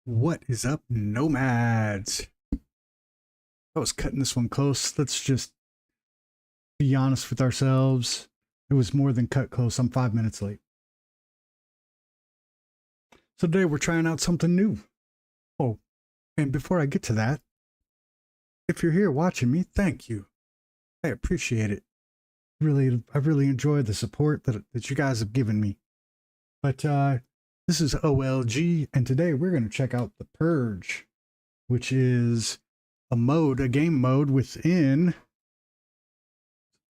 What is up, Nomads? I was cutting this one close. Let's just be honest with ourselves. It was more than cut close. I'm 5 minutes late. So today we're trying out something new. Oh, and before I get to that, if you're here watching me, thank you. I appreciate it. I really enjoy the support that you guys have given me. But this is OLG, and today we're going to check out the Purge, which is a game mode within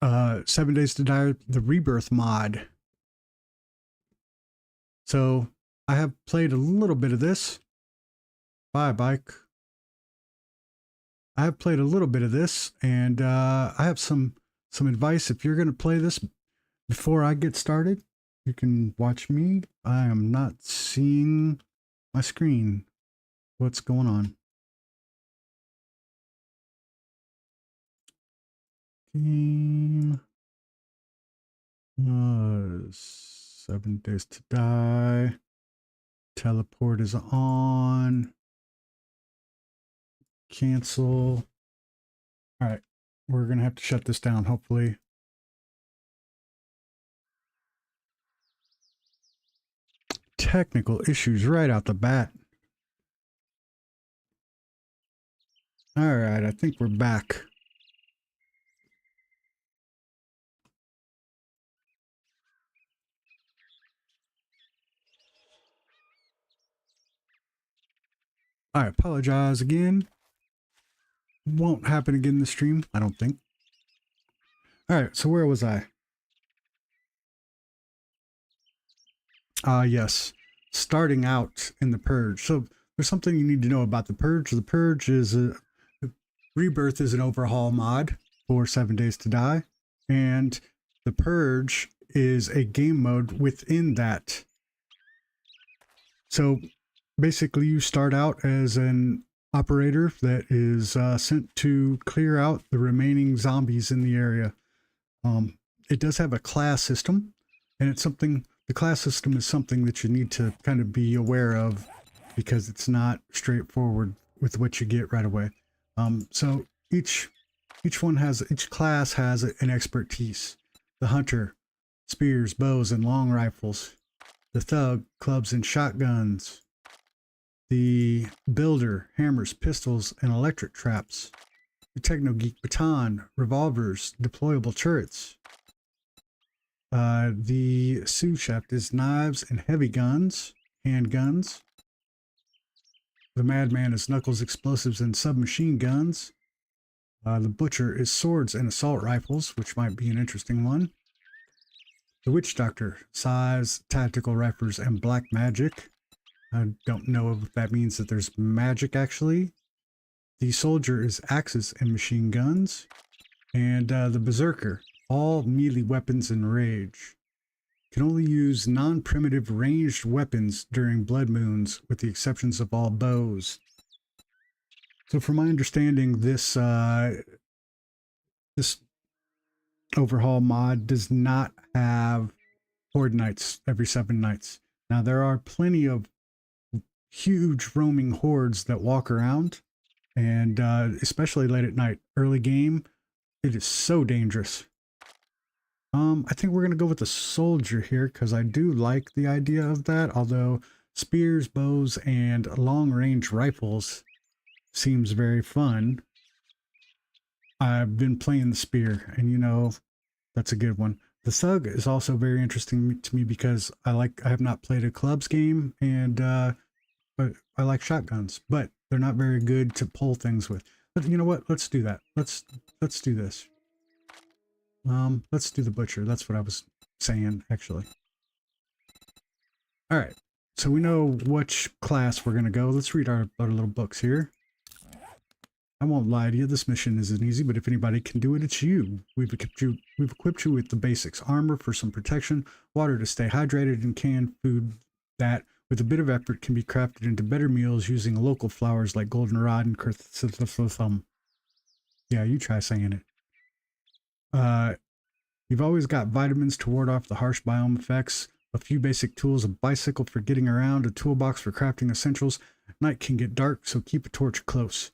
7 Days to Die, the Rebirth mod. So I have played a little bit of this. Bye, bike. I have played a little bit of this, and I have some advice. If you're going to play this before I get started, you can watch me. I am not seeing my screen. What's going on? Game. 7 Days to Die. Teleport is on. Cancel. All right. We're going to have to shut this down, hopefully. Technical issues right out the bat. All right. I think we're back. I apologize again. Won't happen again in the stream, I don't think. All right, so where was I? Yes, starting out in the Purge. So there's something you need to know about the Purge. The Purge is Rebirth is an overhaul mod for 7 Days to Die, and the Purge is a game mode within that. So basically, you start out as an operator that is sent to clear out the remaining zombies in the area. It does have a class system, and it's something, the class system is something that you need to kind of be aware of because it's not straightforward with what you get right away. So each class has an expertise. The hunter, spears, bows, and long rifles. The thug, clubs and shotguns. The builder, hammers, pistols, and electric traps. The techno geek, baton, revolvers, deployable turrets. The sous chef is knives and heavy guns, handguns. The madman is knuckles, explosives, and submachine guns. The butcher is swords and assault rifles, which might be an interesting one. The witch doctor, size, tactical rifles, and black magic. I don't know if that means that there's magic, actually. The soldier is axes and machine guns. And the berserker, all melee weapons and rage. Can only use non-primitive ranged weapons during blood moons, with the exceptions of all bows. So from my understanding, this overhaul mod does not have horde nights every 7 nights. Now there are plenty of huge roaming hordes that walk around, and especially late at night. Early game, it is so dangerous. I think we're gonna go with the soldier here because I do like the idea of that, although spears, bows, and long range rifles seems very fun. I've been playing the spear, and you know, that's a good one. The thug is also very interesting to me because I have not played a clubs game, and but I like shotguns, but they're not very good to pull things with. But you know what? Let's do that. Let's do this. Let's do the butcher. That's what I was saying, actually. All right. So we know which class we're going to go. Let's read our little books here. I won't lie to you. This mission isn't easy, but if anybody can do it, it's you. We've equipped you with the basics: armor for some protection, water to stay hydrated, and canned food that, with a bit of effort, can be crafted into better meals using local flowers like goldenrod and thumb. Yeah, you try saying it. You've always got vitamins to ward off the harsh biome effects, a few basic tools, a bicycle for getting around, a toolbox for crafting essentials, Night can get dark, so keep a torch close.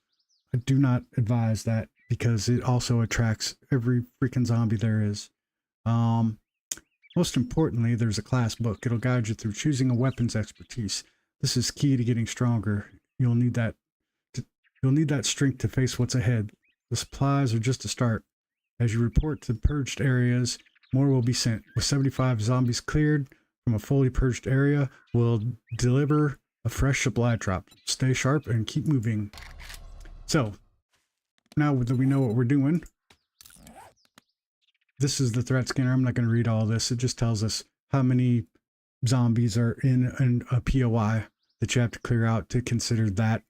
I do not advise that because it also attracts every freaking zombie there is. Most importantly, there's a class book. It'll guide you through choosing a weapon's expertise. This is key to getting stronger. You'll need that strength to face what's ahead. The supplies are just a start. As you report to purged areas, more will be sent. With 75 zombies cleared from a fully purged area, we'll deliver a fresh supply drop. Stay sharp and keep moving. So, now that we know what we're doing, this is the threat scanner. I'm not going to read all this. It just tells us how many zombies are in a POI that you have to clear out to consider that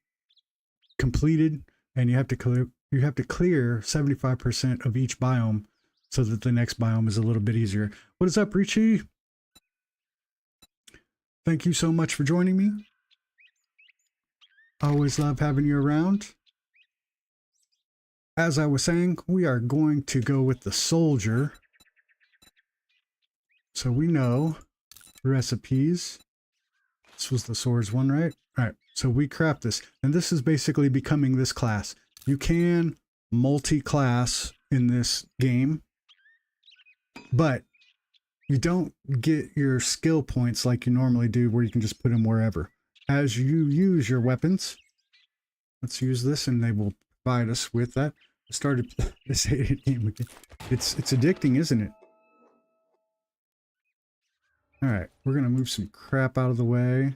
completed, and you have to clear 75% of each biome so that the next biome is a little bit easier. What is up, Richie? Thank you so much for joining me. Always love having you around. As I was saying, we are going to go with the soldier. So we know recipes. This was the swords one, right? All right, so we craft this. And this is basically becoming this class. You can multi-class in this game, but you don't get your skill points like you normally do where you can just put them wherever. As you use your weapons, let's use this and they will provide us with that. I started this game again. It's addicting, isn't it? All right, we're gonna move some crap out of the way.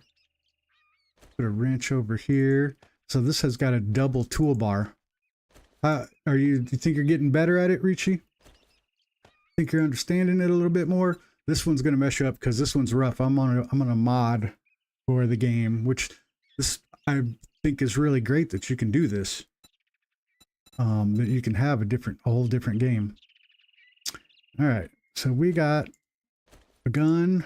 Put a wrench over here. So this has got a double toolbar. Do you think you're getting better at it, Richie? Think you're understanding it a little bit more? This one's gonna mess you up because this one's rough. I'm on a mod for the game, which I think is really great that you can do this. That you can have a whole different game. All right, so we got a gun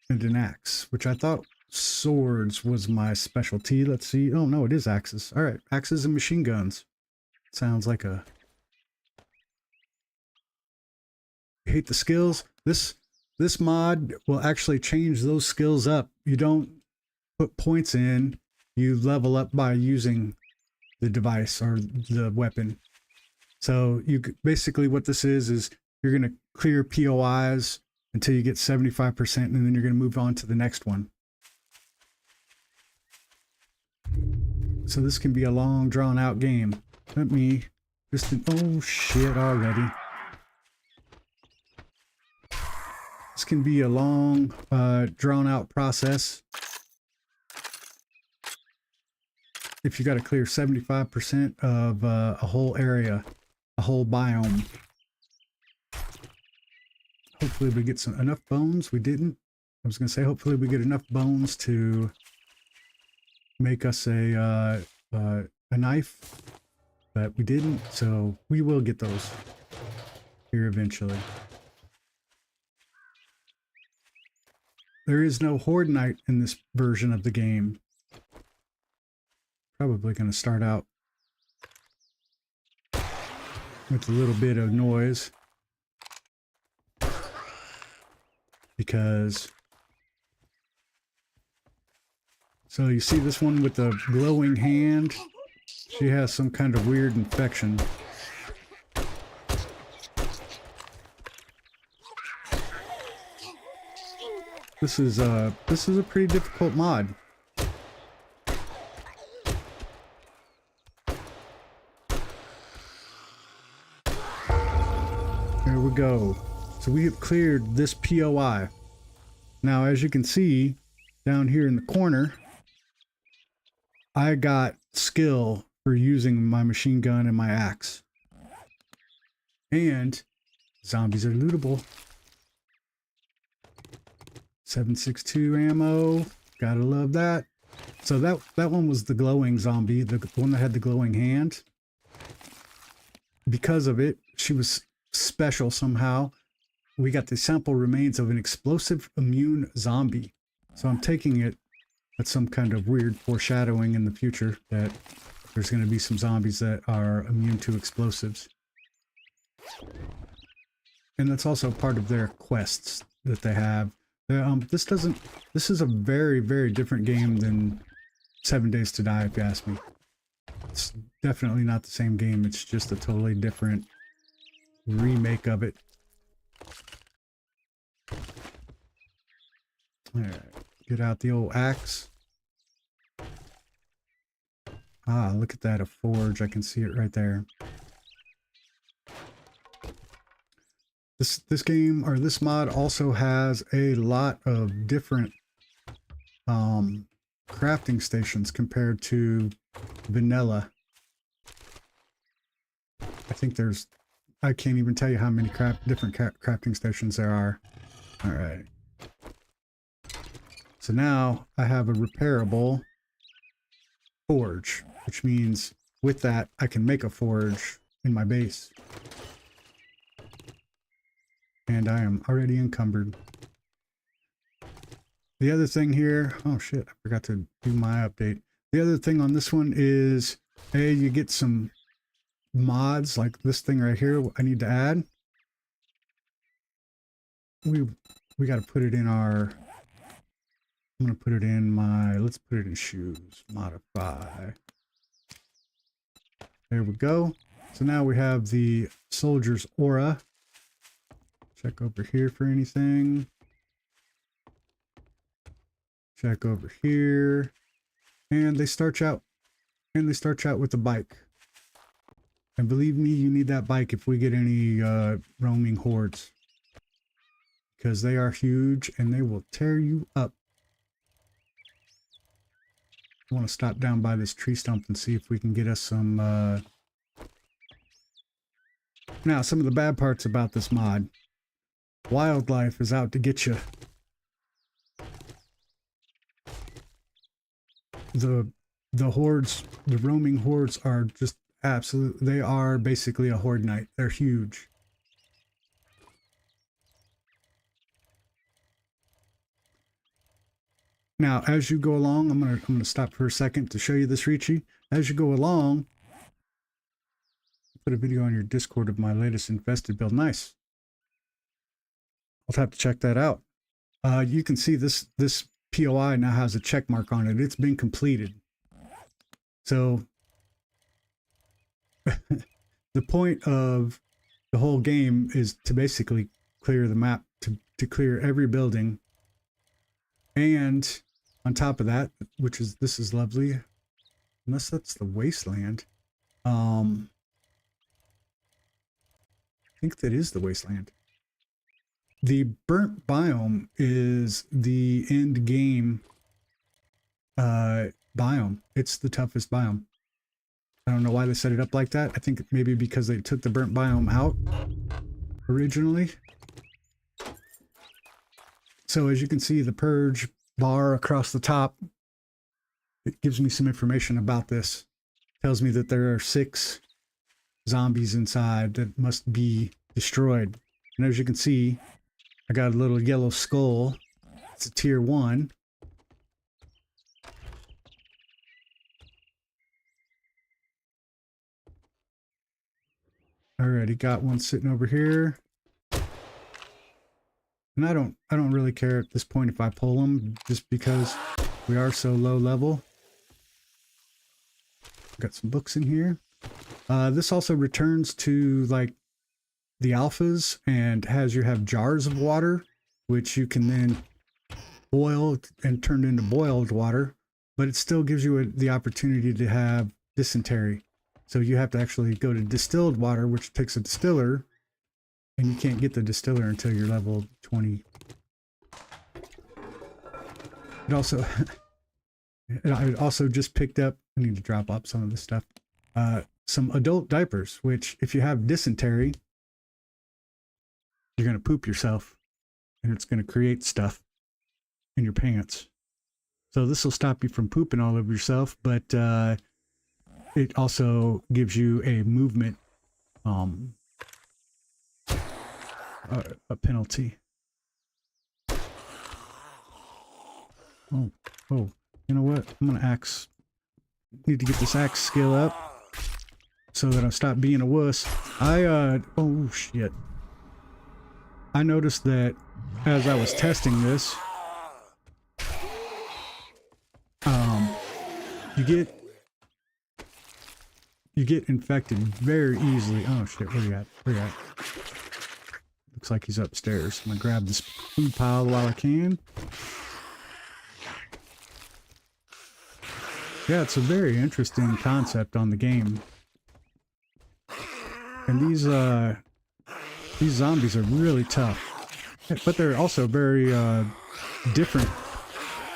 and an axe, which I thought swords was my specialty. Let's see. Oh no, it is axes. All right, axes and machine guns. Sounds like a... I hate the skills. This mod will actually change those skills up. You don't put points in. You level up by using the device or the weapon. So you basically what this is you're going to clear POIs until you get 75%, and then you're going to move on to the next one. So this can be a long drawn out game. Let me just... oh shit already. This can be a long drawn out process. If you got to clear 75% of a whole area, a whole biome. Hopefully we get enough bones. We didn't. I was going to say hopefully we get enough bones to make us a knife, but we didn't. So we will get those here eventually. There is no horde night in this version of the game. Probably going to start out with a little bit of noise because... So you see this one with the glowing hand? She has some kind of weird infection. This is a pretty difficult mod. There we go. So we have cleared this POI. Now, as you can see down here in the corner, I got skill for using my machine gun and my axe. And zombies are lootable. 7.62 ammo. Gotta love that. So that one was the glowing zombie, the one that had the glowing hand. Because of it, she was special somehow. We got the sample remains of an explosive immune zombie. So I'm taking it as some kind of weird foreshadowing in the future that there's going to be some zombies that are immune to explosives. And that's also part of their quests that they have. This is a very, very different game than 7 Days to Die, if you ask me. It's definitely not the same game. It's just a totally different remake of it. Alright, get out the old axe. Ah, look at that, a forge. I can see it right there. This game, or this mod, also has a lot of different crafting stations compared to vanilla. I think there's, I can't even tell you how many different crafting stations there are. All right. So now I have a repairable forge, which means with that I can make a forge in my base. And I am already encumbered. The other thing here, oh shit, I forgot to do my update. The other thing on this one is, hey, you get some mods like this thing right here I need to add. We got to put it in our, I'm going to put it in my, let's put it in shoes, modify. There we go. So now we have the soldier's aura. Check over here for anything. Check over here. And they start out. And they start out with the bike. And believe me, you need that bike if we get any roaming hordes. Because they are huge and they will tear you up. I want to stop down by this tree stump and see if we can get us some... Now, some of the bad parts about this mod. Wildlife is out to get you. The hordes, the roaming hordes are just absolute. They are basically a horde night. They're huge. Now, as you go along, I'm gonna stop for a second to show you this, Ricci. As you go along, put a video on your Discord of my latest infested build. Nice. I'll have to check that out. You can see this POI now has a check mark on it. It's been completed. So the point of the whole game is to basically clear the map, to clear every building. And on top of that, which is, this is lovely, unless that's the wasteland. I think that is the wasteland. The burnt biome is the end game biome. It's the toughest biome. I don't know why they set it up like that. I think maybe because they took the burnt biome out originally. So as you can see, the Purge bar across the top, it gives me some information about this. It tells me that there are 6 zombies inside that must be destroyed. And as you can see, I got a little yellow skull. It's a tier 1. Already got one sitting over here. And I don't really care at this point if I pull them, just because we are so low level. Got some books in here. This also returns to like the alphas and has you have jars of water, which you can then boil and turn into boiled water, but it still gives you the opportunity to have dysentery. So you have to actually go to distilled water, which takes a distiller, and you can't get the distiller until you're level 20. It also, I also just picked up, I need to drop up some of this stuff, some adult diapers, which if you have dysentery, you're going to poop yourself and it's going to create stuff in your pants. So this will stop you from pooping all over yourself, but it also gives you a movement, a penalty. Oh, you know what? I'm going to need to get this axe skill up so that I stop being a wuss. Oh shit. I noticed that as I was testing this, you get infected very easily. Oh shit, where you at? Where you at? Looks like he's upstairs. I'm gonna grab this food pile while I can. Yeah, it's a very interesting concept on the game. And these zombies are really tough. But they're also very different.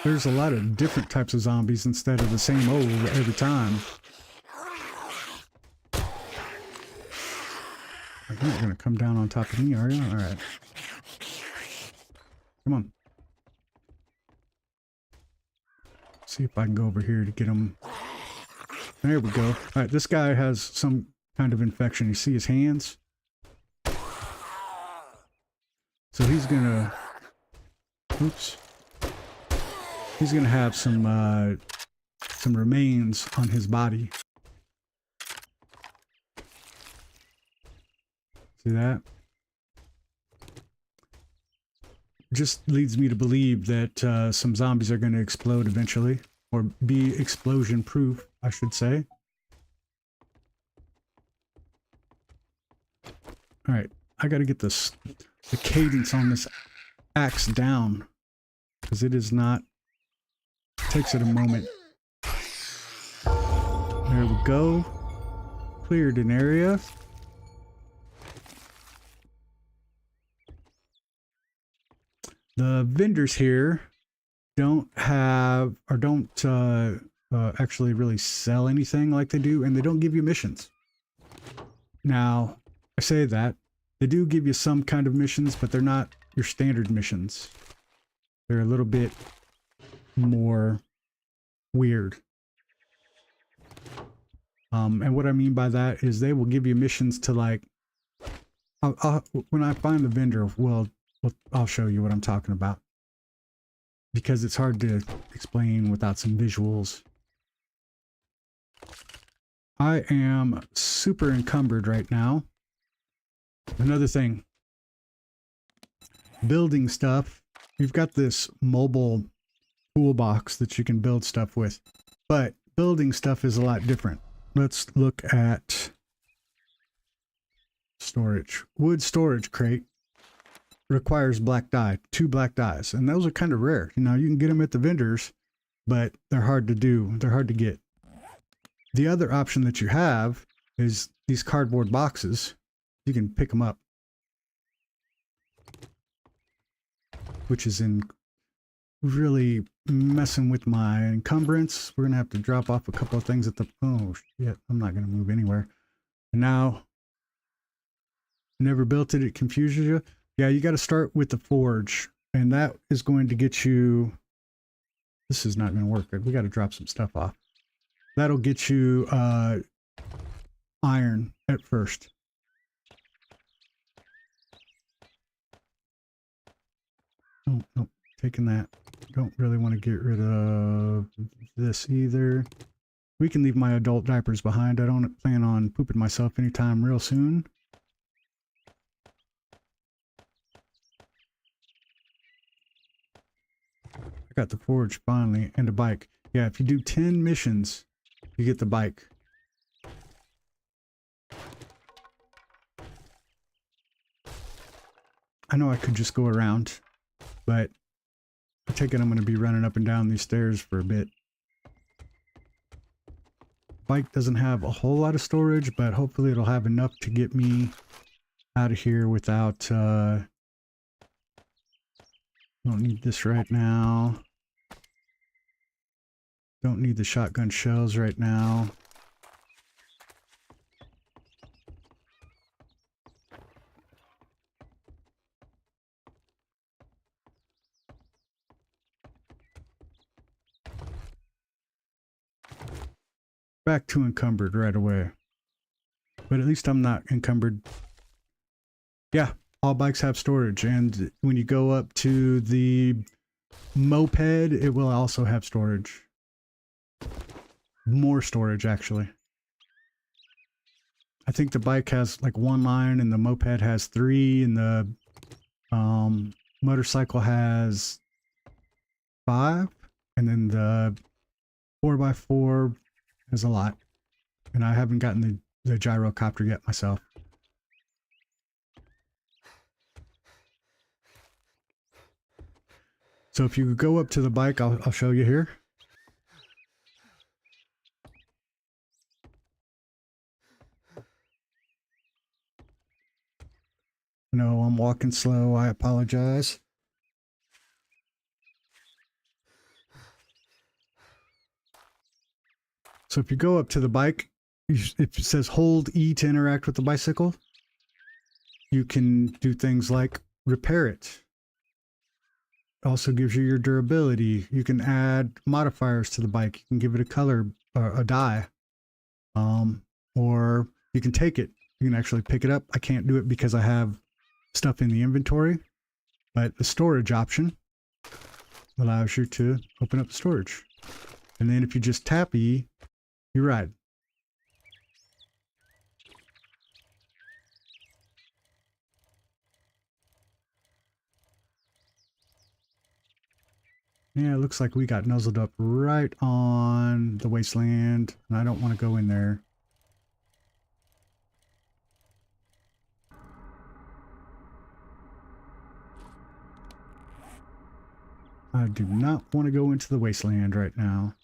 There's a lot of different types of zombies instead of the same old every time. You're not gonna come down on top of me, are you? Alright. Come on. See if I can go over here to get him. There we go. Alright, this guy has some kind of infection. You see his hands? So he's gonna... Oops. He's gonna have some remains on his body. See that? Just leads me to believe that some zombies are going to explode eventually, or be explosion proof, I should say. All right, I got to get the cadence on this axe down, because it is not. Takes it a moment. There we go. Cleared an area. The vendors here don't have, or don't actually really sell anything like they do, and they don't give you missions. Now, I say that. They do give you some kind of missions, but they're not your standard missions. They're a little bit more weird. And what I mean by that is they will give you missions to like, when I find the vendor, well, I'll show you what I'm talking about, because it's hard to explain without some visuals. I am super encumbered right now. Another thing, building stuff. You've got this mobile toolbox that you can build stuff with, but building stuff is a lot different. Let's look at storage. Wood storage crate requires black dye, 2 black dyes, and those are kind of rare. You know, you can get them at the vendors, but they're hard to do. They're hard to get. The other option that you have is these cardboard boxes. You can pick them up, which is in really messing with my encumbrance. We're gonna have to drop off a couple of things at the, oh shit, I'm not gonna move anywhere. And now, never built it, it confuses you. Yeah, you got to start with the forge, and that is going to get you, this is not going to work. We got to drop some stuff off. That'll get you iron at first. Oh, no, taking that. Don't really want to get rid of this either. We can leave my adult diapers behind. I don't plan on pooping myself anytime real soon. I got the forge finally, and a bike. Yeah, if you do 10 missions, you get the bike. I know I could just go around, but I take it I'm going to be running up and down these stairs for a bit. Bike doesn't have a whole lot of storage, but hopefully it'll have enough to get me out of here without... don't need this right now. Don't need the shotgun shells right now. Back to encumbered right away. But at least I'm not encumbered. Yeah, all bikes have storage, and when you go up to the moped, it will also have storage. More storage, actually. I think the bike has like 1 line, and the moped has 3, and the motorcycle has 5, and then the 4x4 is a lot. And I haven't gotten the gyrocopter yet myself. So if you go up to the bike, I'll show you here. No, I'm walking slow. I apologize. So if you go up to the bike, if it says hold E to interact with the bicycle, you can do things like repair it. It also gives you your durability. You can add modifiers to the bike. You can give it a color, a dye, or you can take it. You can actually pick it up. I can't do it because I have stuff in the inventory, but the storage option allows you to open up the storage. And then if you just tap E, you ride. Yeah, it looks like we got nuzzled up right on the wasteland, and I don't want to go in there. I do not want to go into the wasteland right now.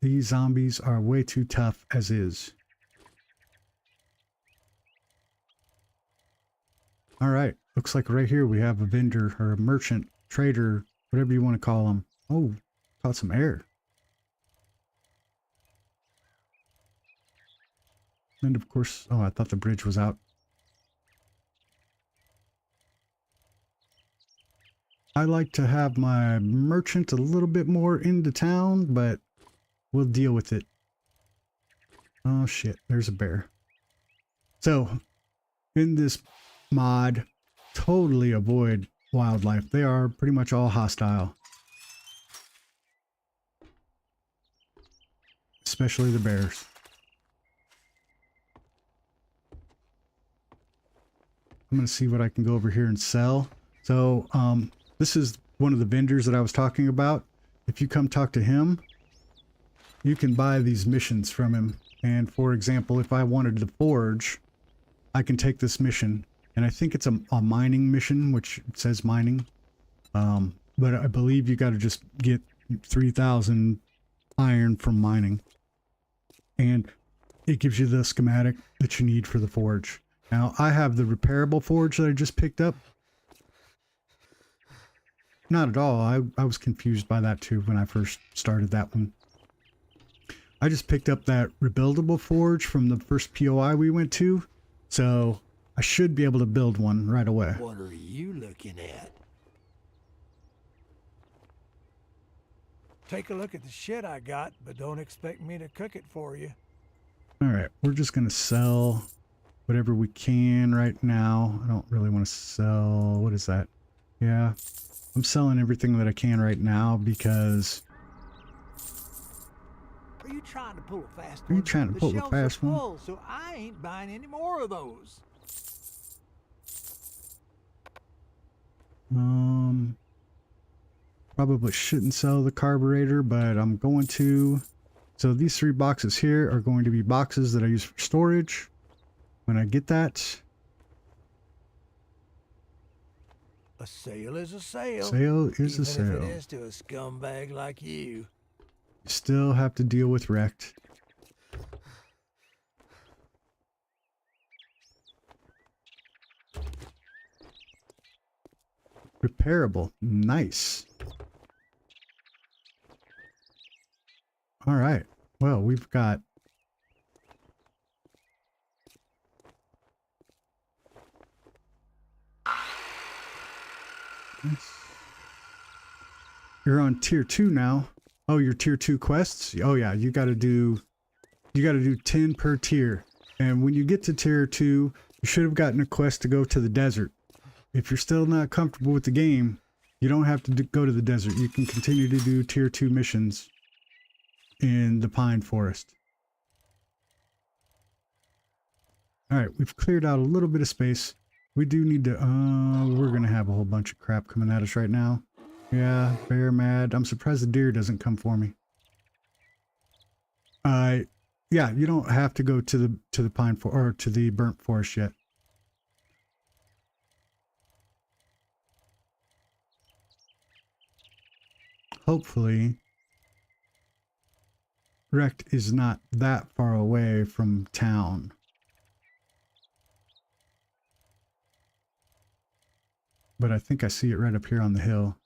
These zombies are way too tough as is. All right, looks like right here we have a vendor or a merchant, trader, whatever you want to call them. Oh, caught some air. And of course, oh, I thought the bridge was out. I like to have my merchant a little bit more into town, but we'll deal with it. Oh shit, there's a bear. So, in this mod, totally avoid wildlife. They are pretty much all hostile. Especially the bears. I'm going to see what I can go over here and sell. So, this is one of the vendors that I was talking about. If you come talk to him, you can buy these missions from him. And for example, if I wanted to forge, I can take this mission. And I think it's a mining mission, which says mining. But I believe you got to just get 3,000 iron from mining. And it gives you the schematic that you need for the forge. Now, I have the repairable forge that I just picked up. Not at all. I was confused by that too when I first started that one. I just picked up that rebuildable forge from the first POI we went to. So I should be able to build one right away. What are you looking at? Take a look at the shit I got, but don't expect me to cook it for you. All right, we're just going to sell whatever we can right now. I don't really want to sell, what is that? Yeah, I'm selling everything that I can right now because... Are you trying to pull a fast Are one? you trying to pull a fast one? Full, so I ain't buying any more of those. Probably shouldn't sell the carburetor, but I'm going to. So these 3 boxes here are going to be boxes that I use for storage. When I get that, A sale is a sale. sale is a Even sale. if it is to a scumbag like you. You still have to deal with wrecked. Repairable, nice. All right, well, we've got You're on tier 2 now. Oh, you're tier 2 quests? Oh yeah, you gotta do 10 per tier. And when you get to tier 2, you should have gotten a quest to go to the desert. If you're still not comfortable with the game, you don't have to go to the desert. You can continue to do tier 2 missions in the pine forest. All right, we've cleared out a little bit of space. We do need to, we're going to have a whole bunch of crap coming at us right now. Yeah, bear mad. I'm surprised the deer doesn't come for me. Yeah, you don't have to go to the pine for or to the burnt forest yet. Hopefully, Wrecked is not that far away from town. But I think I see it right up here on the hill.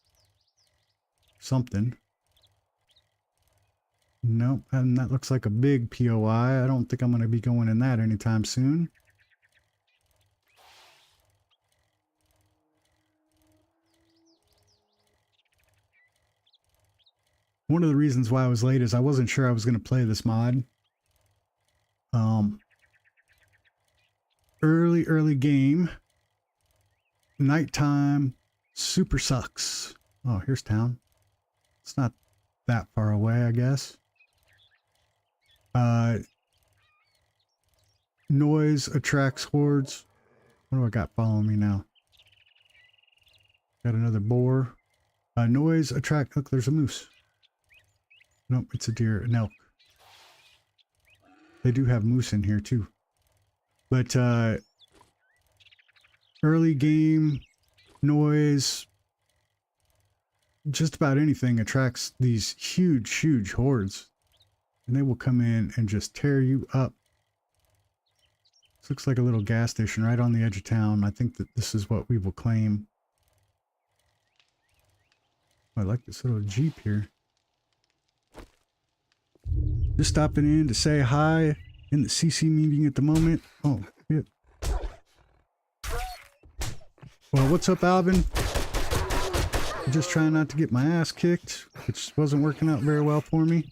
Something. Nope, and that looks like a big POI. I don't think I'm going to be going in that anytime soon. One of the reasons why I was late is I wasn't sure I was going to play this mod. Early game. Nighttime super sucks. Oh, here's town. It's not that far away, I guess. Noise attracts hordes. What do I got following me now? Got another boar. Noise attract. Look, there's a moose. Nope, it's a deer, an elk. They do have moose in here too. But early game noise, just about anything attracts these huge hordes. And they will come in and just tear you up. This looks like a little gas station right on the edge of town. I think that this is what we will claim. I like this little Jeep here. Just stopping in to say hi in the CC meeting at the moment. Oh, yeah. Well, what's up, Alvin? I'm just trying not to get my ass kicked, which wasn't working out very well for me.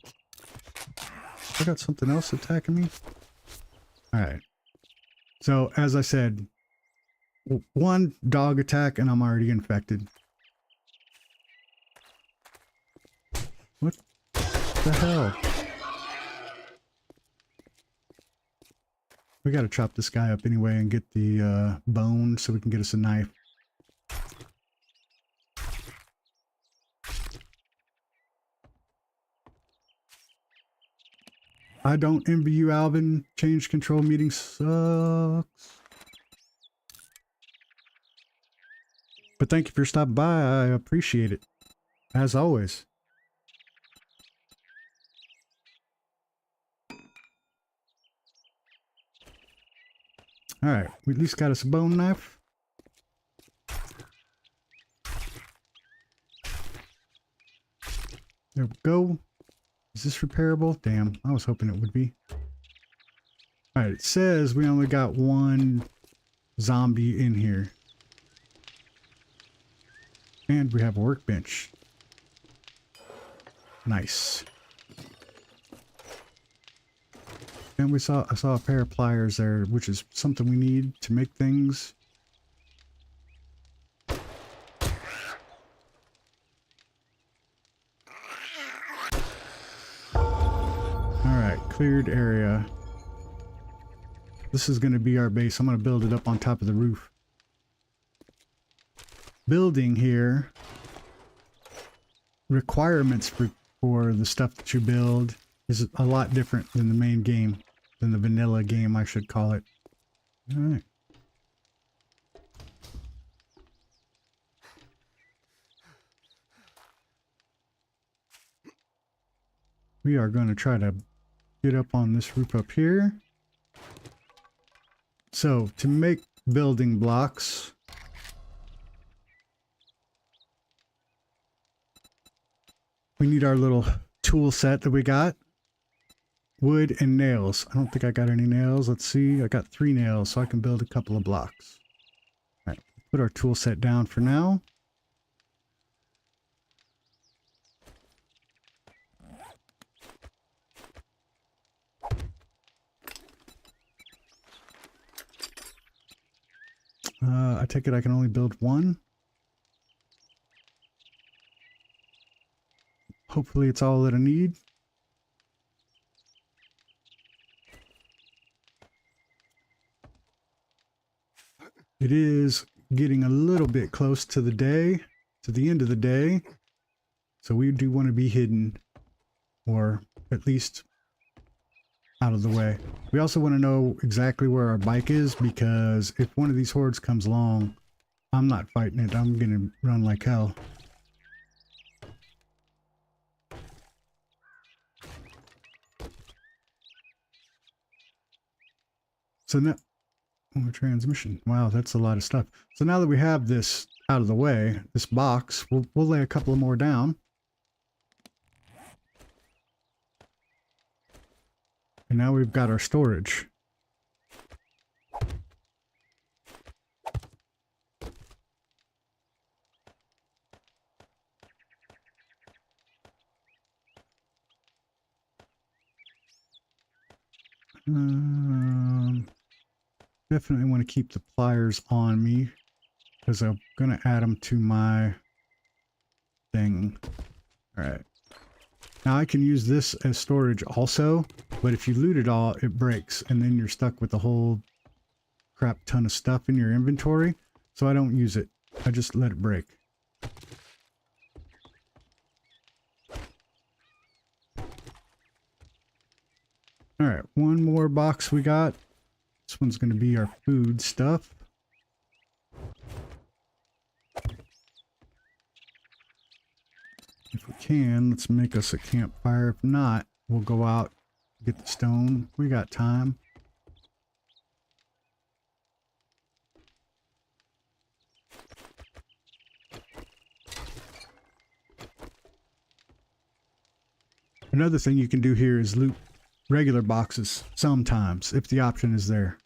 I got something else attacking me. All right. So, as I said, one dog attack and I'm already infected. What the hell? We gotta chop this guy up anyway and get the bone so we can get us a knife. I don't envy you, Alvin. Change control meeting sucks. But thank you for stopping by. I appreciate it. As always. Alright, we at least got us a bone knife. There we go. Is this repairable? Damn, I was hoping it would be. Alright, it says we only got one zombie in here. And we have a workbench. Nice. And I saw a pair of pliers there, which is something we need to make things. Alright, cleared area. This is going to be our base. I'm going to build it up on top of the roof. Building here, requirements for the stuff that you build is a lot different than the main game, than the vanilla game, I should call it. All right. We are going to try to get up on this roof up here. So to make building blocks, we need our little tool set that we got. Wood and nails. I don't think I got any nails. Let's see. I got 3 nails, so I can build a couple of blocks. All right, put our tool set down for now. I take it I can only build 1. Hopefully it's all that I need. It is getting a little bit close to the day, to the end of the day. So we do want to be hidden, or at least out of the way. We also want to know exactly where our bike is, because if one of these hordes comes along, I'm not fighting it. I'm gonna run like hell. So now, oh, transmission. Wow, that's a lot of stuff. So now that we have this out of the way, this box, we'll lay a couple more down. And now we've got our storage. Definitely want to keep the pliers on me, because I'm going to add them to my thing. All right. Now I can use this as storage also, but if you loot it all, it breaks, and then you're stuck with a whole crap ton of stuff in your inventory. So I don't use it. I just let it break. All right, one more box we got. This one's going to be our food stuff. If we can, let's make us a campfire. If not, we'll go out, get the stone. We got time. Another thing you can do here is loot regular boxes sometimes, if the option is there.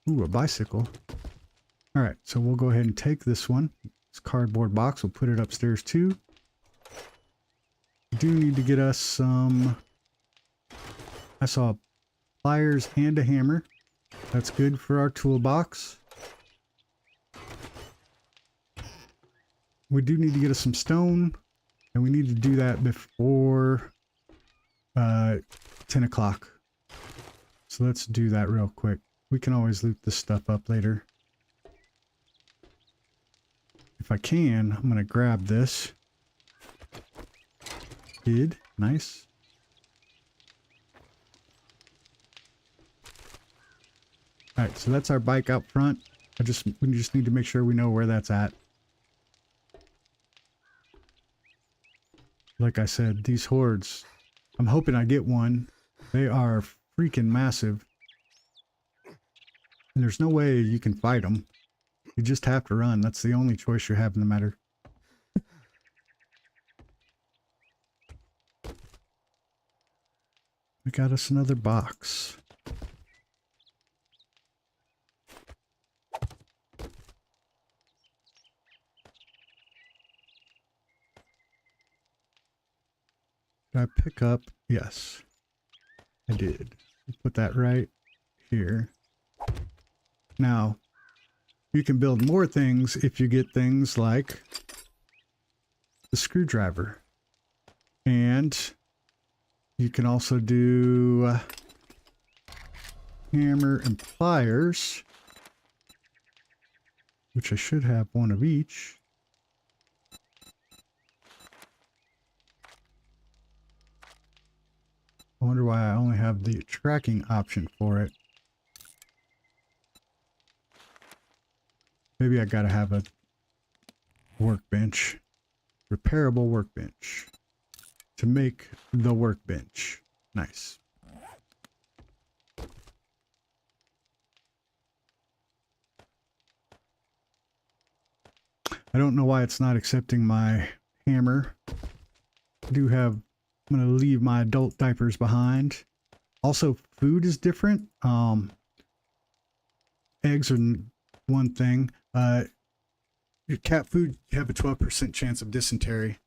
Ooh, a bicycle. All right, so we'll go ahead and take this one. This cardboard box, we'll put it upstairs too. We do need to get us some... I saw pliers and a hammer. That's good for our toolbox. We do need to get us some stone, and we need to do that before 10 o'clock. So let's do that real quick. We can always loot this stuff up later. If I can, I'm going to grab this. Did. Nice. Alright, so that's our bike out front. We just need to make sure we know where that's at. Like I said, these hordes, I'm hoping I get one. They are freaking massive. And there's no way you can fight them. You just have to run. That's the only choice you have in the matter. We got us another box. Did I pick up? Yes, I did. Put that right here. Now, you can build more things if you get things like the screwdriver. And you can also do hammer and pliers, which I should have one of each. I wonder why I only have the tracking option for it. Maybe I gotta have a workbench, repairable workbench, to make the workbench. Nice. I don't know why it's not accepting my hammer. I do have, I'm going to leave my adult diapers behind. Also, food is different. Eggs are one thing. Your cat food, you have a 12% chance of dysentery.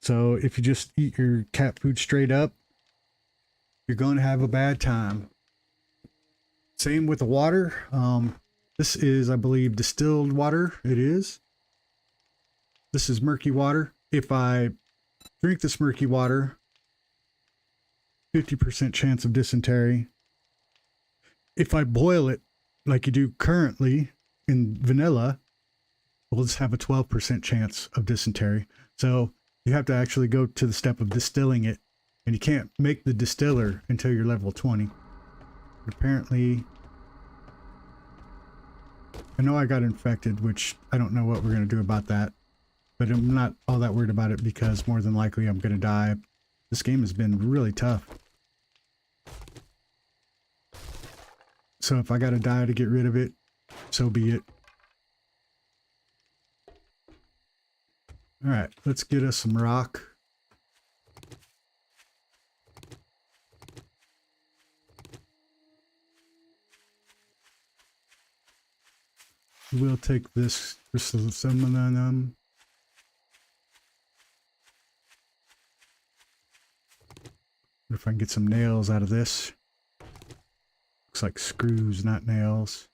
So if you just eat your cat food straight up, you're going to have a bad time. Same with the water. This is, I believe, distilled water. It is. This is murky water. If I drink this murky water, 50% chance of dysentery. If I boil it like you do currently, in vanilla will just have a 12% chance of dysentery. So you have to actually go to the step of distilling it, and you can't make the distiller until you're level 20. But apparently, I know I got infected, which I don't know what we're going to do about that, but I'm not all that worried about it because more than likely I'm going to die. This game has been really tough. So if I got to die to get rid of it, so be it. All right, let's get us some rock. We'll take this for some of them. If I can get some nails out of this. Looks like screws, not nails.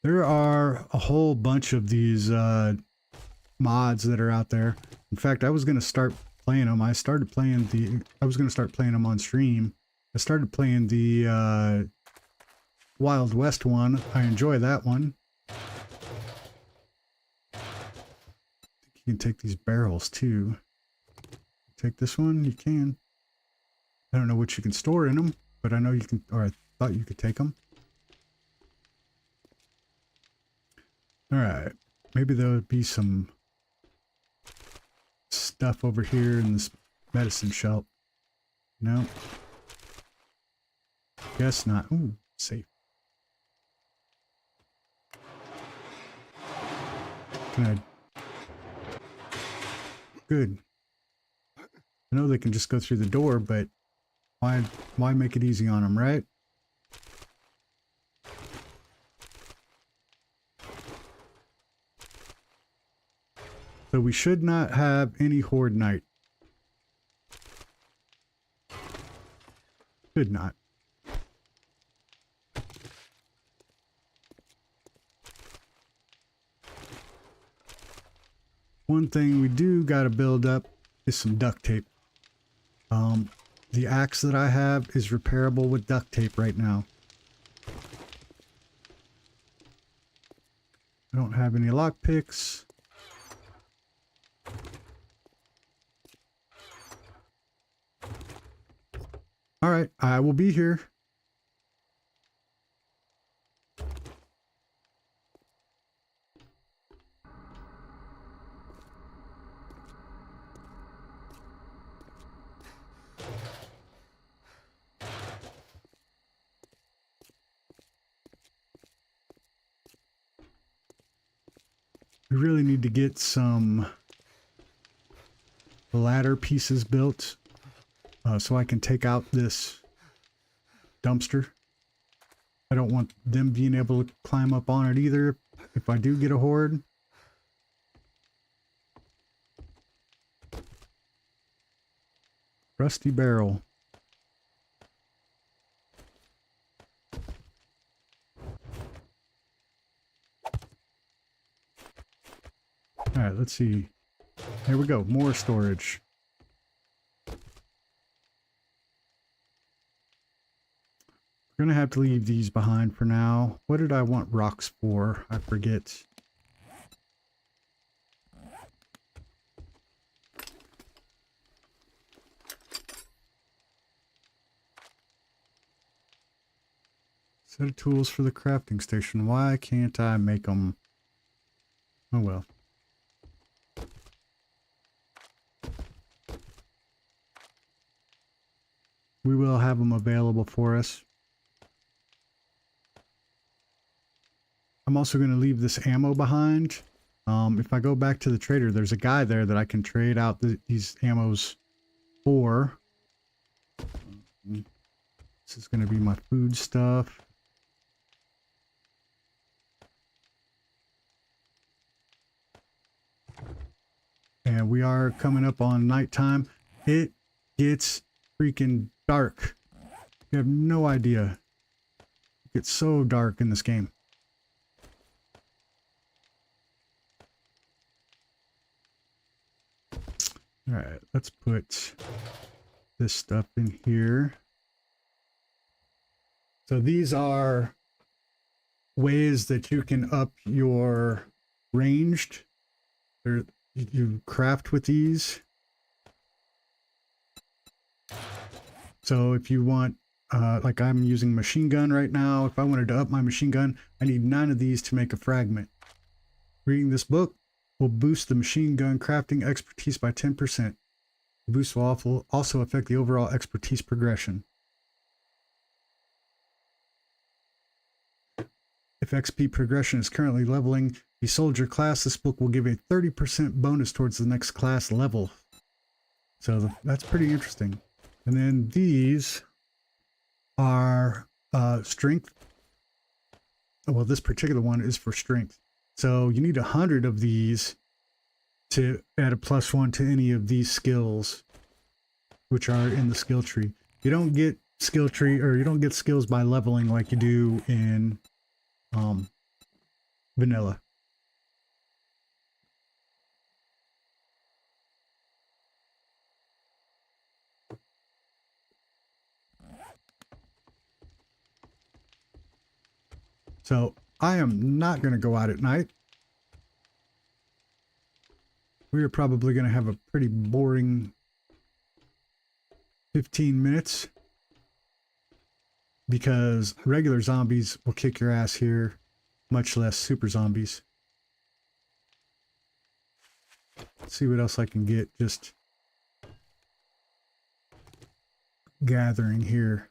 There are a whole bunch of these mods that are out there. In fact, I was going to start playing them. I was going to start playing them on stream. I started playing the Wild West one. I enjoy that one. I think you can take these barrels too. Take this one, you can. I don't know what you can store in them, but I know you can, or I thought you could take them. All right, maybe there would be some stuff over here in this medicine shelf. No. Guess not. Ooh, safe. Can I? Good. I know they can just go through the door, but why make it easy on them, right? So we should not have any horde night. Should not. One thing we do got to build up is some duct tape. The axe that I have is repairable with duct tape right now. I don't have any lockpicks. All right, I will be here. We really need to get some ladder pieces built so I can take out this dumpster. I don't want them being able to climb up on it either if I do get a horde. Rusty barrel. All right, let's see. There we go. More storage. We're going to have to leave these behind for now. What did I want rocks for? I forget. Set of tools for the crafting station. Why can't I make them? Oh well. We will have them available for us. I'm also going to leave this ammo behind. If I go back to the trader, there's a guy there that I can trade out these ammos for. This is going to be my food stuff. And we are coming up on nighttime. It gets freaking dark. You have no idea. It gets so dark in this game. All right, let's put this stuff in here. So these are ways that you can up your ranged. You craft with these. So if you want, like I'm using machine gun right now. If I wanted to up my machine gun, I need 9 of these to make a fragment. Reading this book will boost the machine gun crafting expertise by 10%. The boost will also affect the overall expertise progression. If XP progression is currently leveling the soldier class, this book will give a 30% bonus towards the next class level. So that's pretty interesting. And then these are strength. Well, this particular one is for strength. So you need 100 of these to add a +1 to any of these skills, which are in the skill tree. You don't get skill tree, or you don't get skills by leveling like you do in vanilla. So I am not going to go out at night. We are probably going to have a pretty boring 15 minutes because regular zombies will kick your ass here, much less super zombies. Let's see what else I can get just gathering here.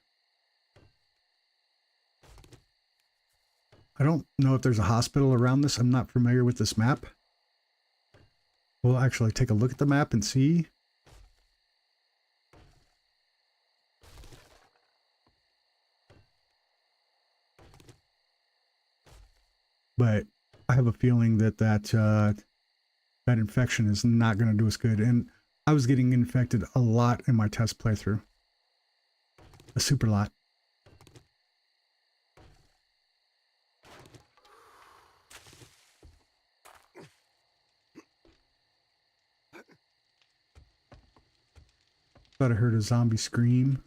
I don't know if there's a hospital around this. I'm not familiar with this map. We'll actually take a look at the map and see. But I have a feeling that that infection is not going to do us good. And I was getting infected a lot in my test playthrough. A super lot. Thought I heard a zombie scream.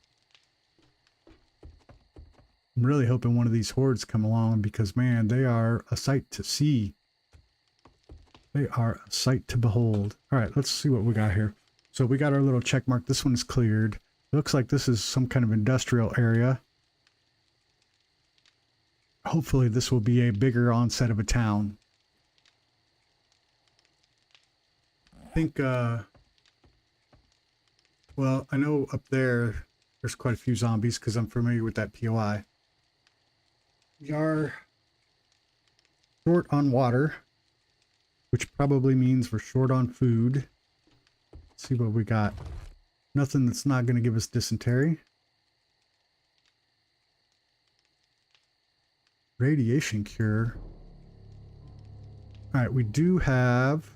I'm really hoping one of these hordes come along because, man, they are a sight to see. They are a sight to behold. All right, let's see what we got here. So we got our little check mark. This one's cleared. Looks like this is some kind of industrial area. Hopefully this will be a bigger onset of a town. I think, well, I know up there, there's quite a few zombies because I'm familiar with that POI. We are short on water, which probably means we're short on food. Let's see what we got. Nothing that's not going to give us dysentery. Radiation cure. All right, we do have...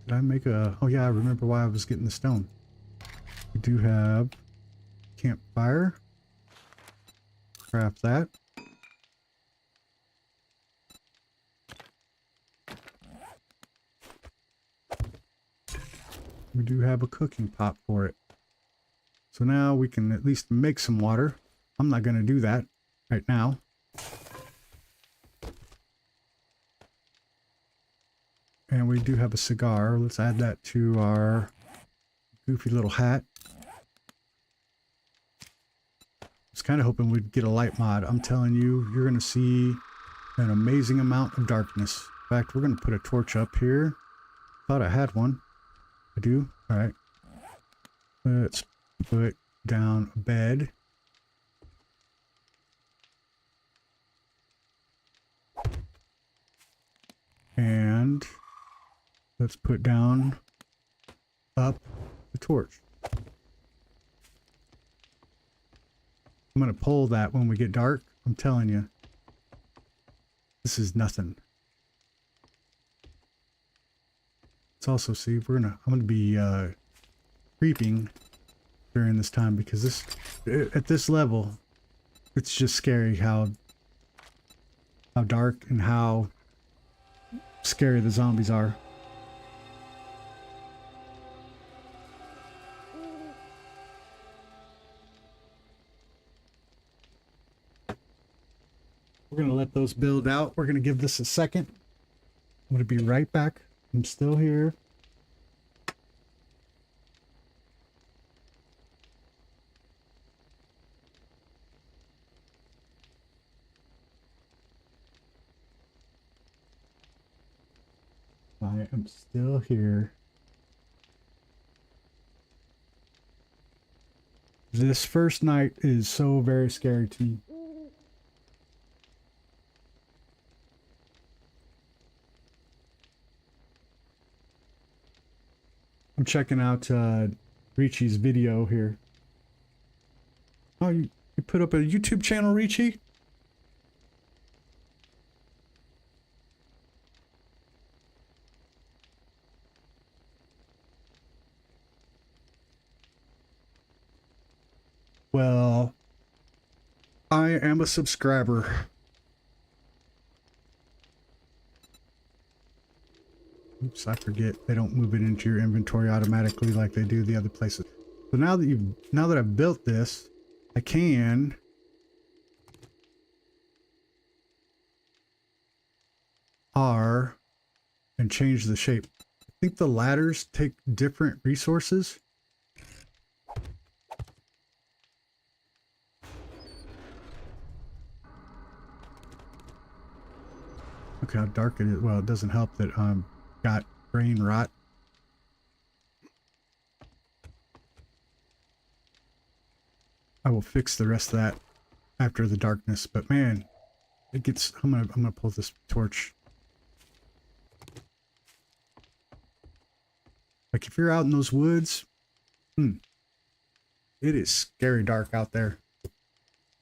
Did I make a... Oh yeah, I remember why I was getting the stone. We do have campfire. Craft that. We do have a cooking pot for it. So now we can at least make some water. I'm not going to do that right now. And we do have a cigar. Let's add that to our goofy little hat. I was kind of hoping we'd get a light mod. I'm telling you, you're going to see an amazing amount of darkness. In fact, we're going to put a torch up here. Thought I had one. I do? Alright. Let's put down a bed. And let's put down up the torch. I'm going to pull that when we get dark. I'm telling you. This is nothing. Let's also see if I'm gonna be creeping during this time because at this level it's just scary how dark and how scary the zombies are. We're going to let those build out. We're going to give this a second. I'm going to be right back. I'm still here. I am still here. This first night is so very scary to me. I'm checking out Ricci's video here. Oh, you put up a YouTube channel, Ricci? Well, I am a subscriber. Oops, I forget they don't move it into your inventory automatically like they do the other places. So now that I've built this, I can R and change the shape. I think the ladders take different resources. Look how dark it is. Well, it doesn't help that got brain rot. I will fix the rest of that after the darkness, but man, it gets. I'm gonna pull this torch. Like if you're out in those woods, it is scary dark out there.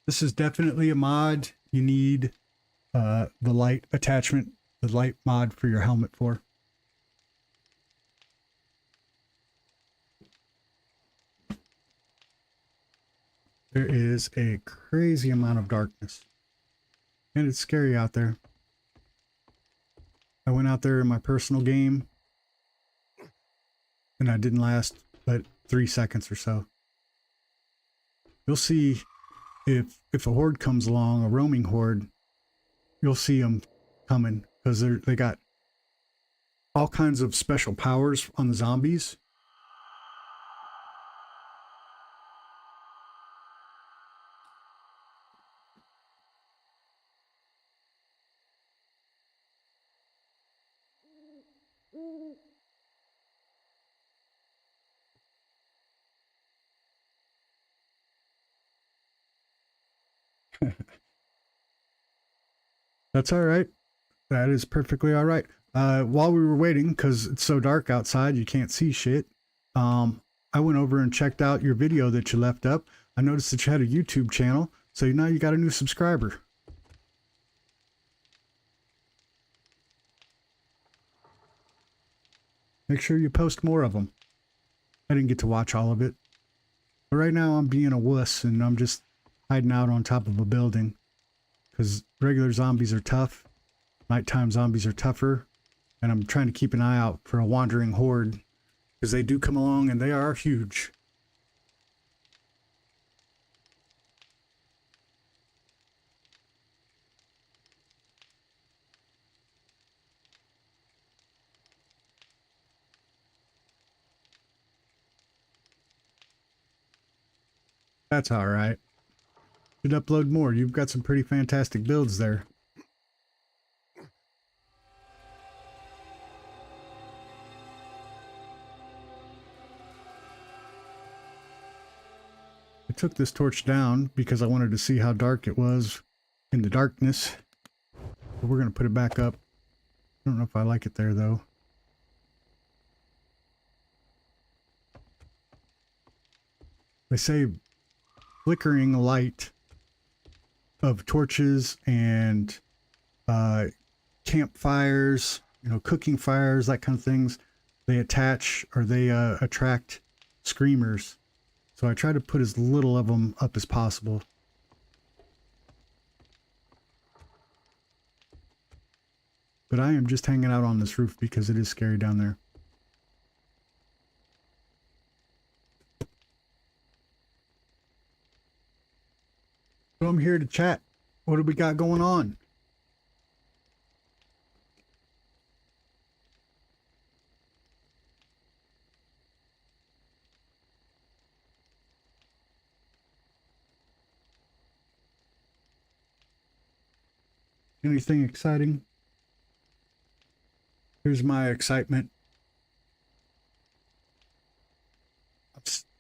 This is definitely a mod you need the light attachment, the light mod for your helmet for. There is a crazy amount of darkness and it's scary out there. I went out there in my personal game and I didn't last but 3 seconds or so. You'll see if a horde comes along, a roaming horde, you'll see them coming because they got all kinds of special powers on the zombies. That's all right. That is perfectly all right. While we were waiting, because it's so dark outside, you can't see shit. I went over and checked out your video that you left up. I noticed that you had a YouTube channel, so now you got a new subscriber. Make sure you post more of them. I didn't get to watch all of it. But right now I'm being a wuss and I'm just hiding out on top of a building. Because regular zombies are tough. Nighttime zombies are tougher. And I'm trying to keep an eye out for a wandering horde. Because they do come along and they are huge. That's all right. Should upload more. You've got some pretty fantastic builds there. I took this torch down because I wanted to see how dark it was in the darkness. But we're going to put it back up. I don't know if I like it there though. They say flickering light of torches and campfires, cooking fires, that kind of things, they attach or they attract screamers. So I try to put as little of them up as possible. But I am just hanging out on this roof because it is scary down there. So I'm here to chat. What do we got going on? Anything exciting? Here's my excitement.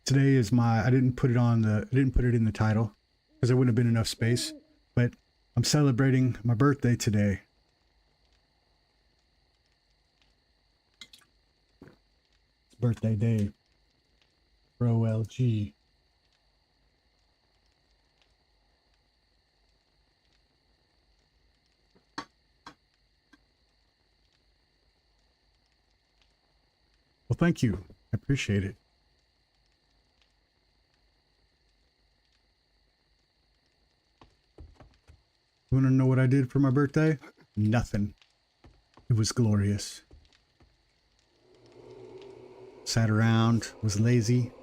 Today is my, I didn't put it in the title because there wouldn't have been enough space, but I'm celebrating my birthday today. It's birthday day for OLG. Well, thank you. I appreciate it. You want to know what I did for my birthday? Nothing. It was glorious. Sat around, was lazy.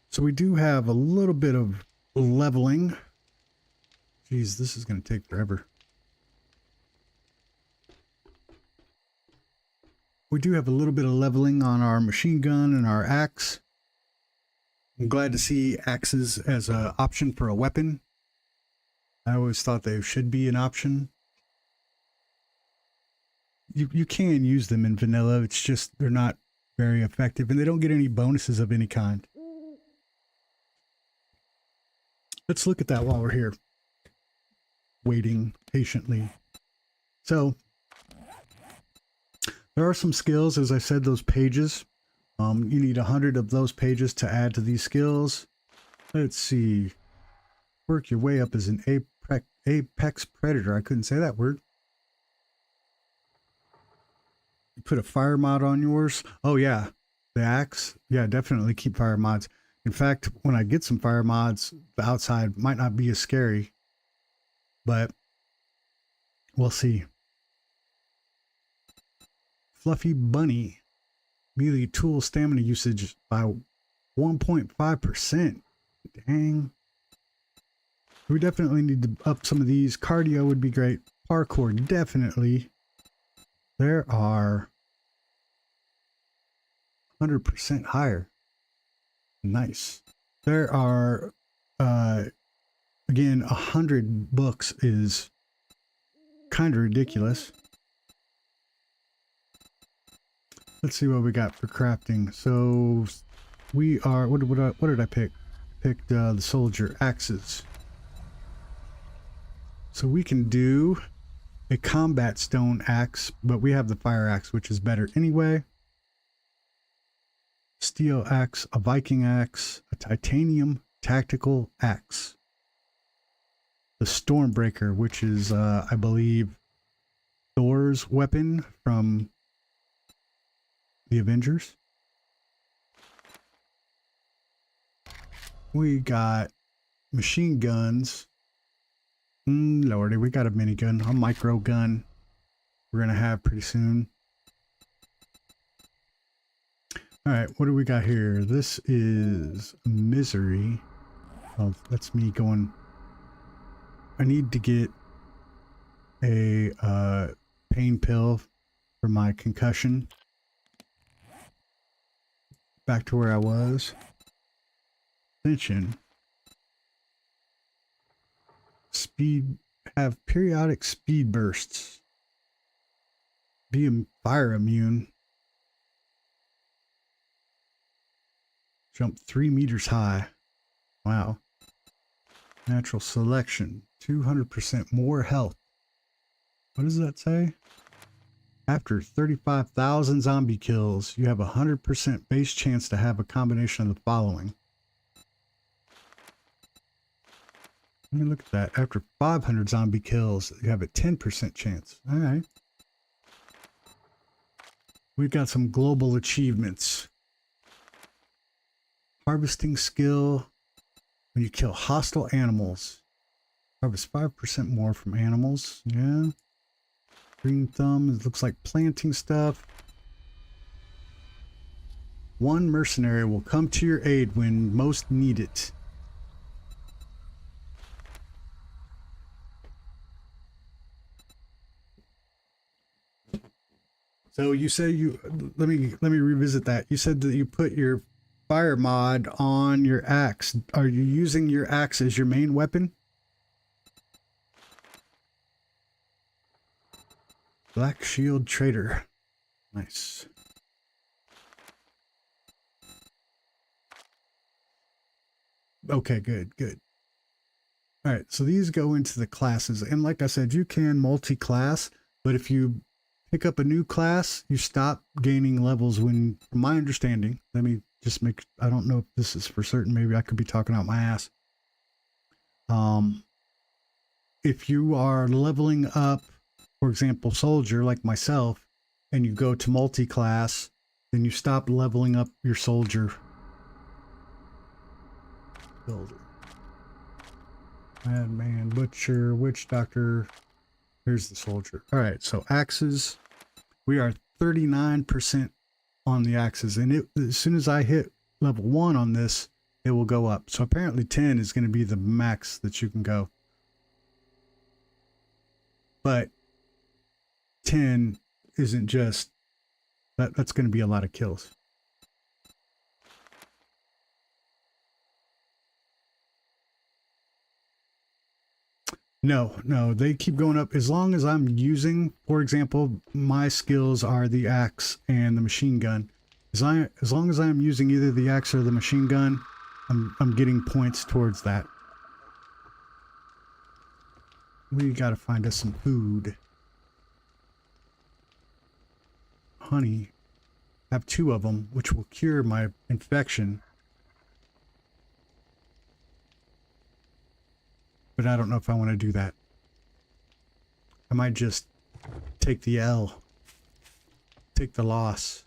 So we do have a little bit of leveling. Jeez, this is going to take forever. We do have a little bit of leveling on our machine gun and our axe. I'm glad to see axes as an option for a weapon. I always thought they should be an option. You can use them in vanilla, it's just they're not very effective and they don't get any bonuses of any kind. Let's look at that while we're here, waiting patiently. So there are some skills, as I said, those pages. You need 100 of those pages to add to these skills. Let's see. Work your way up as an apex predator. I couldn't say that word. You put a fire mod on yours. Oh yeah, the axe. Yeah, definitely keep fire mods. In fact, when I get some fire mods, the outside might not be as scary, but we'll see. Fluffy Bunny. Melee tool stamina usage by 1.5%. Dang. We definitely need to up some of these. Cardio would be great. Parkour, definitely. There are 100% higher. Nice. There are, again, 100 books is kind of ridiculous. Let's see what we got for crafting. So we are, what did I pick? Picked the soldier axes. So we can do a combat stone axe, but we have the fire axe, which is better anyway. Steel axe, a Viking axe, a titanium tactical axe. The Stormbreaker, which is, I believe, Thor's weapon from the Avengers. We got machine guns. Lordy, we got a minigun, a micro gun we're going to have pretty soon. All right, what do we got here? This is misery. Oh, that's me going. I need to get a pain pill for my concussion. Back to where I was. Ascension. Speed, have periodic speed bursts. Be fire immune. Jump 3 meters high. Wow. Natural selection. 200% more health. What does that say? After 35,000 zombie kills, you have a 100% base chance to have a combination of the following. Let me look at that. After 500 zombie kills, you have a 10% chance. All right. We've got some global achievements. Harvesting skill. When you kill hostile animals, harvest 5% more from animals. Yeah. Green thumb. It looks like planting stuff. One mercenary will come to your aid when most need it. So you say let me revisit that. You said that you put your fire mod on your axe. Are you using your axe as your main weapon? Black Shield Trader. Nice. Okay, good, good. All right, so these go into the classes. And like I said, you can multi-class, but if you pick up a new class, you stop gaining levels when, from my understanding, let me just make, I don't know if this is for certain, maybe I could be talking out my ass. If you are leveling up, for example, soldier like myself, and you go to multi-class, then you stop leveling up your soldier. Builder. Madman, butcher, witch doctor. Here's the soldier. All right, so axes. We are 39% on the axes, and as soon as I hit level 1 on this, it will go up. So apparently 10 is going to be the max that you can go. But 10 isn't just that's going to be a lot of kills. No, they keep going up as long as I'm using, for example, my skills are the axe and the machine gun. As long as I'm using either the axe or the machine gun, I'm getting points towards that. We got to find us some food. Honey. I have 2 of them, which will cure my infection. But I don't know if I want to do that. I might just take the L. Take the loss.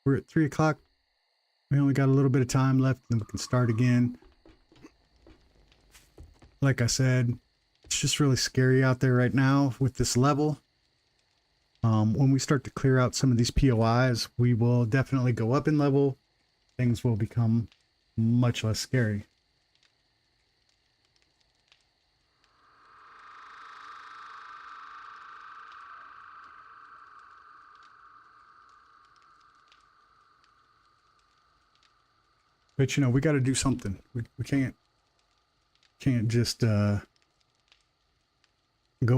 We're at 3 o'clock. We only got a little bit of time left, then we can start again. Like I said, it's just really scary out there right now with this level. When we start to clear out some of these POIs, we will definitely go up in level. Things will become much less scary. But you know, we got to do something. We can't just go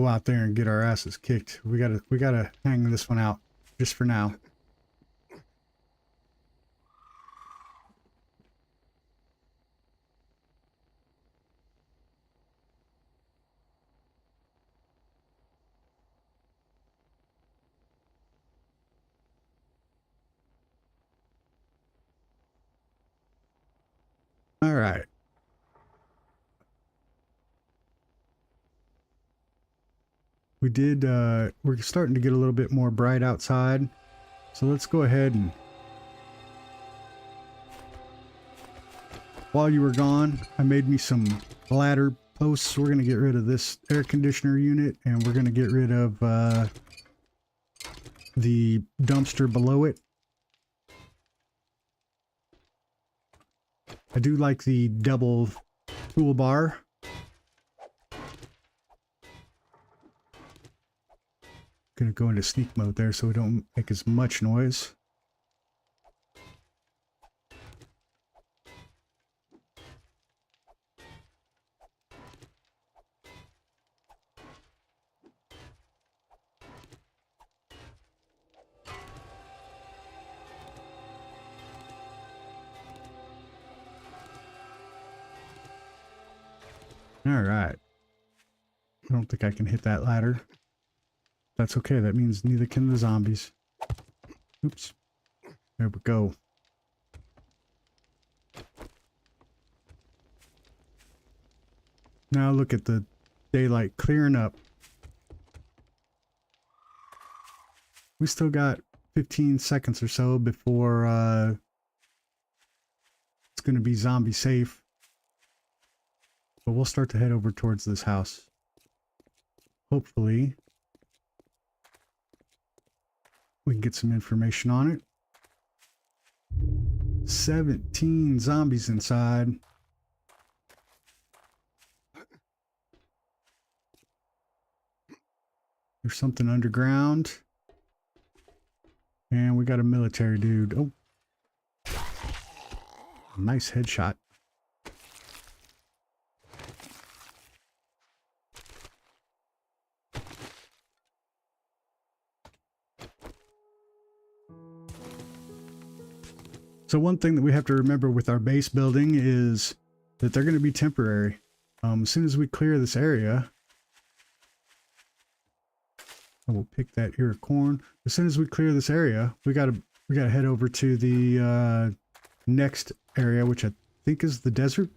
out there and get our asses kicked. We gotta hang this one out just for now. All right. We're starting to get a little bit more bright outside. So let's go ahead and, while you were gone, I made me some ladder posts. We're going to get rid of this air conditioner unit, and we're going to get rid of the dumpster below it. I do like the double toolbar. Gonna go into sneak mode there so we don't make as much noise. All right. I don't think I can hit that ladder. That's okay. That means neither can the zombies. Oops. There we go. Now look at the daylight clearing up. We still got 15 seconds or so before it's going to be zombie safe. But we'll start to head over towards this house. Hopefully we can get some information on it. 17 zombies inside. There's something underground. And we got a military dude. Oh. Nice headshot. So one thing that we have to remember with our base building is that they're going to be temporary. As soon as we clear this area, and we'll pick that ear of corn. As soon as we clear this area, we gotta head over to the next area, which I think is the desert.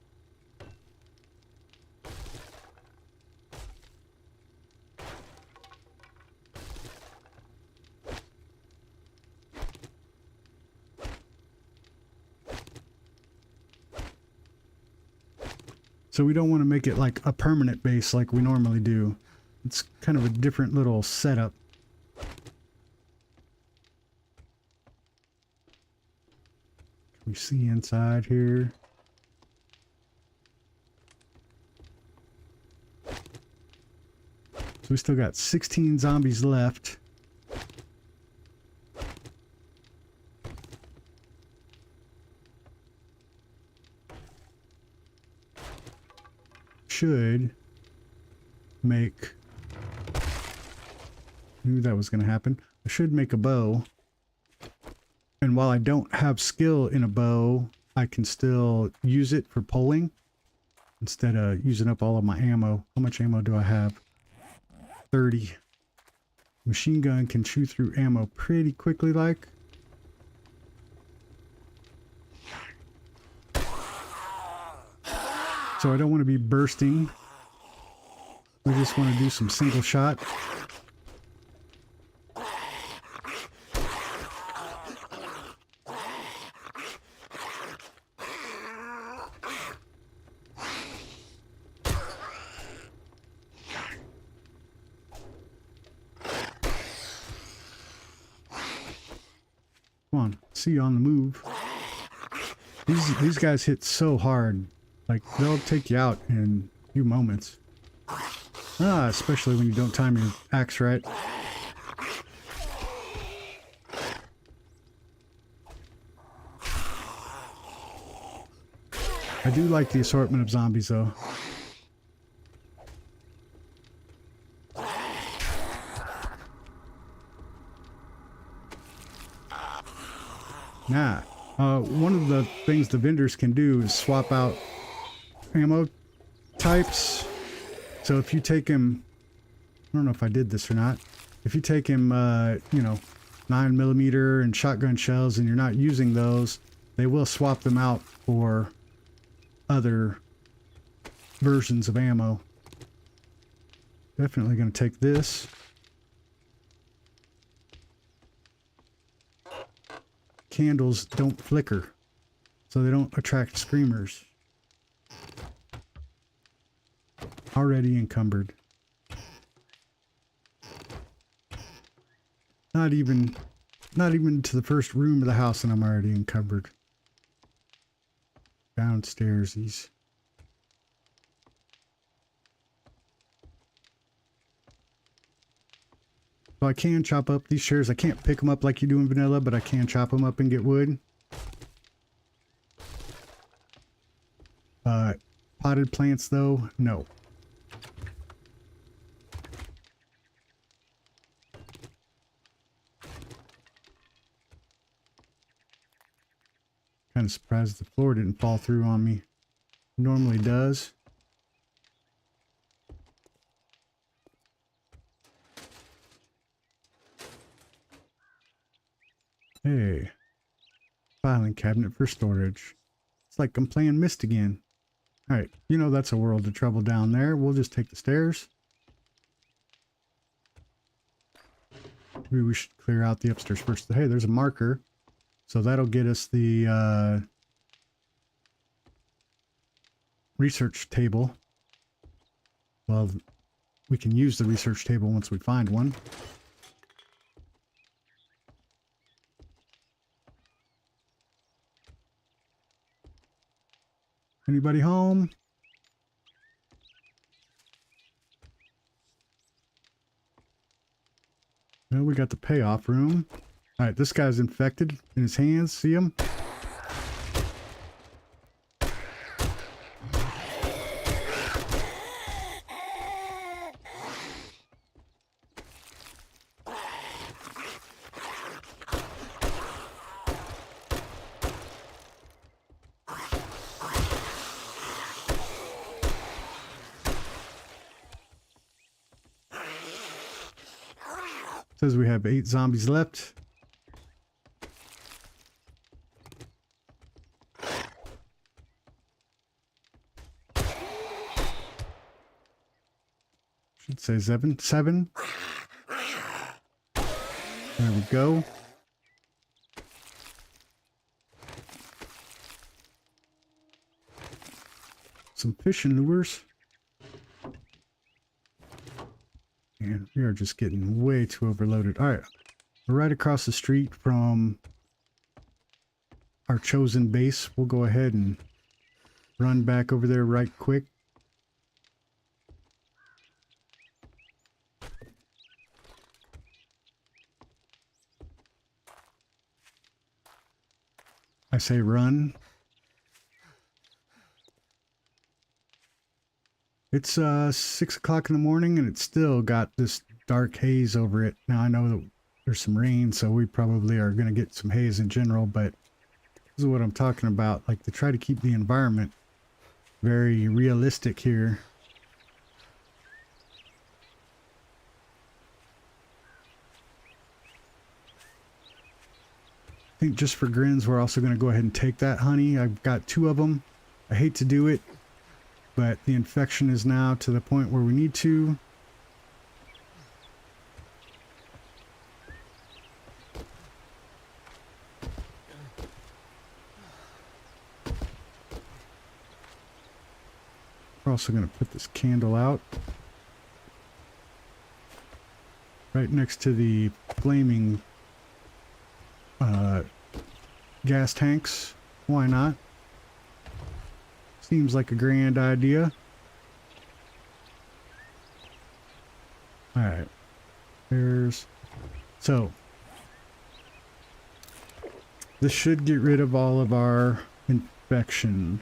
So we don't want to make it like a permanent base like we normally do. It's kind of a different little setup. Can we see inside here? So we still got 16 zombies left. Should make... Knew that was going to happen. I should make a bow. And while I don't have skill in a bow, I can still use it for pulling instead of using up all of my ammo. How much ammo do I have? 30. Machine gun can chew through ammo pretty quickly like. So I don't want to be bursting. I just want to do some single shot. Come on, see you on the move. These guys hit so hard. Like, they'll take you out in a few moments. Especially when you don't time your axe right. I do like the assortment of zombies, though. One of the things the vendors can do is swap out ammo types. So if you take him, I don't know if I did this or not. If you take him, 9mm and shotgun shells and you're not using those, they will swap them out for other versions of ammo. Definitely going to take this. Candles don't flicker, so they don't attract screamers. Already encumbered. Not even to the first room of the house and I'm already encumbered. Downstairs these. So I can chop up these chairs. I can't pick them up like you do in vanilla, but I can chop them up and get wood. Potted plants though, no. Kind of surprised the floor didn't fall through on me. Normally does. Hey, filing cabinet for storage. It's like I'm playing Myst again. Alright, you know that's a world of trouble down there. We'll just take the stairs. Maybe we should clear out the upstairs first. Hey, there's a marker. So that'll get us the research table. Well, we can use the research table once we find one. Anybody home? Well, we got the payoff room. All right, this guy's infected in his hands. See him? Says we have 8 zombies left. Should say 7. There we go. Some fishing lures. And we are just getting way too overloaded. All right. We're right across the street from our chosen base. We'll go ahead and run back over there right quick. I say run. It's 6 o'clock in the morning and it's still got this dark haze over it. Now I know that there's some rain, so we probably are going to get some haze in general, but this is what I'm talking about. Like, to try to keep the environment very realistic here. I think just for grins, we're also going to go ahead and take that honey. I've got 2 of them. I hate to do it, but the infection is now to the point where we need to. We're also going to put this candle out right next to the flaming gas tanks. Why not? Seems like a grand idea. Alright. So this should get rid of all of our infection.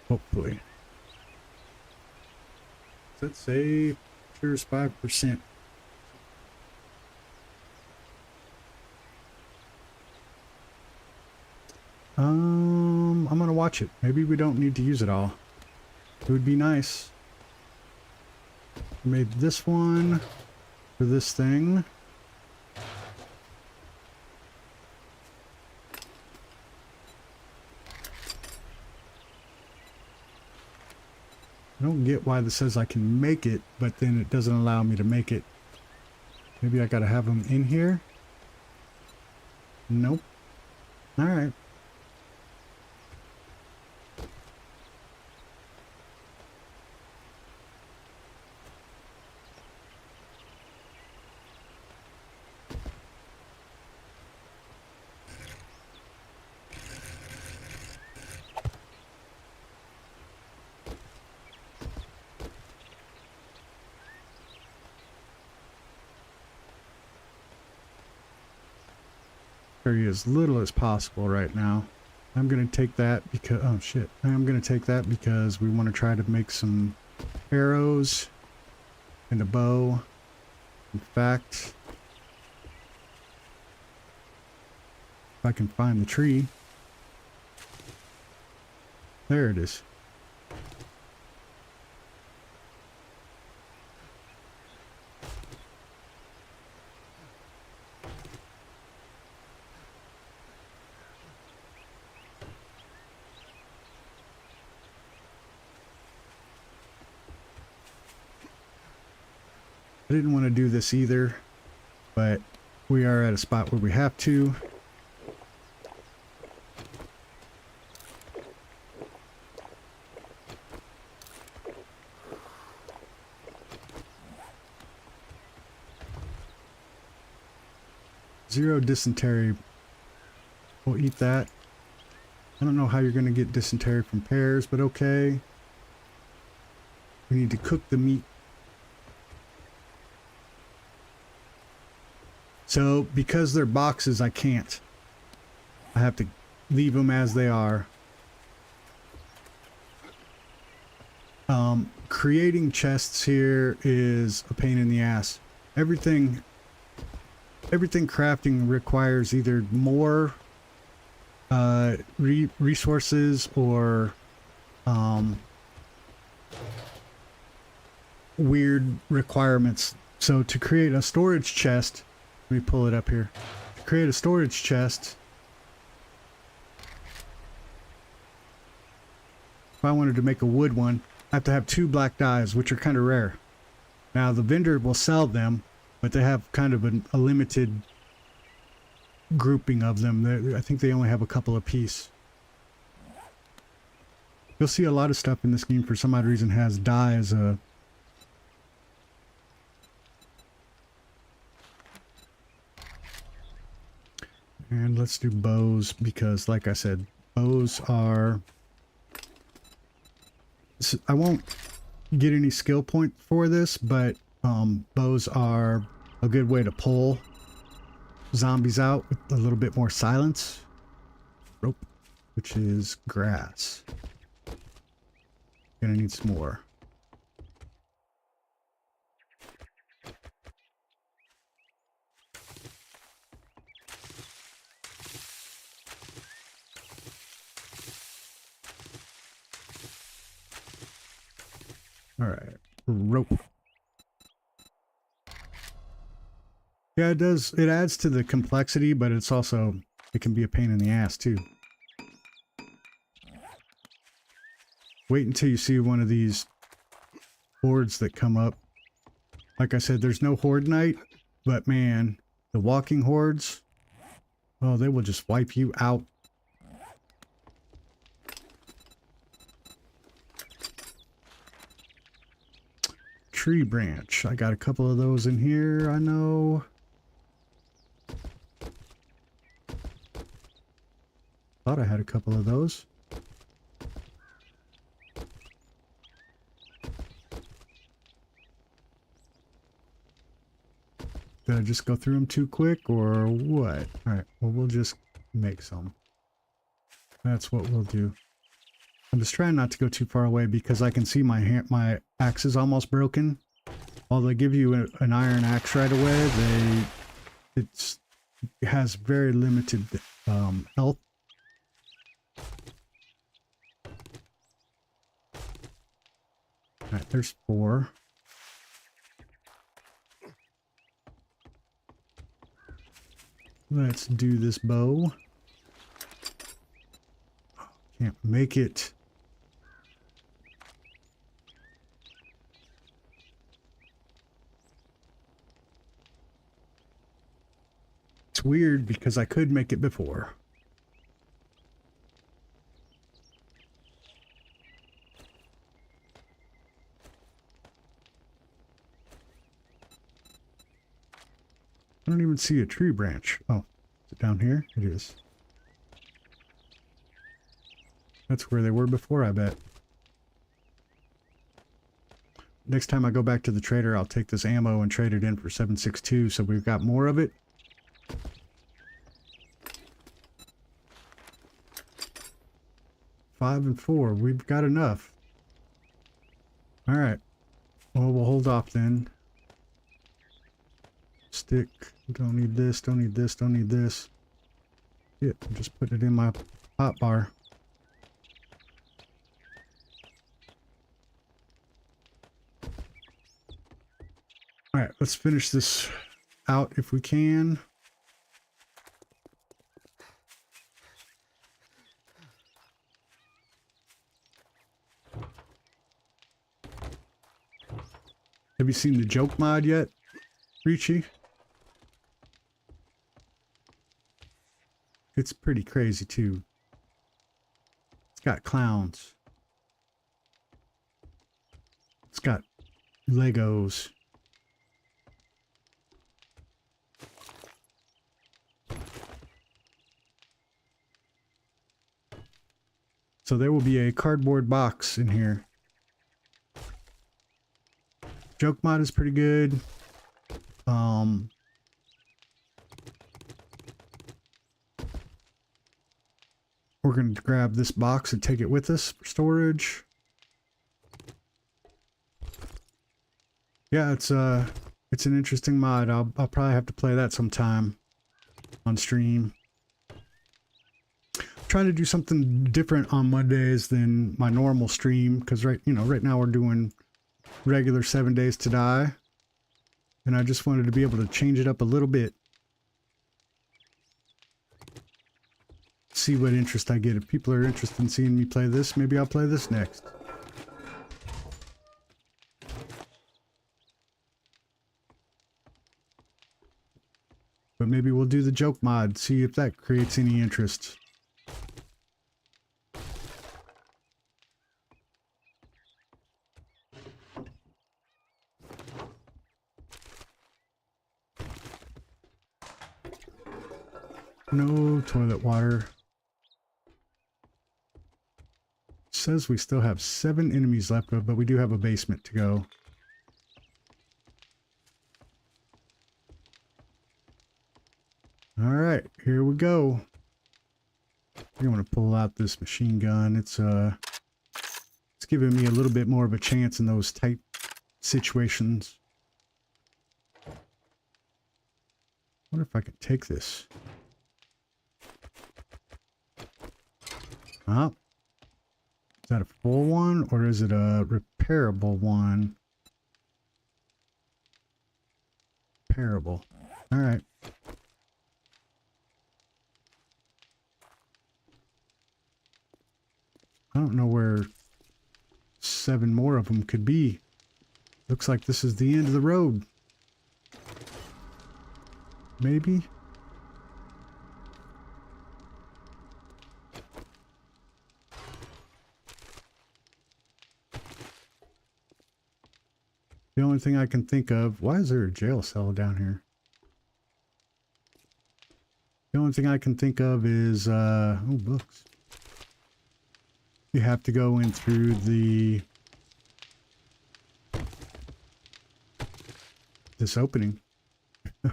Hopefully. Let's say there's 5%. I'm gonna watch it. Maybe we don't need to use it all. It would be nice. Made this one for this thing. I don't get why this says I can make it, but then it doesn't allow me to make it. Maybe I gotta have them in here? Nope. Alright. Carry as little as possible right now. I'm gonna take that because I'm gonna take that because we want to try to make some arrows and a bow. In fact, if I can find the tree, there it is. I didn't want to do this either, but we are at a spot where we have to. Zero dysentery. We'll eat that. I don't know how you're going to get dysentery from pears, but okay. We need to cook the meat. So because they're boxes, I can't. I have to leave them as they are. Creating chests here is a pain in the ass. Everything crafting requires either more resources or weird requirements. So to create a storage chest, let me pull it up here. To create a storage chest, if I wanted to make a wood one, I have to have 2 black dyes, which are kind of rare. Now the vendor will sell them, but they have kind of a limited grouping of them. I think they only have a couple apiece. You'll see a lot of stuff in this game for some odd reason has dye as a... And let's do bows because, like I said, bows are... I won't get any skill point for this, but bows are a good way to pull zombies out with a little bit more silence. Rope, which is grass. Gonna need some more. All right, rope. Yeah, it does. It adds to the complexity, but it's also, it can be a pain in the ass too. Wait until you see one of these hordes that come up. Like I said, there's no horde night, but man, the walking hordes, oh, they will just wipe you out. Tree branch. I got a couple of those in here, I know. Thought I had a couple of those. Did I just go through them too quick or what? Alright, well, we'll just make some. That's what we'll do. I'm just trying not to go too far away because I can see my axe is almost broken. While they give you an iron axe right away, it has very limited health. Alright, there's 4. Let's do this bow. Can't make it. It's weird because I could make it before. I don't even see a tree branch. Oh, is it down here? It is. That's where they were before, I bet. Next time I go back to the trader, I'll take this ammo and trade it in for 7.62, so we've got more of it. Five and 4, we've got enough. Alright. Well, we'll hold off then. Stick. Don't need this, don't need this, don't need this. Yeah, just put it in my hot bar. Alright, let's finish this out if we can. Have you seen the joke mod yet, Richie? It's pretty crazy too. It's got clowns. It's got Legos. So there will be a cardboard box in here. Joke mod is pretty good. We're going to grab this box and take it with us for storage. Yeah, it's an interesting mod. I'll probably have to play that sometime on stream. Trying to do something different on Mondays than my normal stream, because right now we're doing regular 7 Days to Die, and I just wanted to be able to change it up a little bit. See what interest I get. If people are interested in seeing me play this, maybe I'll play this next. But maybe we'll do the joke mod, see if that creates any interest. No toilet water. Says we still have 7 enemies left, but we do have a basement to go. All right, here we go. I'm going to pull out this machine gun. It's giving me a little bit more of a chance in those tight situations. Wonder if I could take this. Oh. Is that a full one or is it a repairable one? Repairable. All right. I don't know where 7 more of them could be. Looks like this is the end of the road. Maybe? The only thing I can think of... Why is there a jail cell down here? The only thing I can think of is... oh, books. You have to go in through the... this opening. You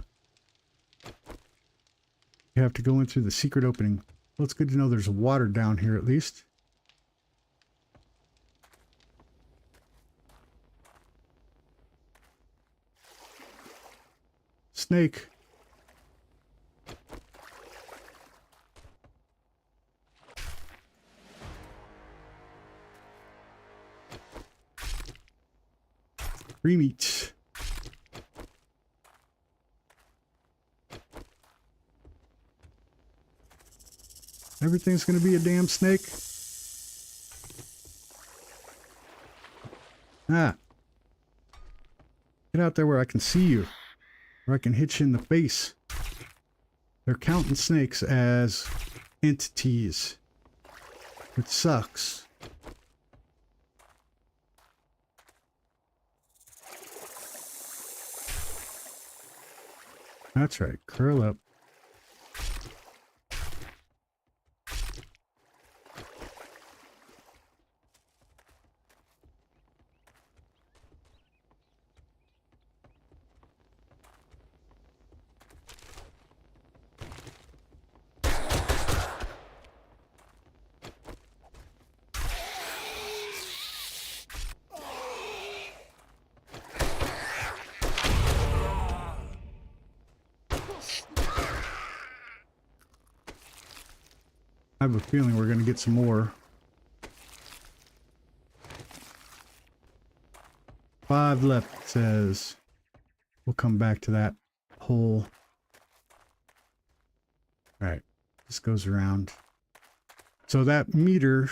have to go in through the secret opening. Well, it's good to know there's water down here at least. Snake. Free meat. Everything's gonna be a damn snake. Ah. Get out there where I can see you. Where I can hit you in the face. They're counting snakes as entities. It sucks. That's right. Curl up. I have a feeling we're going to get some more. 5 left, it says. We'll come back to that hole. All right, this goes around. So that meter,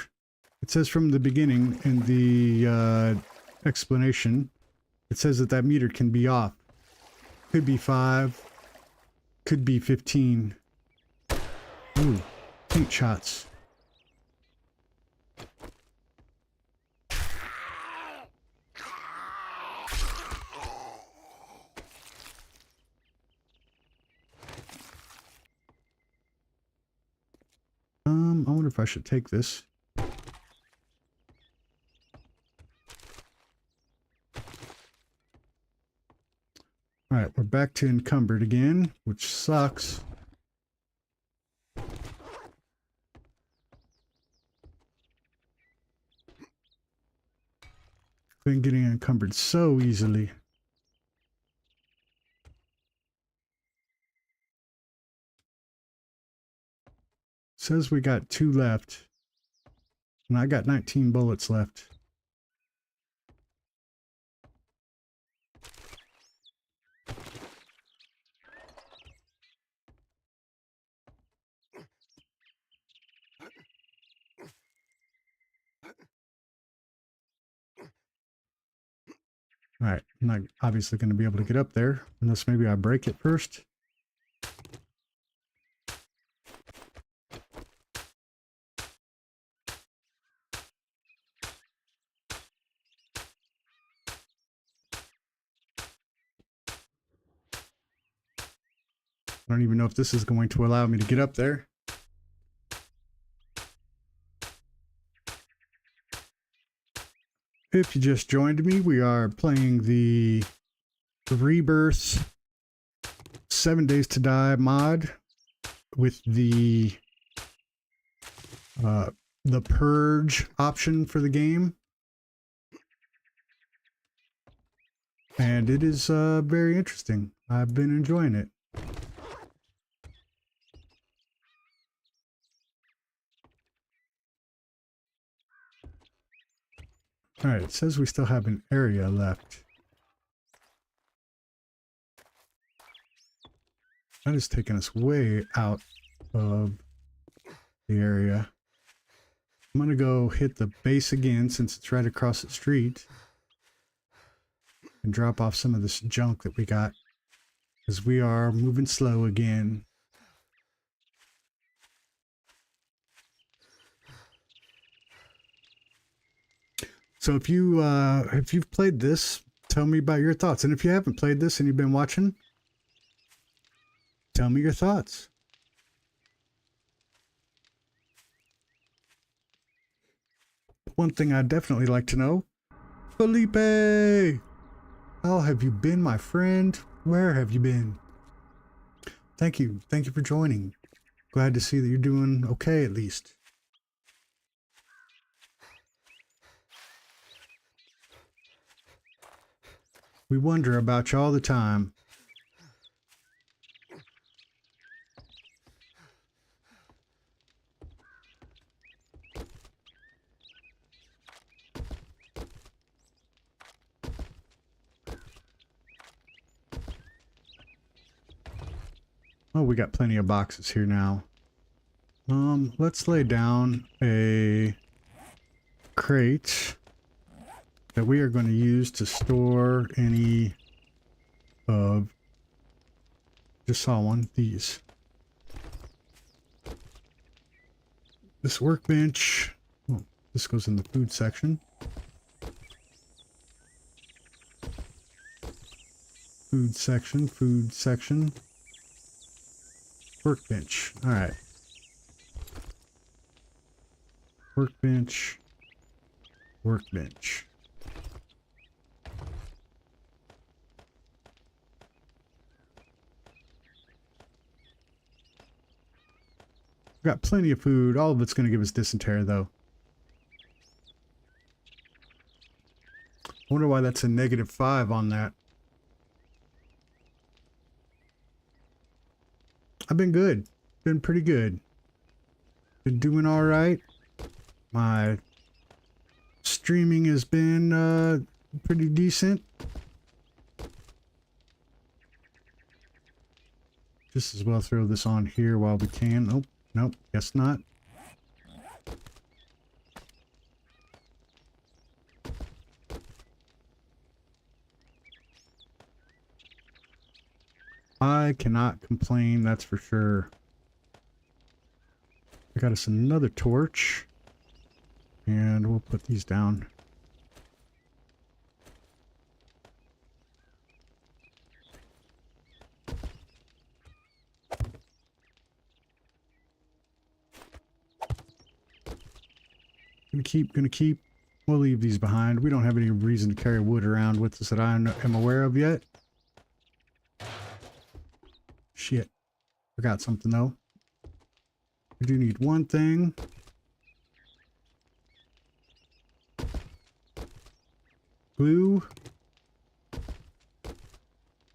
it says from the beginning in the explanation, it says that that meter can be off. Could be 5, could be 15. Ooh. Pink shots. I wonder if I should take this. All right, we're back to encumbered again, which sucks. Been getting encumbered so easily. Says we got 2 left. And I got 19 bullets left. Alright, I'm not obviously going to be able to get up there, unless maybe I break it first. I don't even know if this is going to allow me to get up there. If you just joined me, we are playing the Rebirth 7 Days to Die mod with the Purge option for the game. And it is very interesting. I've been enjoying it. Alright, it says we still have an area left. That is taking us way out of the area. I'm going to go hit the base again since it's right across the street. And drop off some of this junk that we got. Because we are moving slow again. So if you've played this, tell me about your thoughts. And if you haven't played this and you've been watching, tell me your thoughts. One thing I'd definitely like to know, Felipe, how have you been, my friend? Where have you been? Thank you for joining. Glad to see that you're doing okay at least. We wonder about you all the time. Oh, we got plenty of boxes here now. Let's lay down a crate that we are going to use to store any of, just saw one, these. This workbench, oh, this goes in the food section. Food section. Workbench, all right. Workbench. Got plenty of food. All of it's going to give us dysentery, though. I wonder why that's a -5 on that. I've been good. Been pretty good. Been doing all right. My streaming has been pretty decent. Just as well throw this on here while we can. Oh, nope, guess not. I cannot complain, that's for sure. I got us another torch. And we'll put these down. Gonna keep. We'll leave these behind. We don't have any reason to carry wood around with us that I am aware of yet. Shit. Forgot something though. We do need one thing. glue,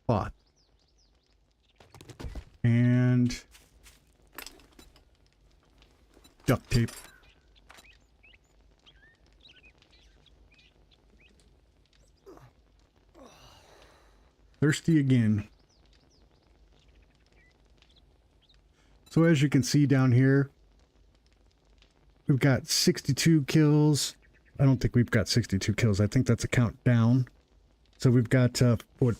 cloth, and duct tape. Thirsty again. So as you can see down here, we've got 62 kills. I don't think we've got 62 kills. I think that's a count down. So we've got, what,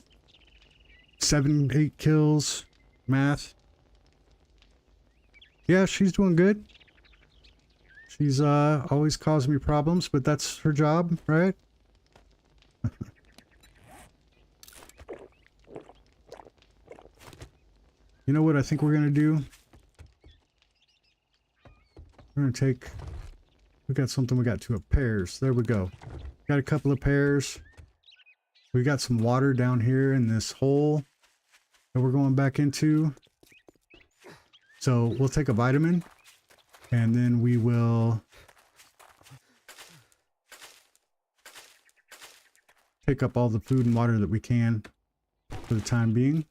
7, 8 kills? Math. Yeah, she's doing good. She's always causing me problems, but that's her job, right? You know what I think we're going to do? We're going to take... We got something, we got 2 pears. There we go. Got a couple of pears. We got some water down here in this hole that we're going back into. So we'll take a vitamin and then we will pick up all the food and water that we can for the time being.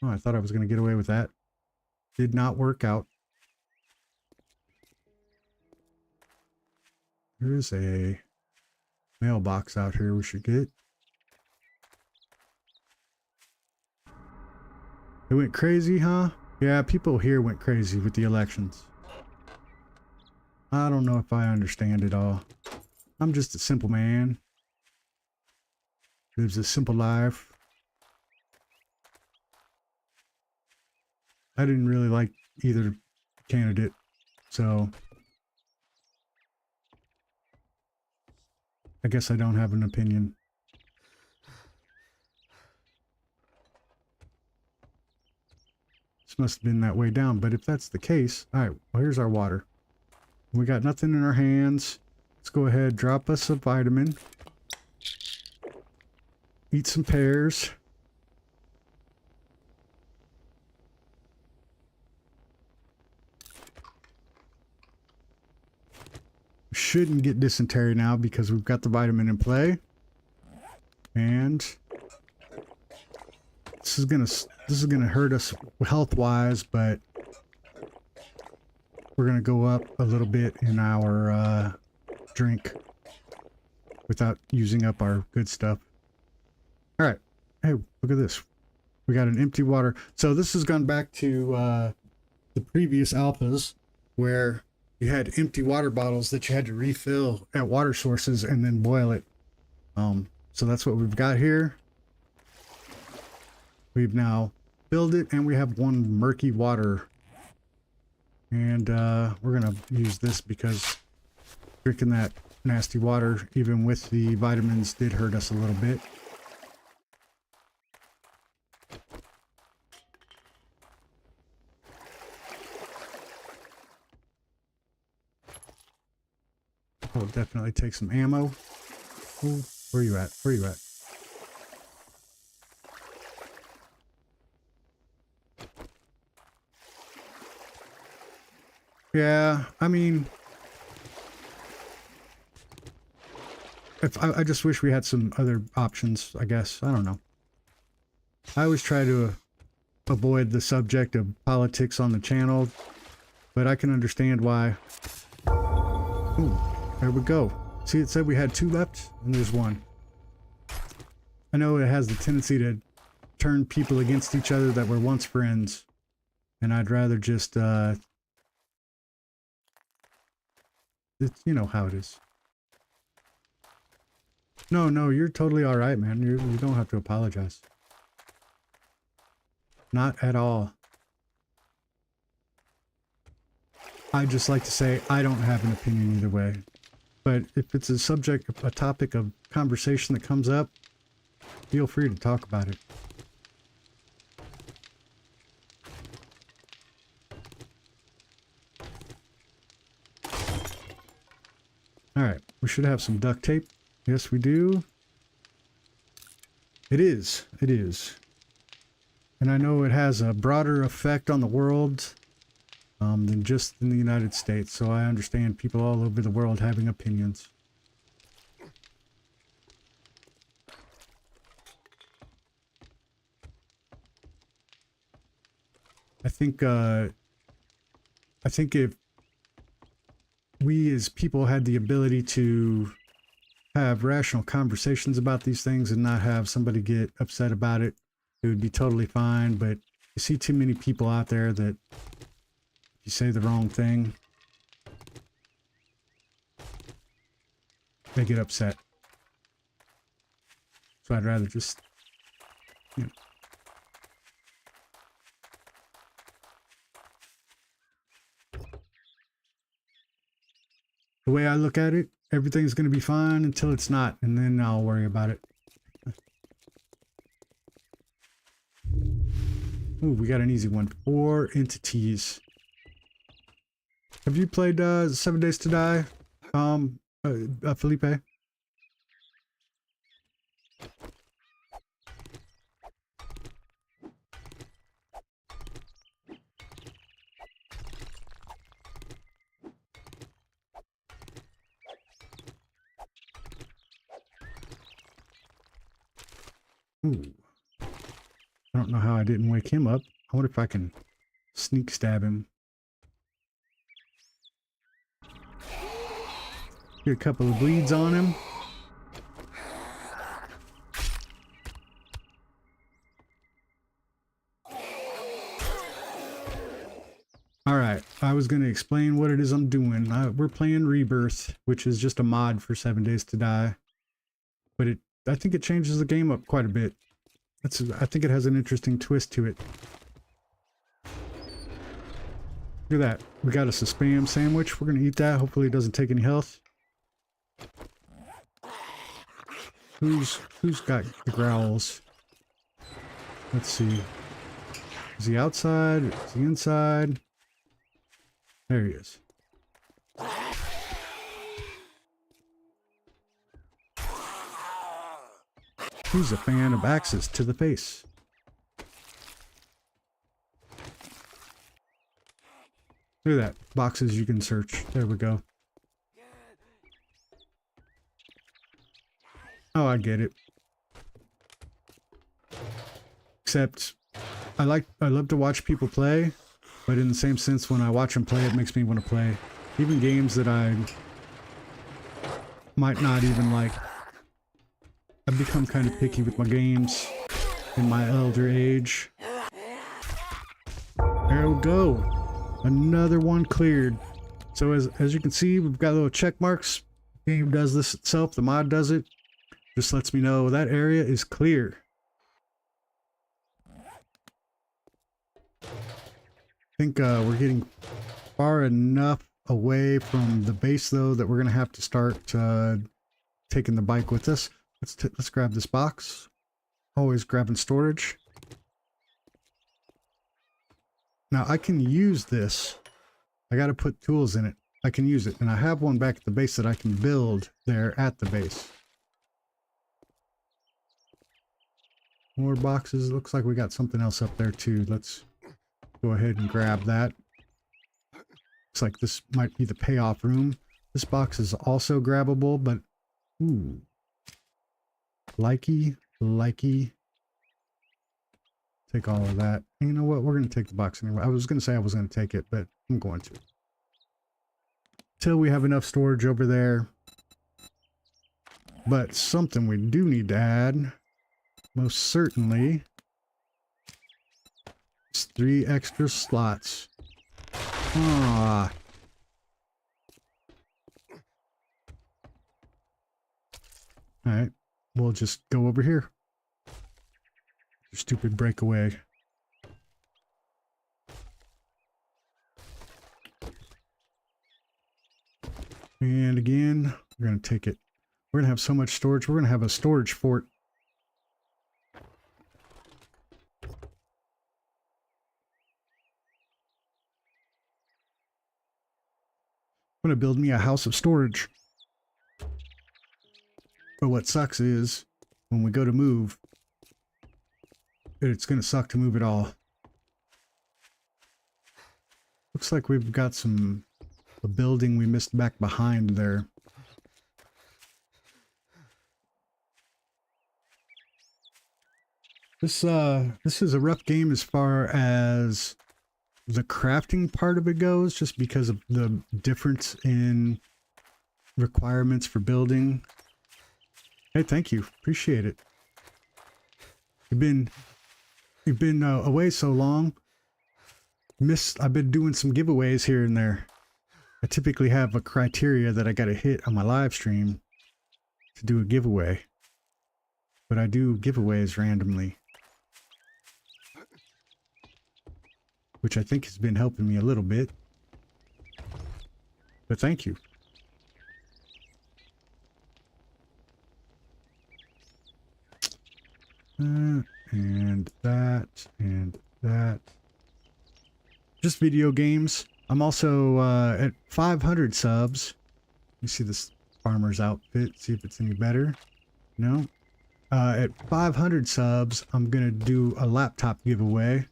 Oh, I thought I was going to get away with that. Did not work out. There is a mailbox out here we should get. It went crazy, huh? Yeah, people here went crazy with the elections. I don't know if I understand it all. I'm just a simple man. Lives a simple life. I didn't really like either candidate, so I guess I don't have an opinion. This must have been that way down, but if that's the case, all right, well, here's our water. We got nothing in our hands. Let's go ahead, drop us a vitamin. Eat some pears. Shouldn't get dysentery now because we've got the vitamin in play. And this is gonna hurt us health wise, but we're gonna go up a little bit in our drink without using up our good stuff. All right, hey, look at this. We got an empty water. So this has gone back to the previous alphas where you had empty water bottles that you had to refill at water sources and then boil it. So that's what we've got here. We've now filled it and we have 1 murky water. And we're going to use this because drinking that nasty water, even with the vitamins, did hurt us a little bit. We'll definitely take some ammo. Ooh, where you at? Where you at? Yeah, I mean, if I just wish we had some other options, I guess. I don't know. I always try to avoid the subject of politics on the channel, but I can understand why. Ooh. There we go. See, it said we had 2 left, and there's 1. I know it has the tendency to turn people against each other that were once friends, and I'd rather just, you know how it is. No, you're totally all right, man. You don't have to apologize. Not at all. I just like to say I don't have an opinion either way. But if it's a subject, a topic of conversation that comes up, feel free to talk about it. All right, we should have some duct tape. Yes, we do. It is. It is. And I know it has a broader effect on the world than just in the United States. So I understand people all over the world having opinions. I think if we as people had the ability to have rational conversations about these things and not have somebody get upset about it, it would be totally fine. But you see too many people out there that if you say the wrong thing, they get upset. So I'd rather just, you know. The way I look at it, everything's going to be fine until it's not, and then I'll worry about it. Ooh, we got an easy one. 4 entities. Have you played 7 Days to Die, Felipe? Ooh. I don't know how I didn't wake him up. I wonder if I can sneak stab him. Get a couple of bleeds on him. Alright, I was going to explain what it is I'm doing. We're playing Rebirth, which is just a mod for 7 Days to Die. But I think it changes the game up quite a bit. I think it has an interesting twist to it. Look at that. We got us a spam sandwich. We're going to eat that. Hopefully it doesn't take any health. Who's got the growls? Let's see. Is he outside? Is he inside? There he is. Who's a fan of axes to the face? Look at that. Boxes you can search. There we go. Oh, I get it. Except, I love to watch people play, but in the same sense, when I watch them play, it makes me want to play. Even games that I might not even like. I've become kind of picky with my games in my elder age. There we go. Another one cleared. So as you can see, we've got little check marks. The game does this itself. The mod does it. Just lets me know that area is clear. I think we're getting far enough away from the base though that we're gonna have to start taking the bike with us. Let's grab this box. Always grabbing storage. Now I can use this. I got to put tools in it. I can use it, and I have one back at the base that I can build there at the base. More boxes. Looks like we got something else up there too. Let's go ahead and grab that. Looks like this might be the payoff room. This box is also grabbable, but ooh. Likey. Take all of that. And you know what? We're going to take the box anyway. I was going to say I was going to take it, but I'm going to. Till we have enough storage over there. But something we do need to add, most certainly, is 3 extra slots. Ah. Alright. We'll just go over here. Your stupid breakaway. And again, we're going to take it. We're going to have so much storage. We're going to have a storage fort. I'm going to build me a house of storage. But what sucks is, when we go to move, it's going to suck to move it all. looks like we've got a building we missed back behind there. This is a rough game as far as the crafting part of it goes, just because of the difference in requirements for building. Hey, thank you. Appreciate it. You've been away so long. I've been doing some giveaways here and there. I typically have a criteria that I got to hit on my live stream to do a giveaway, but I do giveaways randomly, which I think has been helping me a little bit. But thank you. And that, and that. Just video games. I'm also at 500 subs. Let me see this farmer's outfit, see if it's any better. No. At 500 subs, I'm going to do a laptop giveaway.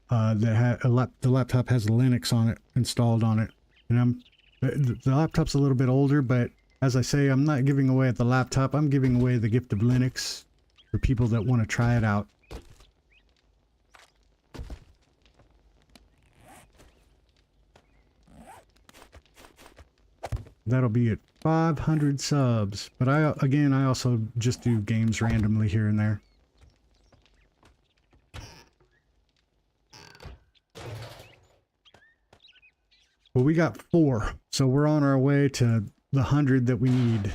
The laptop has Linux on it, installed on it. And the laptop's a little bit older, but as I say, I'm not giving away the laptop. I'm giving away the gift of Linux for people that want to try it out. That'll be at 500 subs. But I also just do games randomly here and there. Well, we got 4, so we're on our way to the 100 that we need.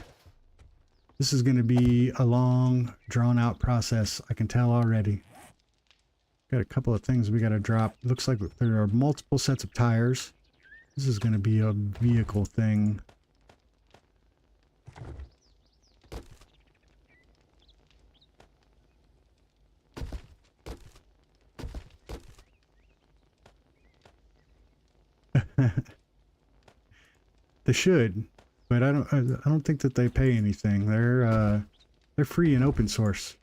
This is going to be a long, drawn-out process. I can tell already. Got a couple of things we got to drop. Looks like there are multiple sets of tires. This is going to be a vehicle thing. They should, but I don't think that they pay anything. They're free and open source.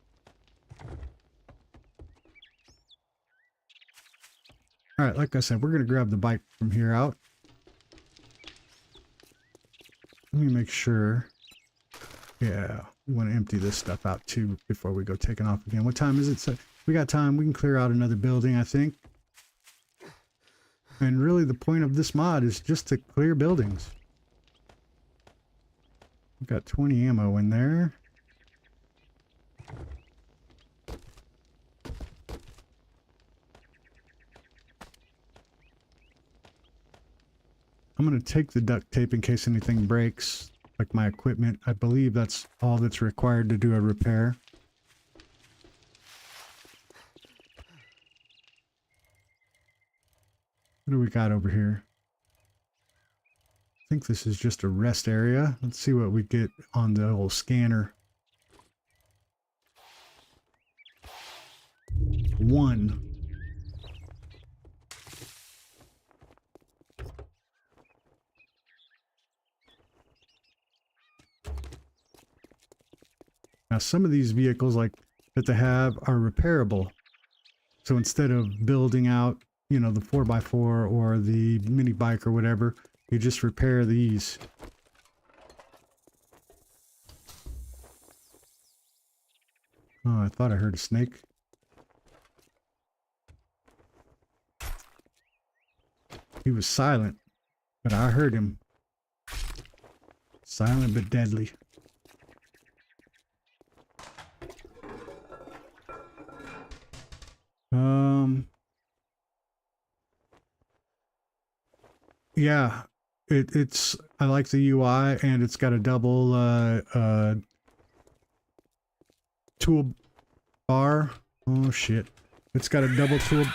All right, like I said, we're gonna grab the bike from here out. Let me make sure. Yeah, we want to empty this stuff out too before we go taking off again. What time is it? So we got time. We can clear out another building, I think. And really the point of this mod is just to clear buildings. We've got 20 ammo in there. I'm going to take the duct tape in case anything breaks, like my equipment. I believe that's all that's required to do a repair. What do we got over here? I think this is just a rest area. Let's see what we get on the old scanner. 1. Now some of these vehicles like that they have are repairable. So instead of building out, you know, the 4x4 or the mini bike or whatever, you just repair these. Oh, I thought I heard a snake. He was silent, but I heard him. Silent but deadly. Yeah, it's I like the UI, and it's got a double tool bar. Oh shit. It's got a double tool.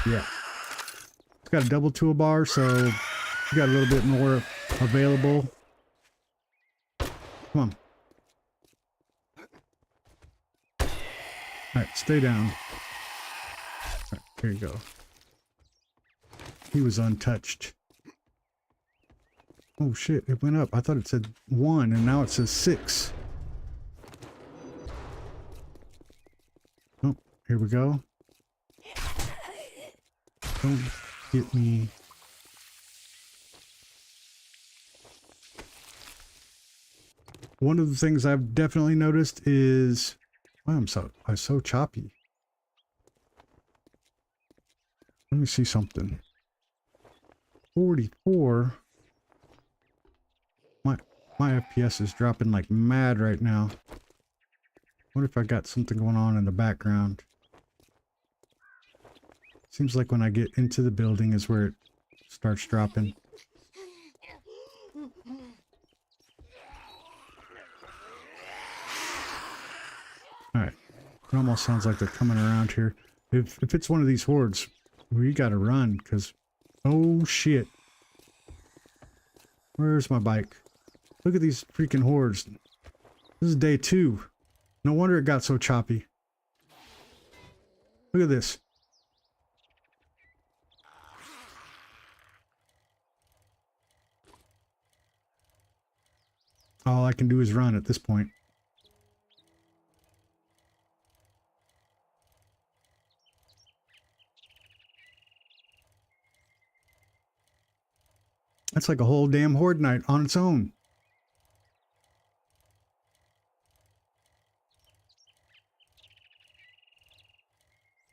Yeah. It's got a double toolbar, so you got a little bit more available. Come on. Alright, stay down. Alright, here you go. He was untouched. Oh shit, it went up. I thought it said 1 and now it says 6. Oh, here we go. Don't get me. One of the things I've definitely noticed is, wow, I'm so choppy. Let me see something. 44. My FPS is dropping like mad right now. What if I got something going on in the background? Seems like when I get into the building is where it starts dropping. Alright. It almost sounds like they're coming around here. If it's one of these hordes, we gotta run, because... Oh, shit. Where's my bike? Look at these freaking hordes. This is day 2. No wonder it got so choppy. Look at this. All I can do is run at this point. That's like a whole damn horde night on its own.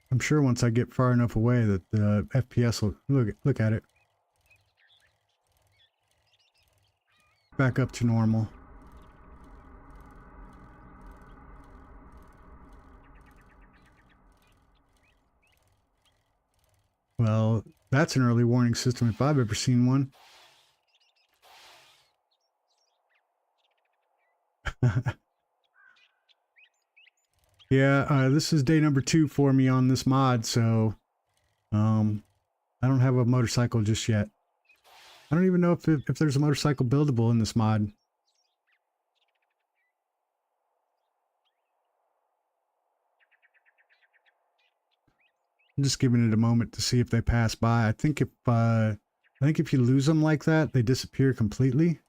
I'm sure once I get far enough away that the FPS will look at it. Back up to normal. Well, that's an early warning system if I've ever seen one. Yeah, this is day number 2 for me on this mod, so I don't have a motorcycle just yet. I don't even know if there's a motorcycle buildable in this mod. I'm just giving it a moment to see if they pass by. I think if you lose them like that, they disappear completely.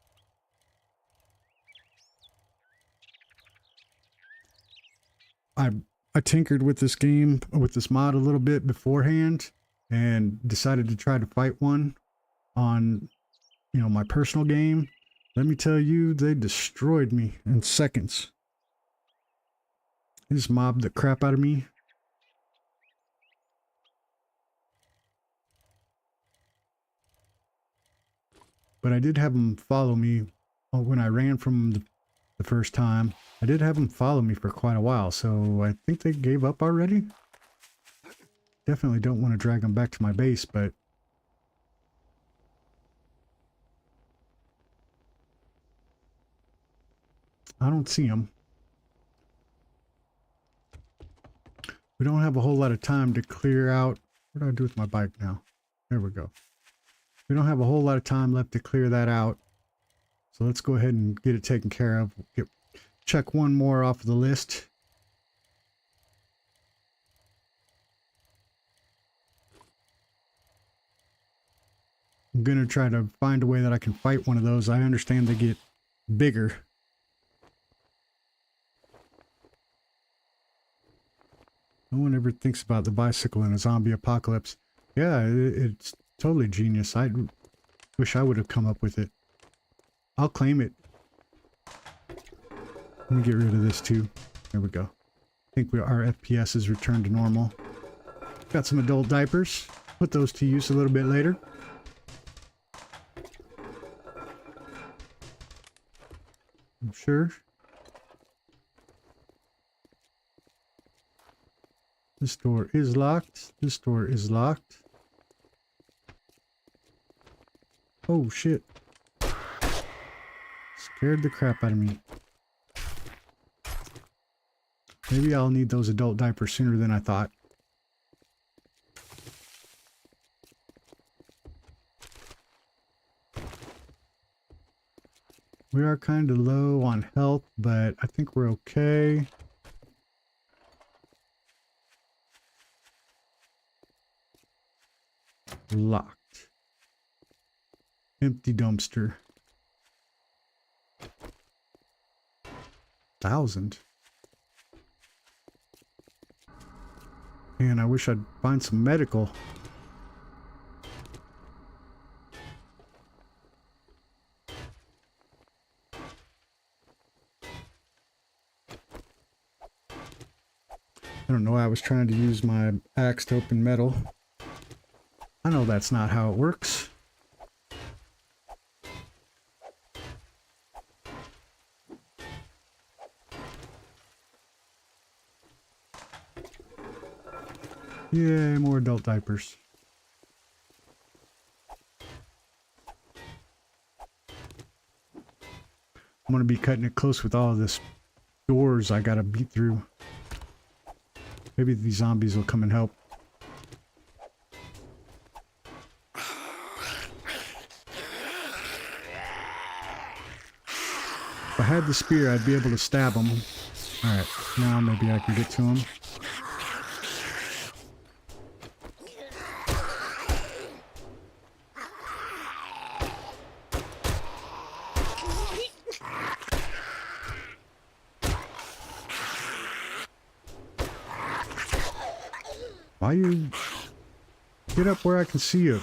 I tinkered with this game, with this mod a little bit beforehand, and decided to try to fight one on, you know, my personal game. Let me tell you, they destroyed me in seconds. They just mobbed the crap out of me. But I did have them follow me when I ran from the first time. I did have them follow me for quite a while, so I think they gave up already. Definitely don't want to drag them back to my base, but I don't see them. We don't have a whole lot of time to clear out. What do I do with my bike now? There we go. We don't have a whole lot of time left to clear that out. So let's go ahead and get it taken care of. Check one more off of the list. I'm going to try to find a way that I can fight one of those. I understand they get bigger. No one ever thinks about the bicycle in a zombie apocalypse. Yeah, it's totally genius. I wish I would have come up with it. I'll claim it. Let me get rid of this too. There we go. I think our FPS is returned to normal. Got some adult diapers. Put those to use a little bit later. I'm sure. This door is locked. This door is locked. Oh shit. Scared the crap out of me. Maybe I'll need those adult diapers sooner than I thought. We are kind of low on health, but I think we're okay. Locked. Empty dumpster. 1,000. And I wish I'd find some medical. I don't know, I was trying to use my axe to open metal. I know that's not how it works. Yay, more adult diapers. I'm gonna be cutting it close with all of this doors I gotta beat through. Maybe these zombies will come and help. If I had the spear, I'd be able to stab them. Alright, now maybe I can get to them. Why you get up where I can see you?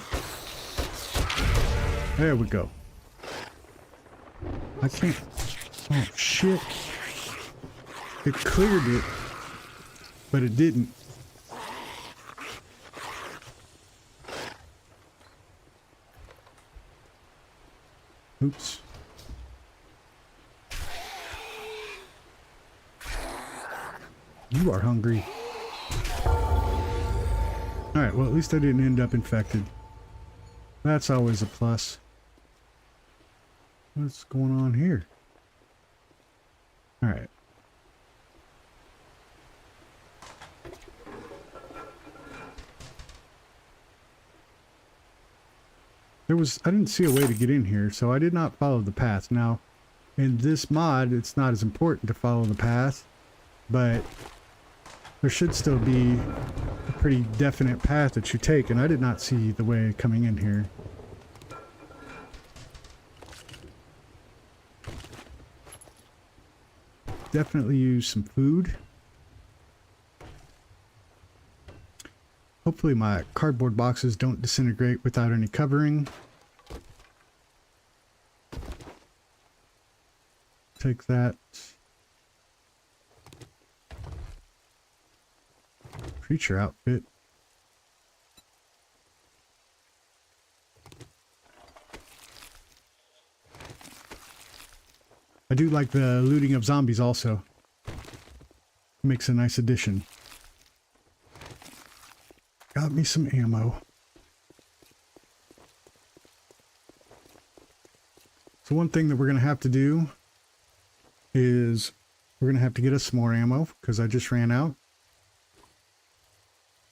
There we go. I can't. Oh shit. It cleared it, but it didn't. Oops. You are hungry. Alright, well at least I didn't end up infected. That's always a plus. What's going on here? Alright. I didn't see a way to get in here, so I did not follow the path. Now, in this mod, it's not as important to follow the path, but there should still be a pretty definite path that you take, and I did not see the way coming in here. Definitely use some food. Hopefully my cardboard boxes don't disintegrate without any covering. Take that. Creature outfit. I do like the looting of zombies also. Makes a nice addition. Got me some ammo. So one thing that we're going to have to do is we're going to have to get us some more ammo because I just ran out.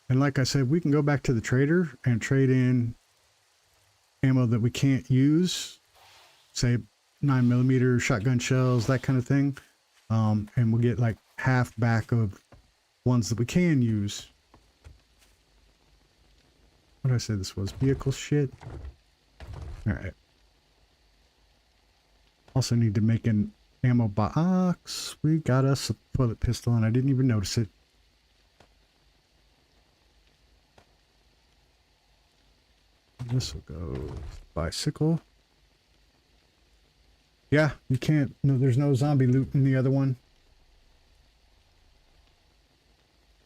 And like I said, we can go back to the trader and trade in ammo that we can't use. Say 9mm shotgun shells, that kind of thing. And we'll get like half back of ones that we can use. What did I say this was? Vehicle shit? Alright. Also need to make an ammo box. We got us a toilet pistol and I didn't even notice it. This will go bicycle. Yeah, you can't. No, there's no zombie loot in the other one.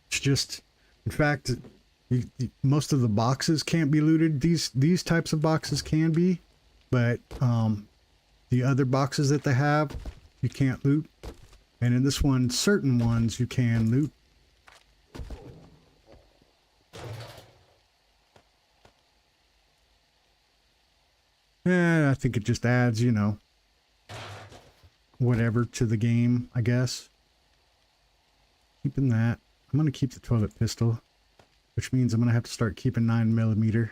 It's just, in fact, most of the boxes can't be looted. These types of boxes can be, but the other boxes that they have, you can't loot. And in this one, certain ones you can loot. I think it just adds, you know, whatever to the game, I guess. Keeping that. I'm going to keep the toilet pistol, which means I'm going to have to start keeping 9mm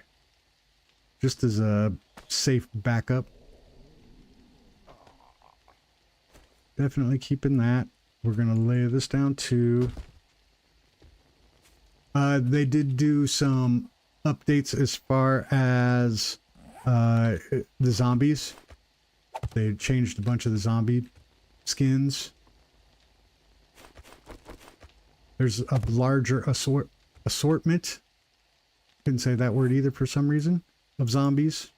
just as a safe backup. Definitely keeping that. We're going to lay this down too. They did do some updates as far as the zombies. They changed a bunch of the zombie skins. There's a larger assortment. Couldn't say that word either for some reason. Of zombies.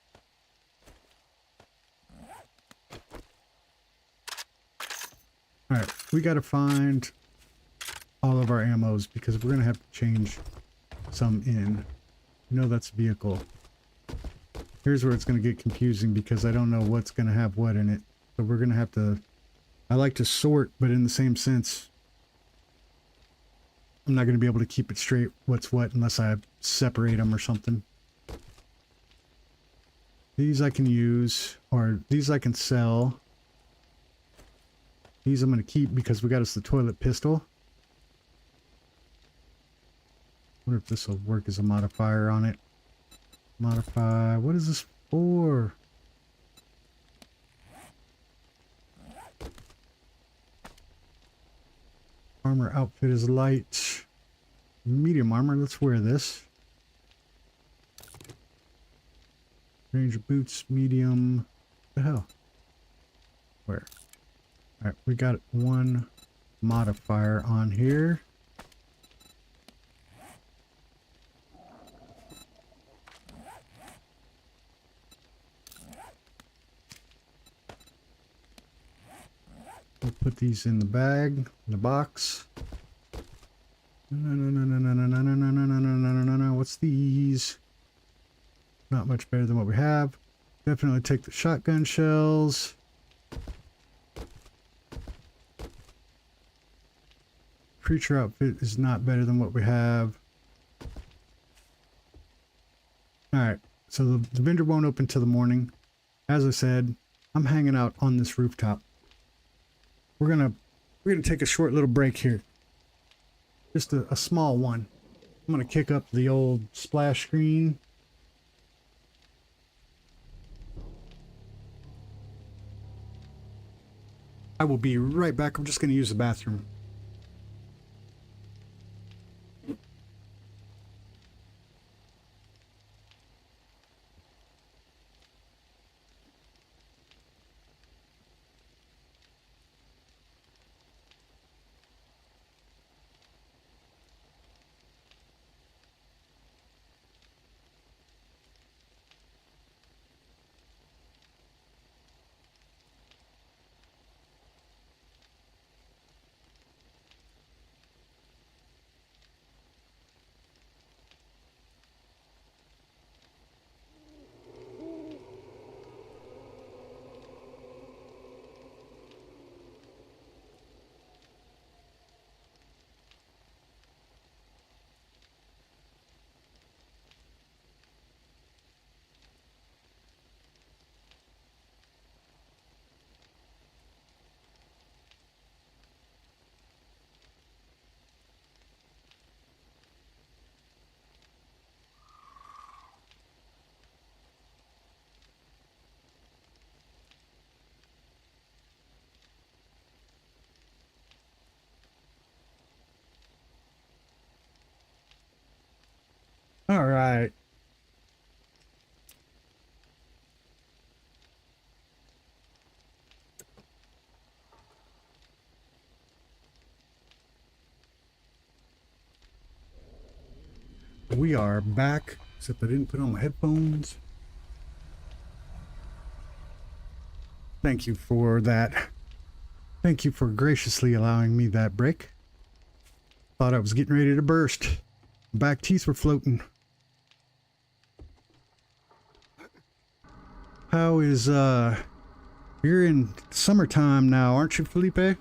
Alright, we gotta find all of our ammos because we're going to have to change some in. You know that's vehicle. Here's where it's going to get confusing because I don't know what's going to have what in it. So we're going to have to... I like to sort, but in the same sense, I'm not going to be able to keep it straight what's what unless I separate them or something. These I can use, or these I can sell. These I'm going to keep because we got us the toilet pistol. I wonder if this will work as a modifier on it. Modify. What is this for? Armor outfit is light. Medium armor. Let's wear this. Ranger boots, medium. What the hell? Where? Alright, we got one modifier on here. We'll put these in the bag, in the box. No. What's these? Not much better than what we have. Definitely take the shotgun shells. Creature outfit is not better than what we have. Alright, so the vendor won't open till the morning. As I said, I'm hanging out on this rooftop. We're gonna take a short little break here. Just a small one. I'm gonna kick up the old splash screen. I will be right back. I'm just gonna use the bathroom. All right. We are back, except I didn't put on my headphones. Thank you for that. Thank you for graciously allowing me that break. Thought I was getting ready to burst. Back teeth were floating. How is, you're in summertime now, aren't you, Felipe?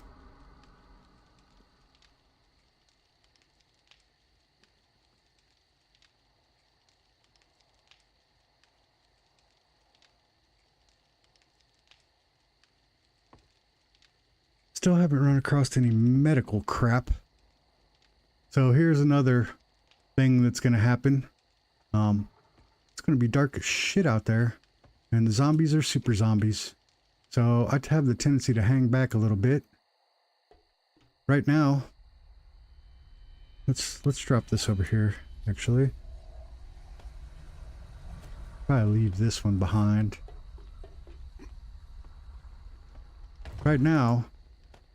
Still haven't run across any medical crap. So here's another thing that's going to happen. It's going to be dark as shit out there. And the zombies are super zombies. So I have the tendency to hang back a little bit. Right now, let's drop this over here, actually. Probably leave this one behind. Right now,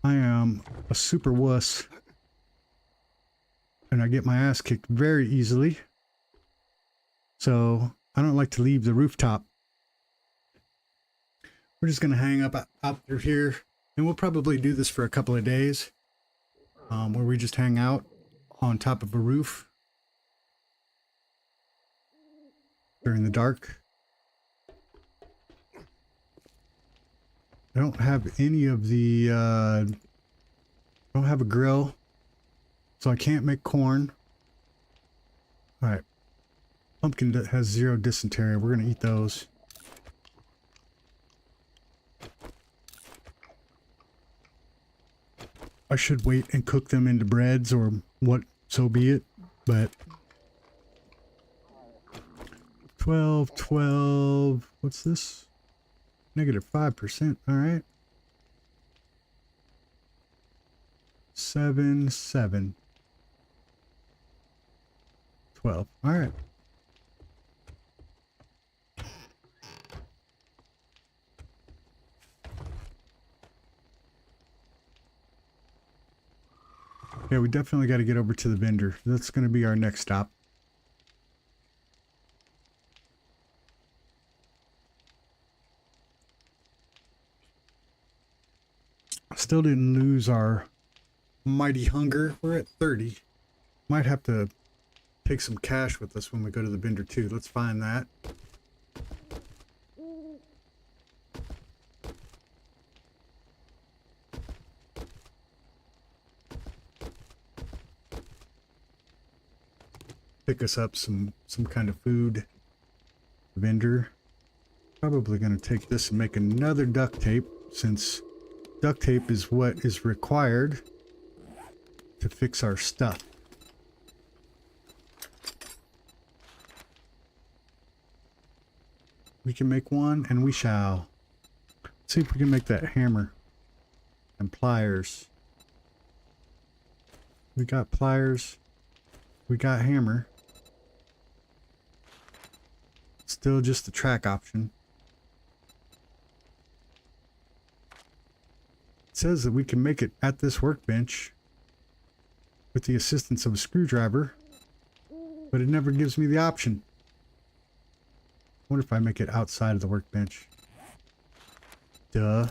I am a super wuss. And I get my ass kicked very easily. So I don't like to leave the rooftop. We're just going to hang up out through here. And we'll probably do this for a couple of days. where we just hang out on top of a roof during the dark. I don't have any of the, I don't have a grill, so I can't make corn. All right. Pumpkin has 0 dysentery. We're going to eat those. I should wait and cook them into breads or what, so be it, but 12, what's this? -5%, all right. 7, 12, all right. Yeah, we definitely got to get over to the vendor. That's going to be our next stop. Still didn't lose our mighty hunger. We're at 30. Might have to take some cash with us when we go to the vendor too. Let's find that. Pick us up some kind of food. Vendor. Probably going to take this and make another duct tape, since duct tape is what is required to fix our stuff. We can make one, and we shall. Let's see if we can make that hammer and pliers. We got pliers. We got hammer. Still just the track option. It says that we can make it at this workbench with the assistance of a screwdriver, but it never gives me the option. I wonder if I make it outside of the workbench. Duh.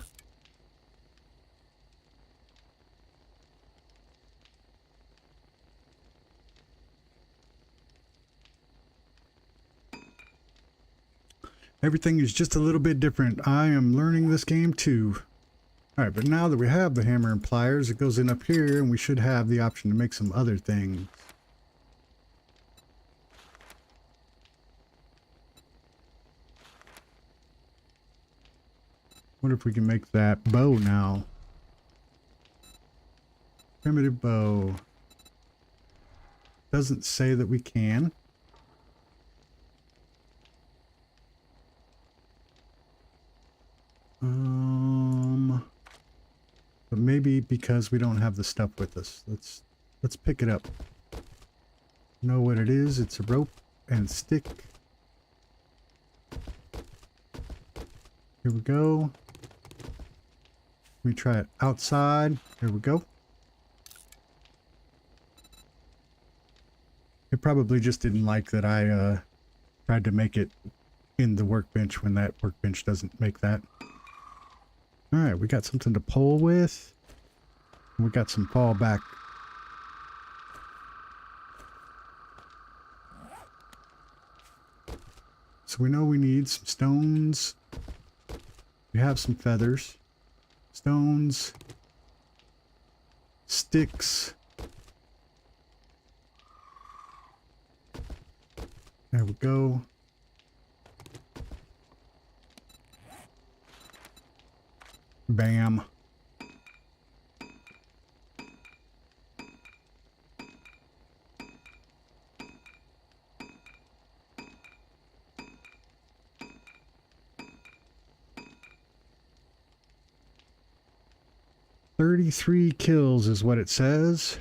Everything is just a little bit different. I am learning this game too. Alright, but now that we have the hammer and pliers, it goes in up here, and we should have the option to make some other things. Wonder if we can make that bow now. Primitive bow. Doesn't say that we can. But maybe because we don't have the stuff with us. Let's pick it up. Know what it is? It's a rope and stick. Here we go. Let me try it outside. Here we go. It probably just didn't like that I tried to make it in the workbench when that workbench doesn't make that. Alright, we got something to pull with. We got some fallback. So we know we need some stones. We have some feathers. Stones. Sticks. There we go. Bam. "33 kills is what it says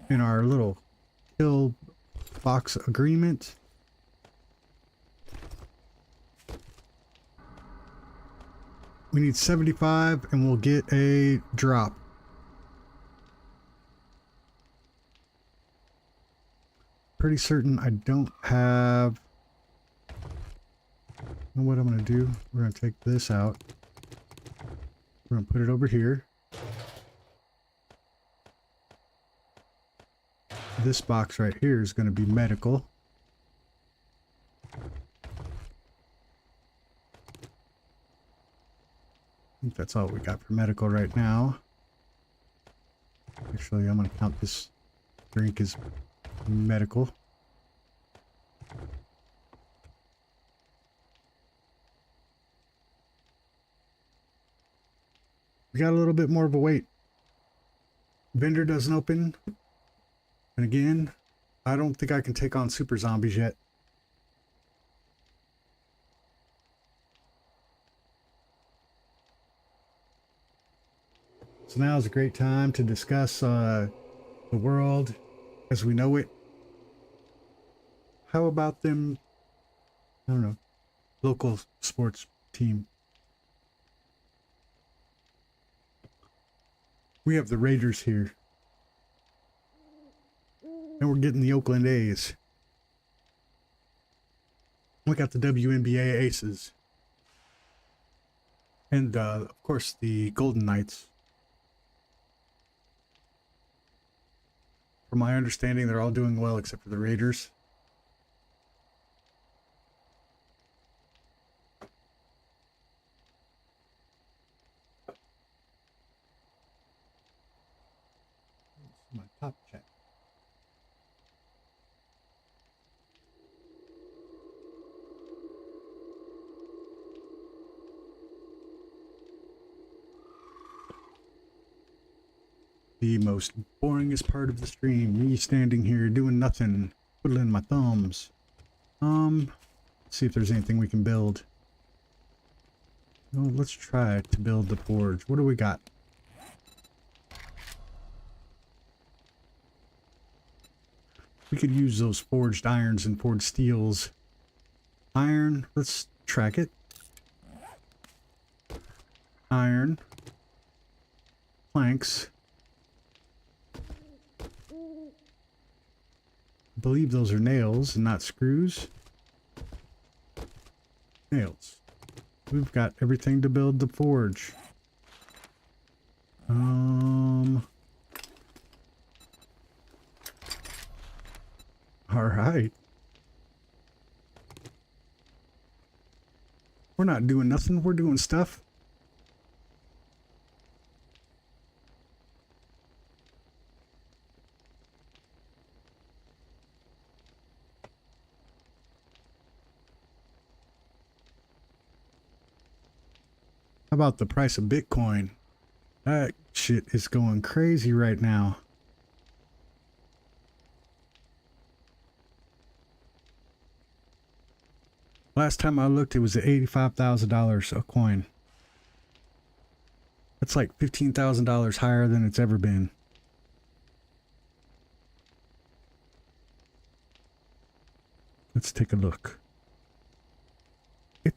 in our little kill box agreement. We need 75 and we'll get a drop. Pretty certain I don't have... You know what I'm going to do? We're going to take this out. We're going to put it over here. this box right here is going to be medical. I think that's all we got for medical right now. Actually, I'm going to count this drink as medical. We got a little bit more of a wait. Vendor doesn't open. And again, I don't think I can take on super zombies yet. So now is a great time to discuss the world as we know it. How about them, I don't know, local sports team? We have the Raiders here. And we're getting the Oakland A's. We got the WNBA Aces. And, of course, the Golden Knights. From my understanding, they're all doing well except for the Raiders. My top chat. The most boringest part of the stream, me standing here doing nothing, twiddling my thumbs. Let's see if there's anything we can build. Oh, let's try to build the forge. What do we got? We could use those forged irons and forged steels. Iron, let's track it. Iron. Planks. I believe those are nails and not screws. Nails. We've got everything to build the forge. All right. We're not doing nothing. We're doing stuff. How about the price of Bitcoin? That shit is going crazy right now. Last time I looked, it was at $85,000 a coin. That's like $15,000 higher than it's ever been. Let's take a look.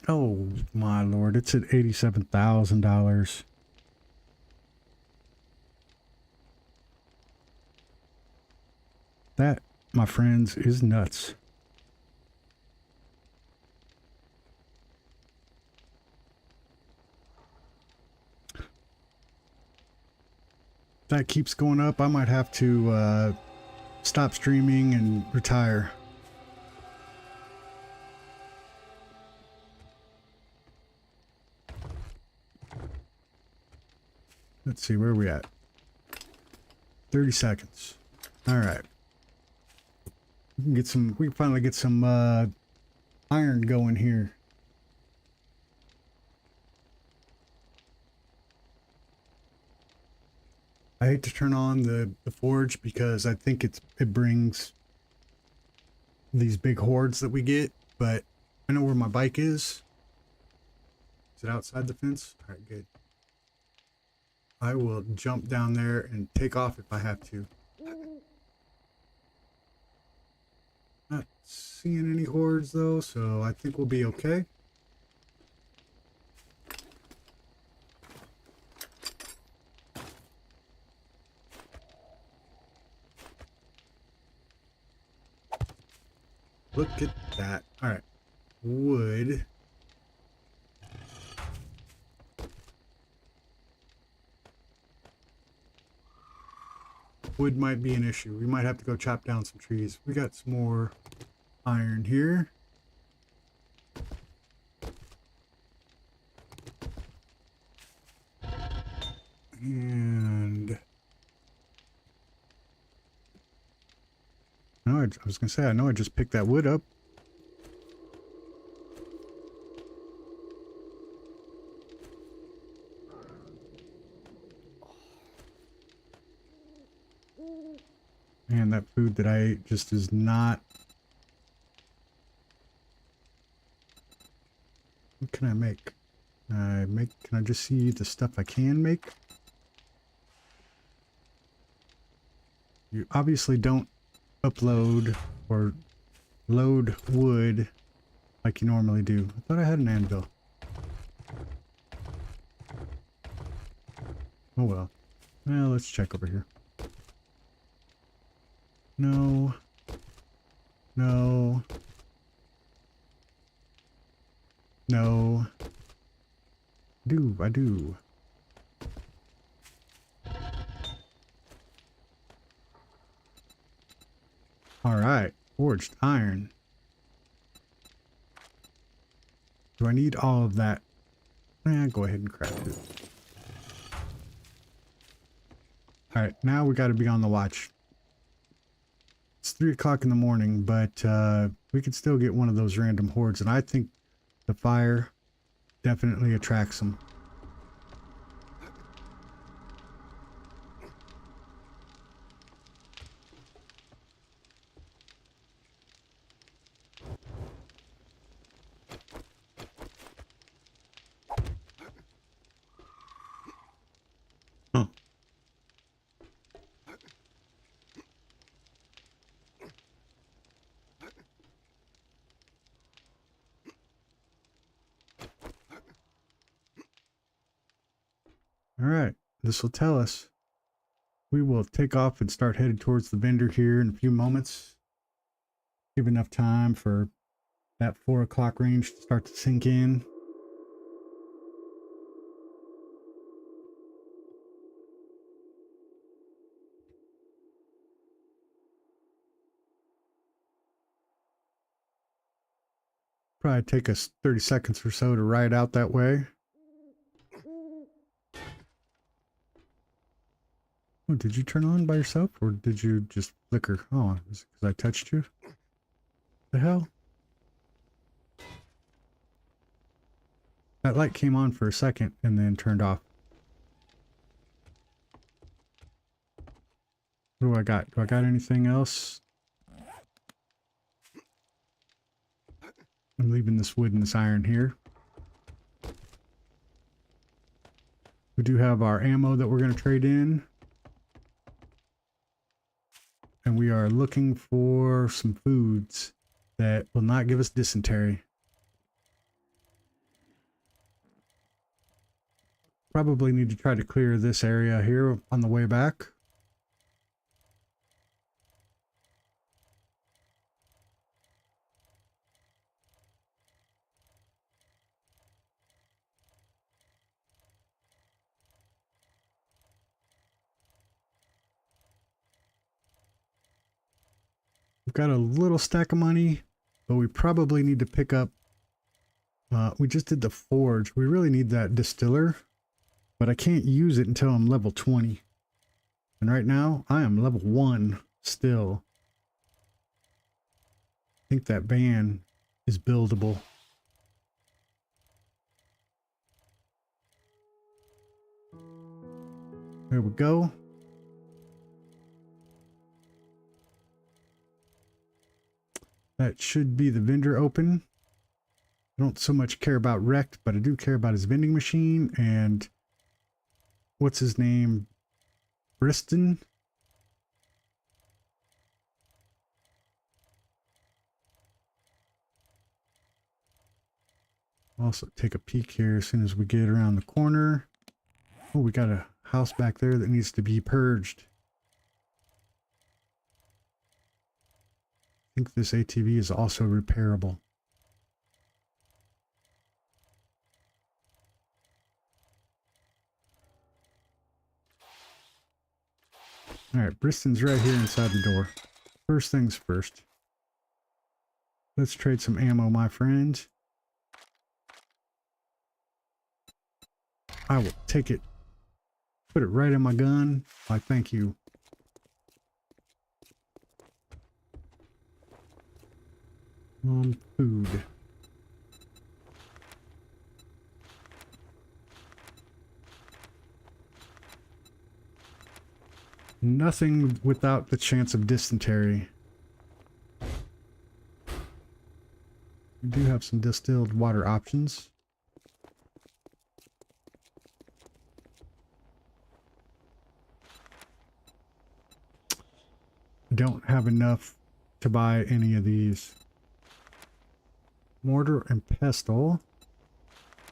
Oh my lord, it's at $87,000. That, my friends, is nuts. If that keeps going up, I might have to stop streaming and retire. Let's see, where are we at? 30 seconds. All right. We can finally get some iron going here. I hate to turn on the forge because I think it brings these big hordes that we get, but I know where my bike is. Is it outside the fence? All right, good. I will jump down there and take off if I have to. Not seeing any hordes though, so I think we'll be okay. Look at that. All right. Wood. wood might be an issue. We might have to go chop down some trees. We got some more iron here. And no, I was gonna say, I know I just picked that wood up. And that food that I ate just is not. What can I make? Can I just see the stuff I can make? You obviously don't upload or load wood like you normally do. I thought I had an anvil. Oh well. Well, let's check over here. No. No. No. I do. Alright. Forged iron. Do I need all of that? Go ahead and craft it. Alright, now we gotta be on the watch. It's 3 o'clock in the morning, but we could still get one of those random hordes, and I think the fire definitely attracts them. Huh. All right, this will tell us. We will take off and start headed towards the vendor here in a few moments. Give enough time for that 4 o'clock range to start to sink in. Probably take us 30 seconds or so to ride out that way. Oh, did you turn on by yourself, or did you just flicker? Oh, is it because I touched you? The hell? That light came on for a second and then turned off. What do I got? Do I got anything else? I'm leaving this wood and this iron here. We do have our ammo that we're going to trade in. And we are looking for some foods that will not give us dysentery. Probably need to try to clear this area here on the way back. We've got a little stack of money, but we probably need to pick up. We just did the forge. We really need that distiller, but I can't use it until I'm level 20. And right now I am level 1 still. I think that van is buildable. There we go. That should be the vendor open. I don't so much care about Wrecked, but I do care about his vending machine and what's his name? Briston. Also take a peek here as soon as we get around the corner. Oh, we got a house back there that needs to be purged. I think this ATV is also repairable. Alright, Bristol's right here inside the door. First things first. Let's trade some ammo, my friend. I will take it. Put it right in my gun. Why, thank you. Food. Nothing without the chance of dysentery. We do have some distilled water options. Don't have enough to buy any of these. Mortar and pestle.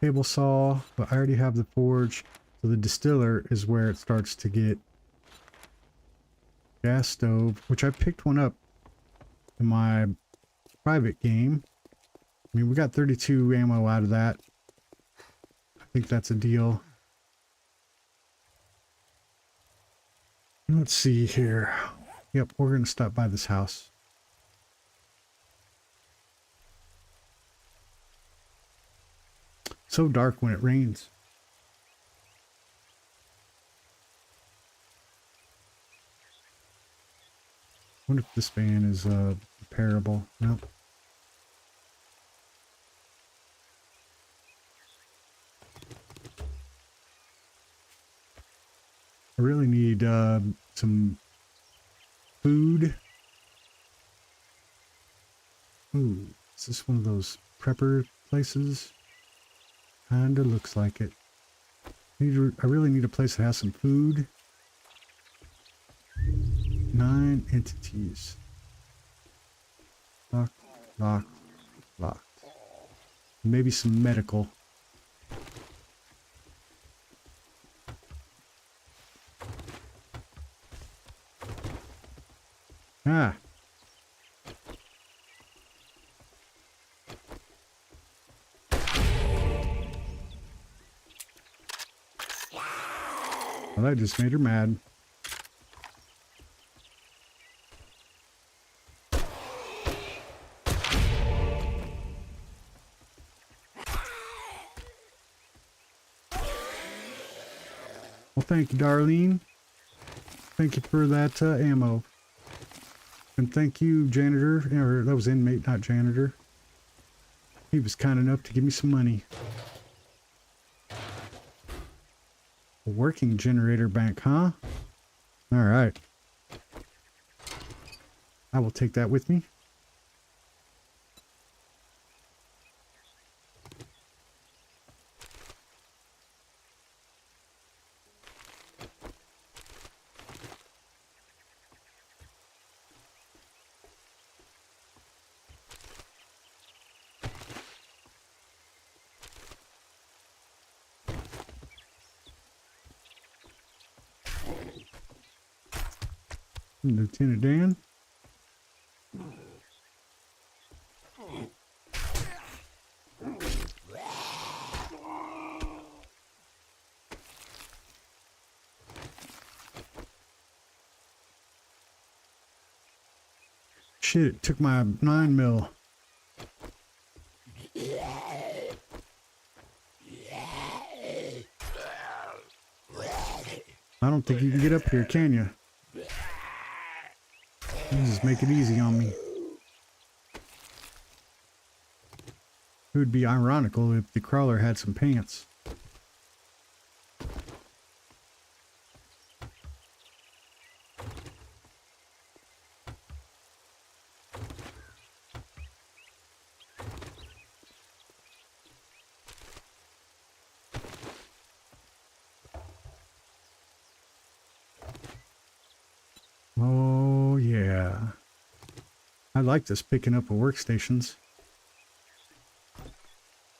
Table saw, but I already have the forge. So the distiller is where it starts to get. Gas stove, which I picked one up in my private game. I mean, we got 32 ammo out of that. I think that's a deal. Let's see here. Yep, we're going to stop by this house. So dark when it rains. I wonder if this van is repairable. Nope. I really need some food. Ooh, is this one of those prepper places? Kinda looks like it. I really need a place that has some food. 9 entities. Locked, locked, locked. Maybe some medical. Ah. Well, that just made her mad. Well, thank you, Darlene. Thank you for that ammo. And thank you, janitor. Or that was inmate, not janitor. He was kind enough to give me some money. A working generator bank, huh? Alright. I will take that with me. Lieutenant Dan. Shit, it took my 9mm. I don't think you can get up here, can you? Just make it easy on me. It would be ironical if the crawler had some pants. Oh, yeah. I like this picking up of workstations.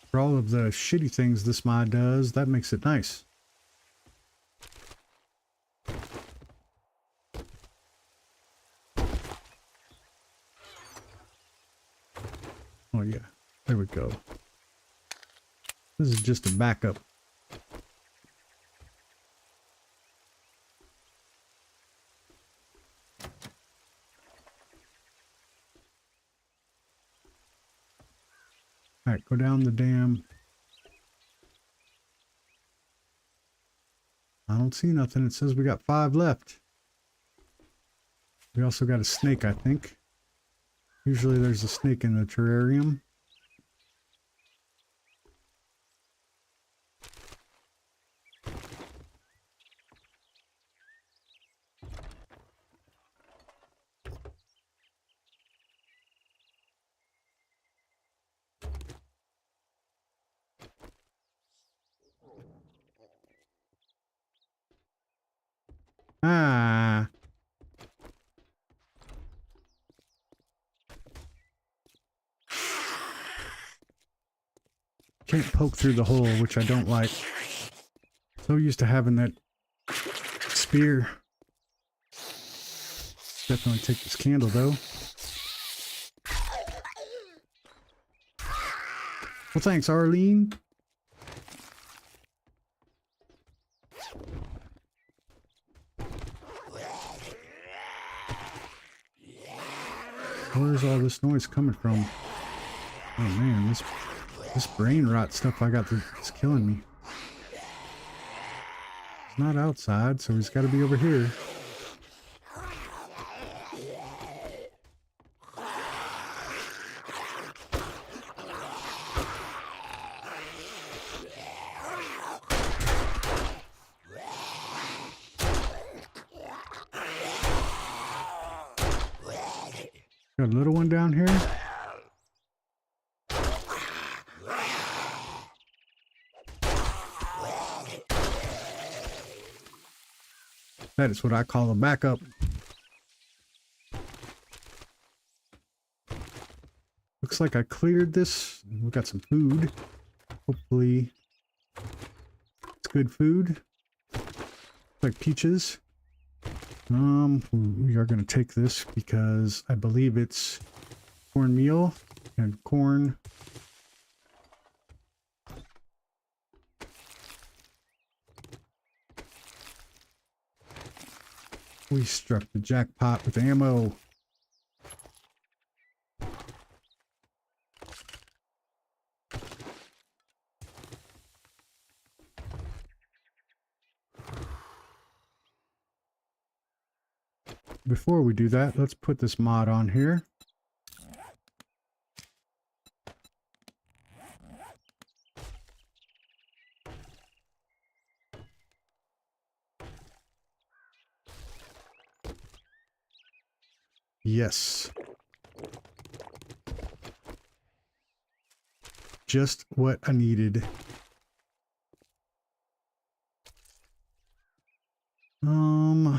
For all of the shitty things this mod does, that makes it nice. Oh, yeah. There we go. This is just a backup. All right, go down the dam. I don't see nothing. It says we got 5 left. We also got a snake, I think. Usually there's a snake in the terrarium. Ah. Can't poke through the hole, which I don't like. So used to having that spear. Definitely take this candle though. Well, thanks, Arlene. Where's all this noise coming from? Oh man, this brain rot stuff I got is killing me. He's not outside, so he's got to be over here. Got a little one down here. That is what I call a backup. Looks like I cleared this. We got some food. Hopefully it's good food. Like peaches. We are going to take this because I believe it's cornmeal and corn. We struck the jackpot with ammo. Before we do that, let's put this mod on here. Yes. Just what I needed. I'm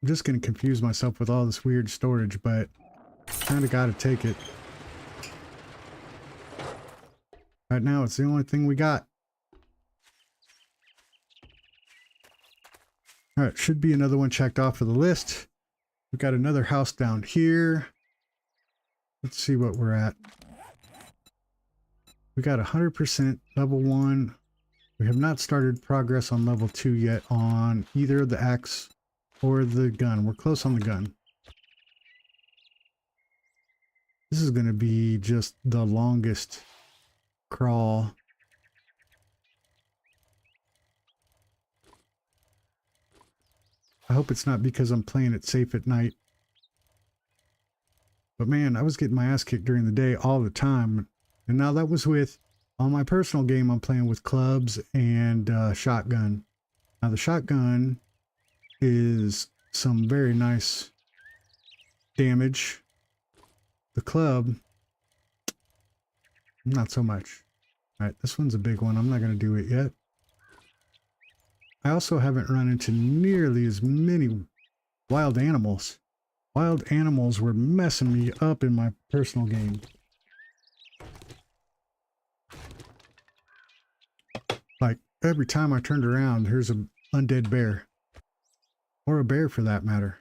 just going to confuse myself with all this weird storage, but kind of got to take it. Right now, it's the only thing we got. All right, should be another one checked off of the list. We've got another house down here. Let's see what we're at. We got 100% level 1. We have not started progress on level 2 yet on either the axe or the gun. We're close on the gun. This is going to be just the longest crawl. I hope it's not because I'm playing it safe at night. But man, I was getting my ass kicked during the day all the time. And now that was with, on my personal game, I'm playing with clubs and shotgun. Now the shotgun is some very nice damage. The club, not so much. All right, this one's a big one. I'm not going to do it yet. I also haven't run into nearly as many wild animals. Wild animals were messing me up in my personal game. Like every time I turned around, here's an undead bear. Or a bear for that matter.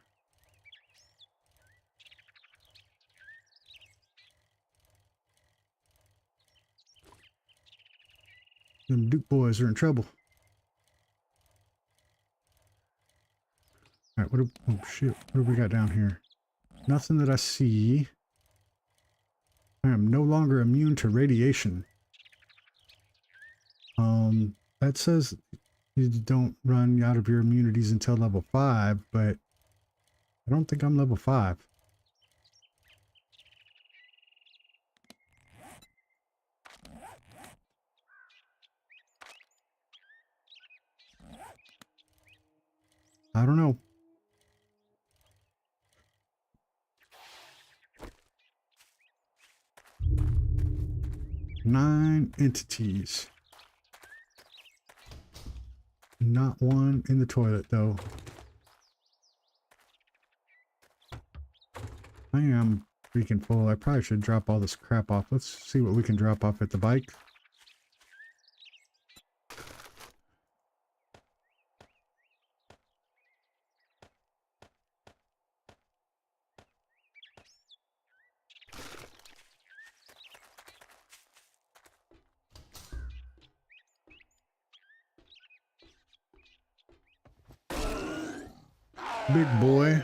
Them Duke boys are in trouble. Alright, oh shit, what do we got down here? Nothing that I see. I am no longer immune to radiation. That says you don't run out of your immunities until level 5, but I don't think I'm level 5. I don't know. Nine entities. Not one in the toilet, though. I am freaking full. I probably should drop all this crap off. Let's see what we can drop off at the bike. Big boy.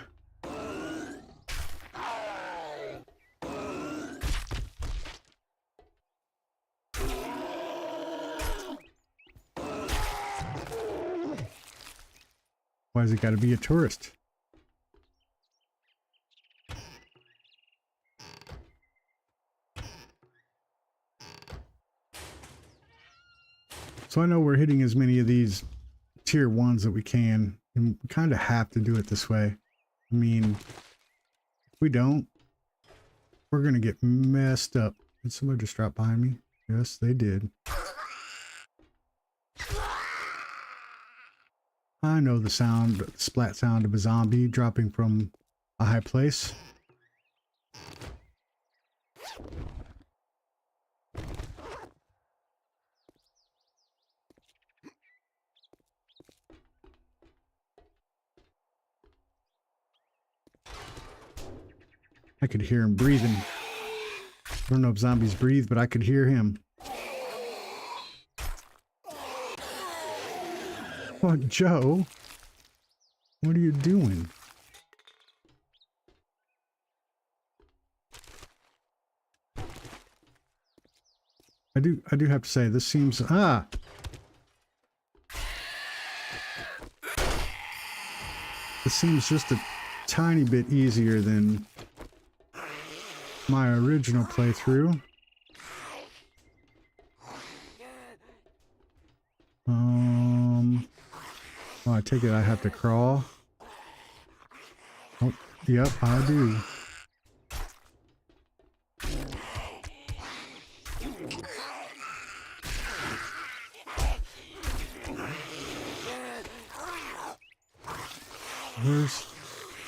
Why's it got to be a tourist? So I know we're hitting as many of these tier 1s that we can, and we kind of have to do it this way. I mean, if we don't, we're going to get messed up. Did somebody just drop behind me? Yes, they did. I know the sound, the splat sound of a zombie dropping from a high place. I could hear him breathing. I don't know if zombies breathe, but I could hear him. Oh, Joe, what are you doing? I do have to say, this seems this seems just a tiny bit easier than my original playthrough. Well, I take it I have to crawl. Oh, yep, I do.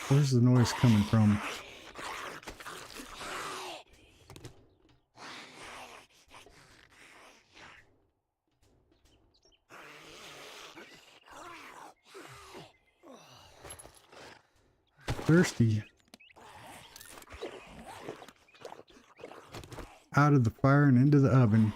Where's the noise coming from? Thirsty. Out of the fire and into the oven.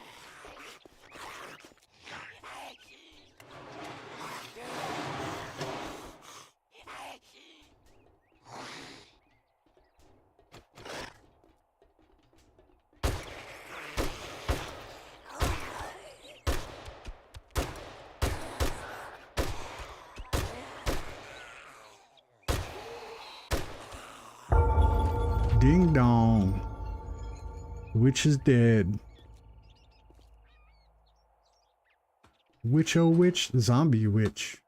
Ding dong. Witch is dead. Witch oh witch, zombie witch.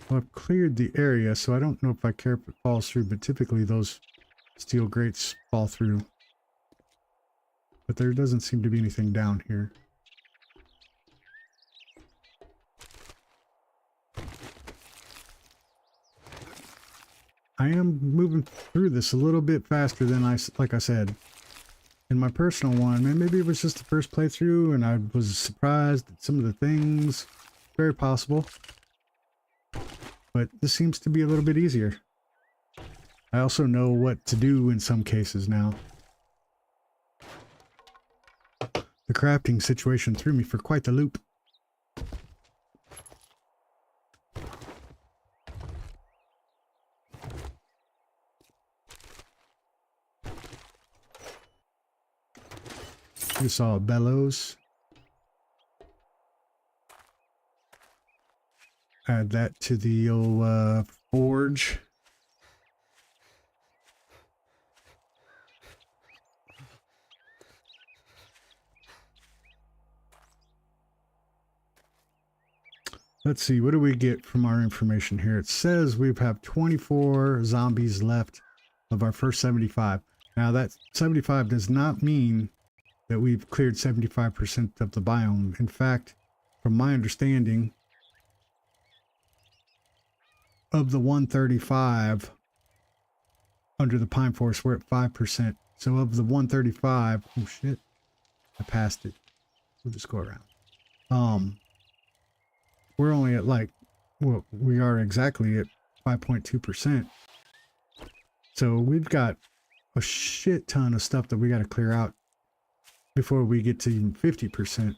Well, I've cleared the area, so I don't know if I care if it falls through, but typically those steel grates fall through. But there doesn't seem to be anything down here. I am moving through this a little bit faster than like I said. In my personal one, and maybe it was just the first playthrough and I was surprised at some of the things. Very possible. But this seems to be a little bit easier. I also know what to do in some cases now. The crafting situation threw me for quite the loop. We saw bellows. Add that to the old forge. Let's see, what do we get from our information here? It says we have 24 zombies left of our first 75. Now that 75 does not mean that we've cleared 75% of the biome. In fact, from my understanding, of the 135 under the pine forest, we're at 5%. So of the 135, oh shit, I passed it. We'll just go around. We're only at like, well, we are exactly at 5.2%. So we've got a shit ton of stuff that we got to clear out before we get to even 50%.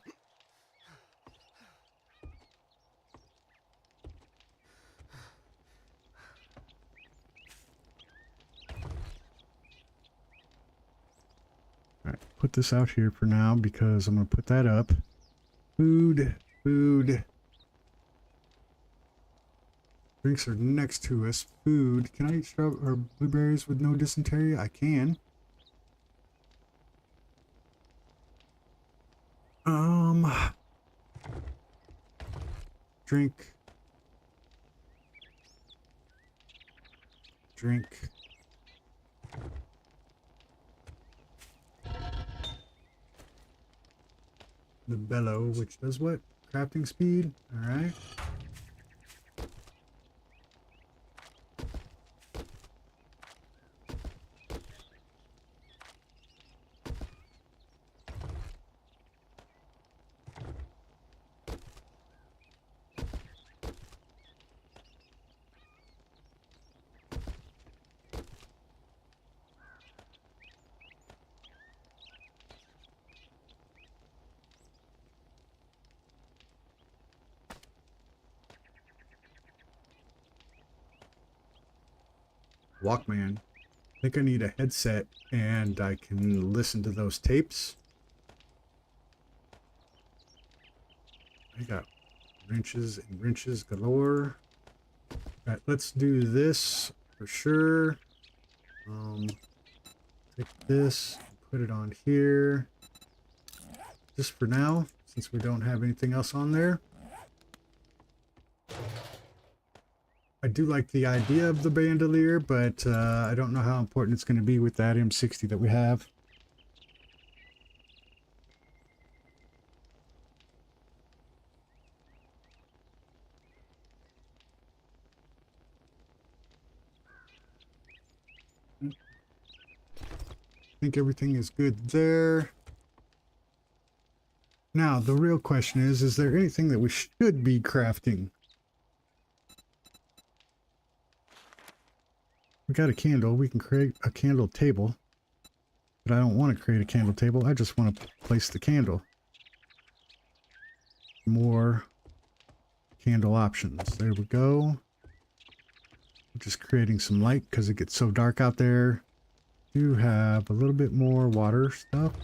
All right, put this out here for now because I'm going to put that up. Food. Drinks are next to us. Food. Can I eat or blueberries with no dysentery? I can. Drink. The bellow, which does what? Crafting speed. All right. Walkman. I think I need a headset and I can listen to those tapes. I got wrenches and wrenches galore. All right, let's do this for sure. Take this, put it on here. Just for now, since we don't have anything else on there. I do like the idea of the bandolier, but I don't know how important it's going to be with that M60 that we have. I think everything is good there. Now, the real question is there anything that we should be crafting? We got a candle. We can create a candle table. But I don't want to create a candle table. I just want to place the candle. More candle options. There we go. Just creating some light because it gets so dark out there. Do have a little bit more water stuff.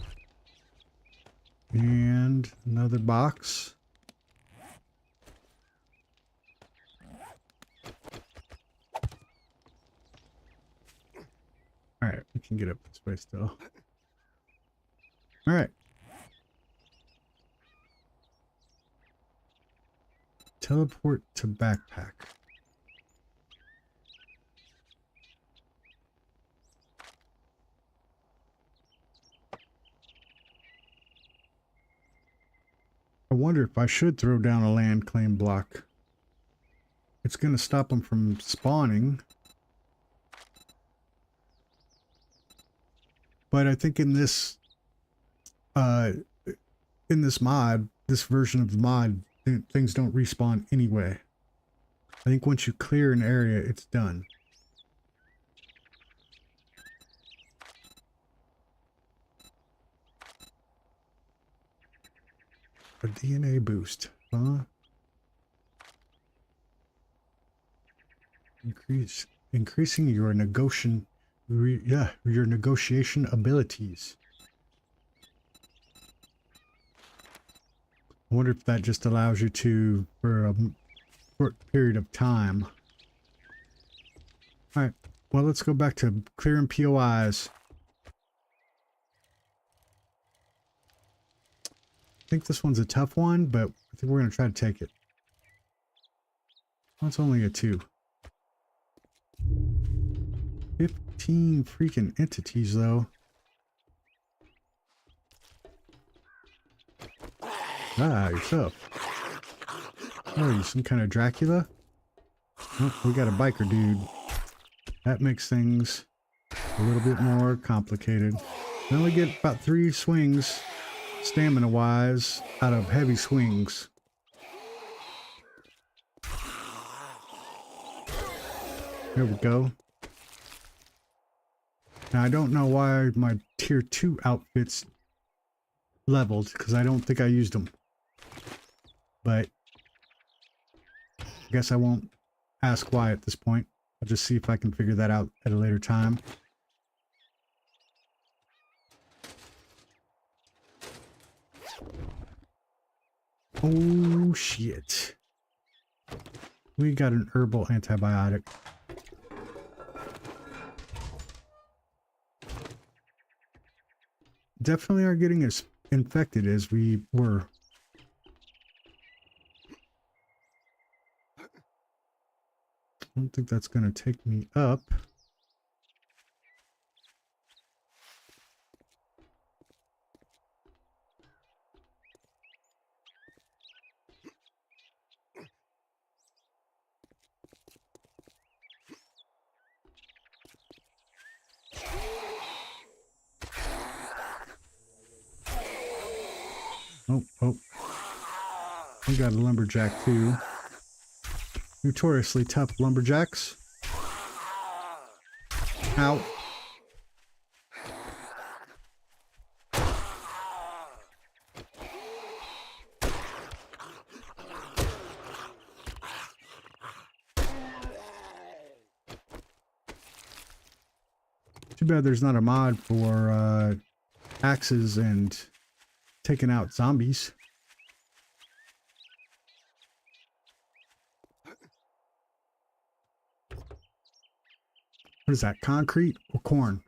And another box. Alright, we can get up this way still. Alright. Teleport to backpack. I wonder if I should throw down a land claim block. It's going to stop them from spawning. But I think in this mod, this version of the mod, things don't respawn anyway. I think once you clear an area, it's done. A DNA boost, huh? Increasing your negotiation abilities. I wonder if that just allows you to for a short period of time. All right, well, let's go back to clearing POIs. I think this one's a tough one, but I think we're going to try to take it. Well, it's only a 2. 15 freaking entities, though. Ah, yourself. Oh, you some kind of Dracula? Oh, we got a biker dude. That makes things a little bit more complicated. We only get about 3 swings, stamina-wise, out of heavy swings. There we go. Now, I don't know why my tier 2 outfits leveled, because I don't think I used them. But I guess I won't ask why at this point. I'll just see if I can figure that out at a later time. Oh, shit. We got an herbal antibiotic. Definitely aren't getting as infected as we were. I don't think that's going to take me up. Oh. We got a lumberjack too. Notoriously tough lumberjacks. Ow. Too bad there's not a mod for axes and taking out zombies. What is that, concrete or corn?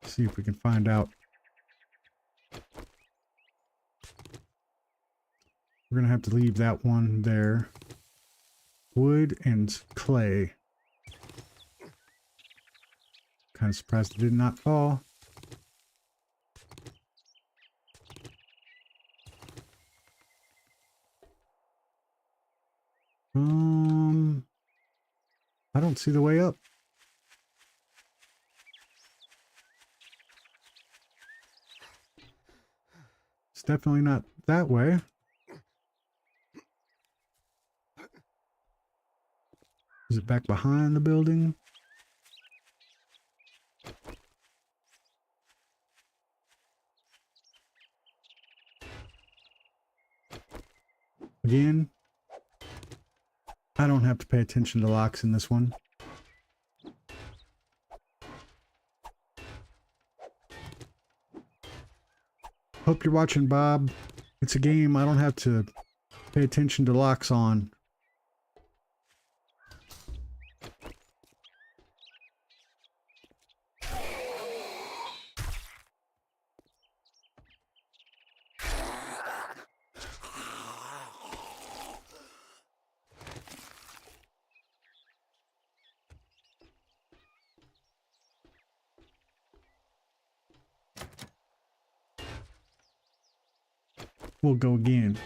Let's see if we can find out. We're gonna have to leave that one there. Wood and clay. Kind of surprised it did not fall. I don't see the way up. It's definitely not that way. Is it back behind the building? Again, I don't have to pay attention to locks in this one. Hope you're watching, Bob. It's a game I don't have to pay attention to locks on. We'll go again.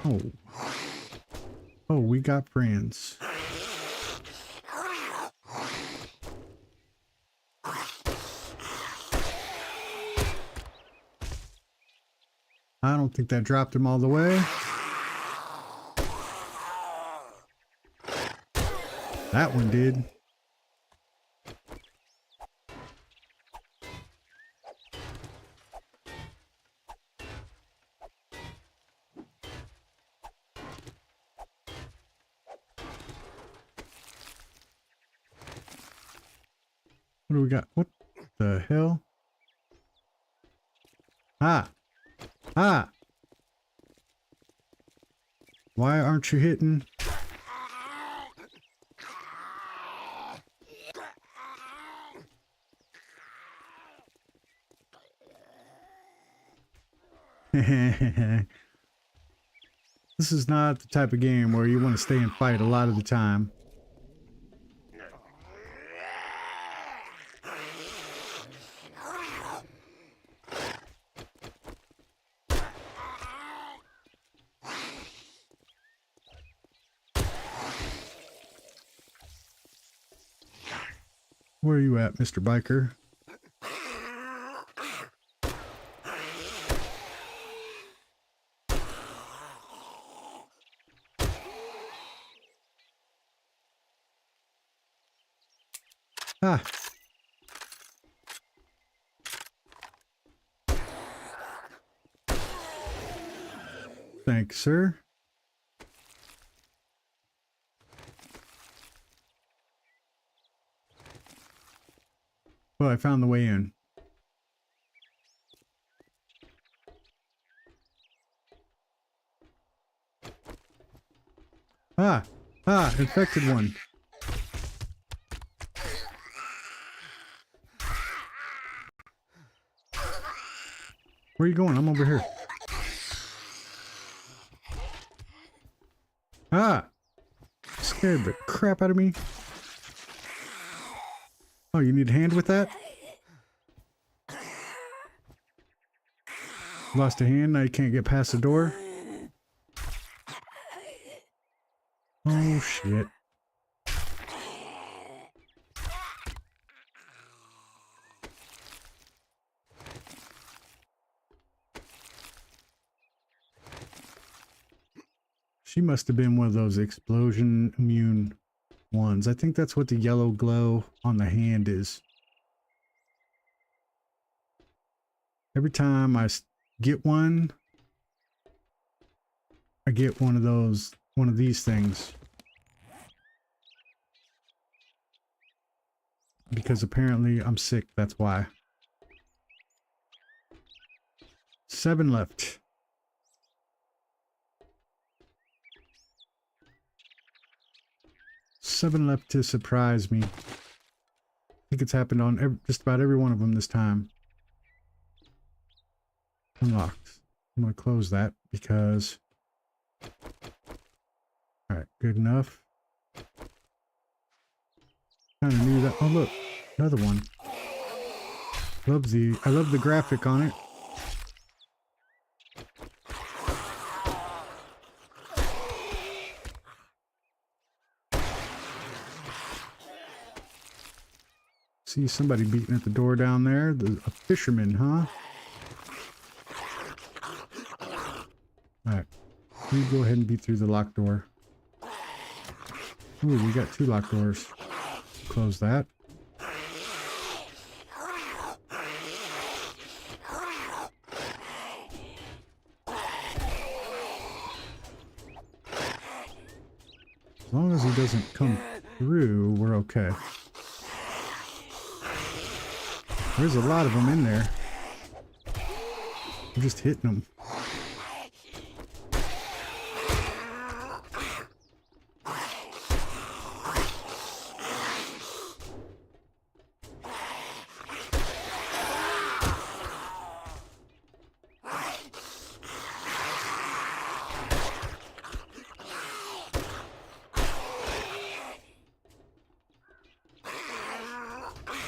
Oh. Oh, we got friends. I don't think that dropped him all the way. That one did. What do we got? What the hell? Ah! Ah! Why aren't you hitting? This is not the type of game where you want to stay and fight a lot of the time. Where are you at, Mr. Biker? Ah. Thanks, sir. Well, I found the way in. Ah! Ah! Infected one. Where are you going? I'm over here. Ah! Scared the crap out of me. Oh, you need a hand with that? Lost a hand, now you can't get past the door. Oh, shit. She must have been one of those explosion immune ones. I think that's what the yellow glow on the hand is. Every time I get one, I get one of these things. Because apparently I'm sick, that's why. 7 left. Seven left to surprise me. I think it's happened on just about every one of them this time. Unlocked. I'm going to close that because... Alright, good enough. Kind of knew that. Oh look, another one. I love the graphic on it. See somebody beating at the door down there. A fisherman, huh? Alright. You go ahead and beat through the locked door. Ooh, we got 2 locked doors. Close that. As long as he doesn't come through, we're okay. There's a lot of them in there. I'm just hitting them.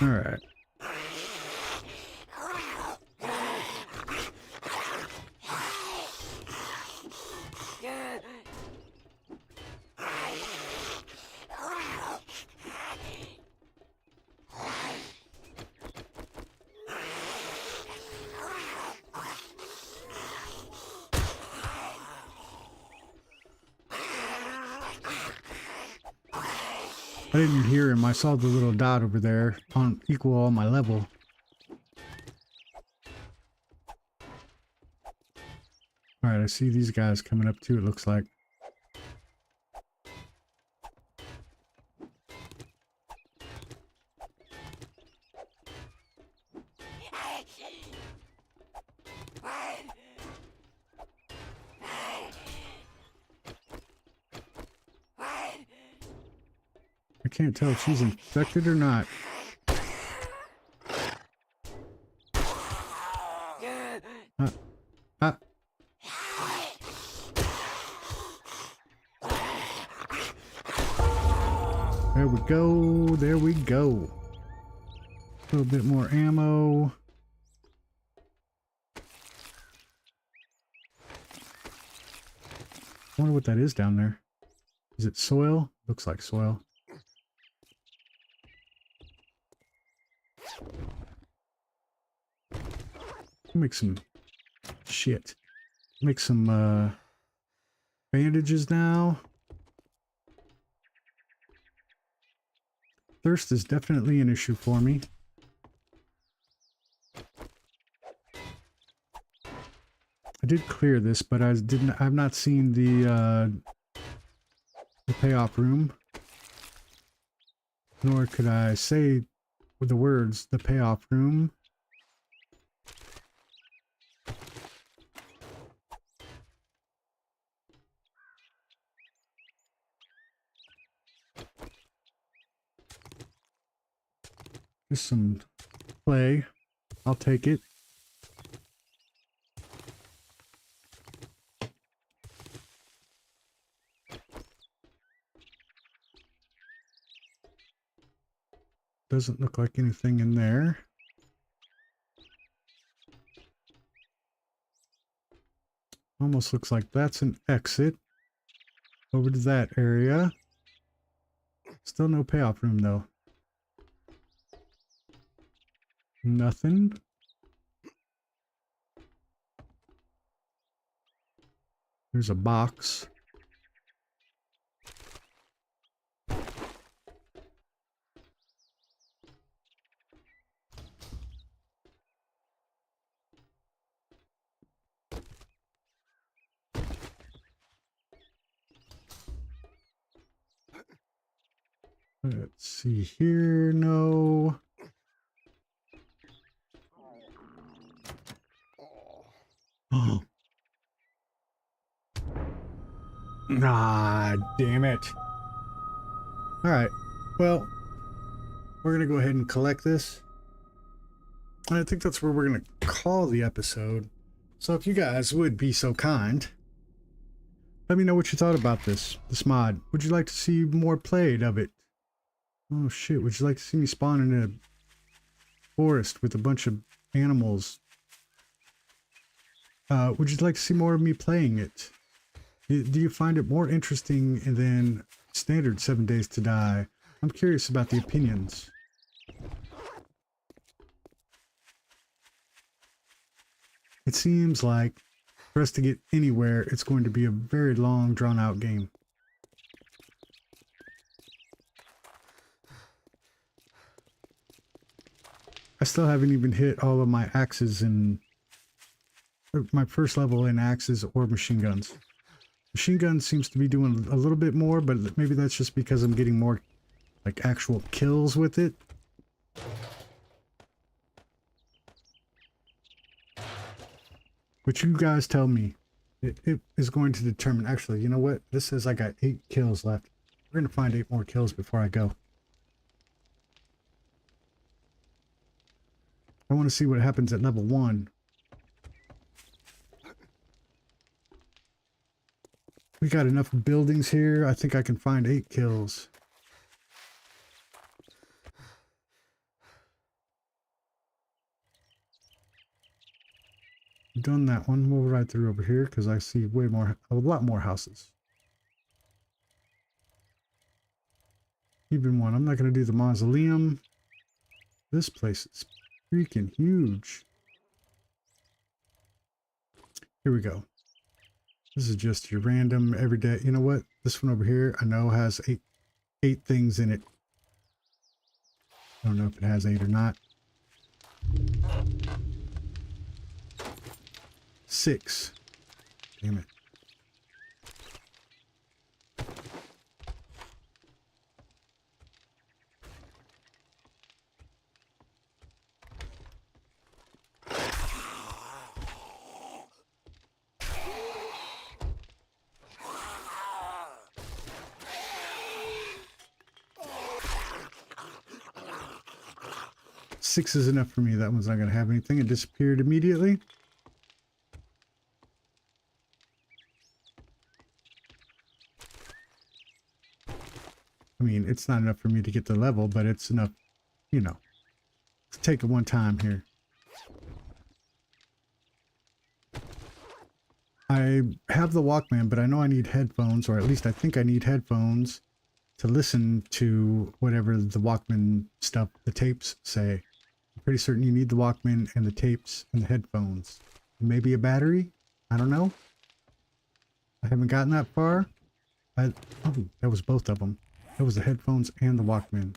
All right. I didn't hear him. I saw the little dot over there on equal my level. Alright, I see these guys coming up too, it looks like. I can't tell if she's infected or not. Ah. There we go. There we go. A little bit more ammo. I wonder what that is down there. Is it soil? Looks like soil. Make some shit. Make some bandages now. Thirst is definitely an issue for me. I did clear this, but I've not seen the payoff room. Nor could I say with the words the payoff room. Just some clay. I'll take it. Doesn't look like anything in there. Almost looks like that's an exit over to that area. Still no payoff room though. Nothing. There's a box. Let's see here. No. Oh. Ah, damn it. All right. Well, we're going to go ahead and collect this. And I think that's where we're going to call the episode. So if you guys would be so kind, let me know what you thought about this mod. Would you like to see more played of it? Oh shit, would you like to see me spawn in a forest with a bunch of animals? Would you like to see more of me playing it? Do you find it more interesting than standard 7 Days to Die? I'm curious about the opinions. It seems like for us to get anywhere, it's going to be a very long, drawn-out game. I still haven't even hit all of my axes and my first level in axes or machine guns. Machine gun seems to be doing a little bit more, but maybe that's just because I'm getting more like actual kills with it. But you guys tell me. It is going to determine. Actually, you know what? This says I got 8 kills left. We're going to find 8 more kills before I go. I want to see what happens at level 1. We got enough buildings here. I think I can find 8 kills. Done that one. We'll ride through over here because I see a lot more houses. Even one. I'm not going to do the mausoleum. This place is freaking huge. Here we go. This is just your random everyday. You know what? This one over here I know has eight things in it. I don't know if it has 8 or not. 6. Damn it. 6 is enough for me. That one's not going to have anything. It disappeared immediately. I mean, it's not enough for me to get the level, but it's enough, you know. Let's take it one time here. I have the Walkman, but I know I need headphones, or at least I think I need headphones to listen to whatever the Walkman stuff, the tapes say. I'm pretty certain you need the Walkman and the tapes and the headphones. Maybe a battery? I don't know. I haven't gotten that far. Oh, that was both of them. That was the headphones and the Walkman.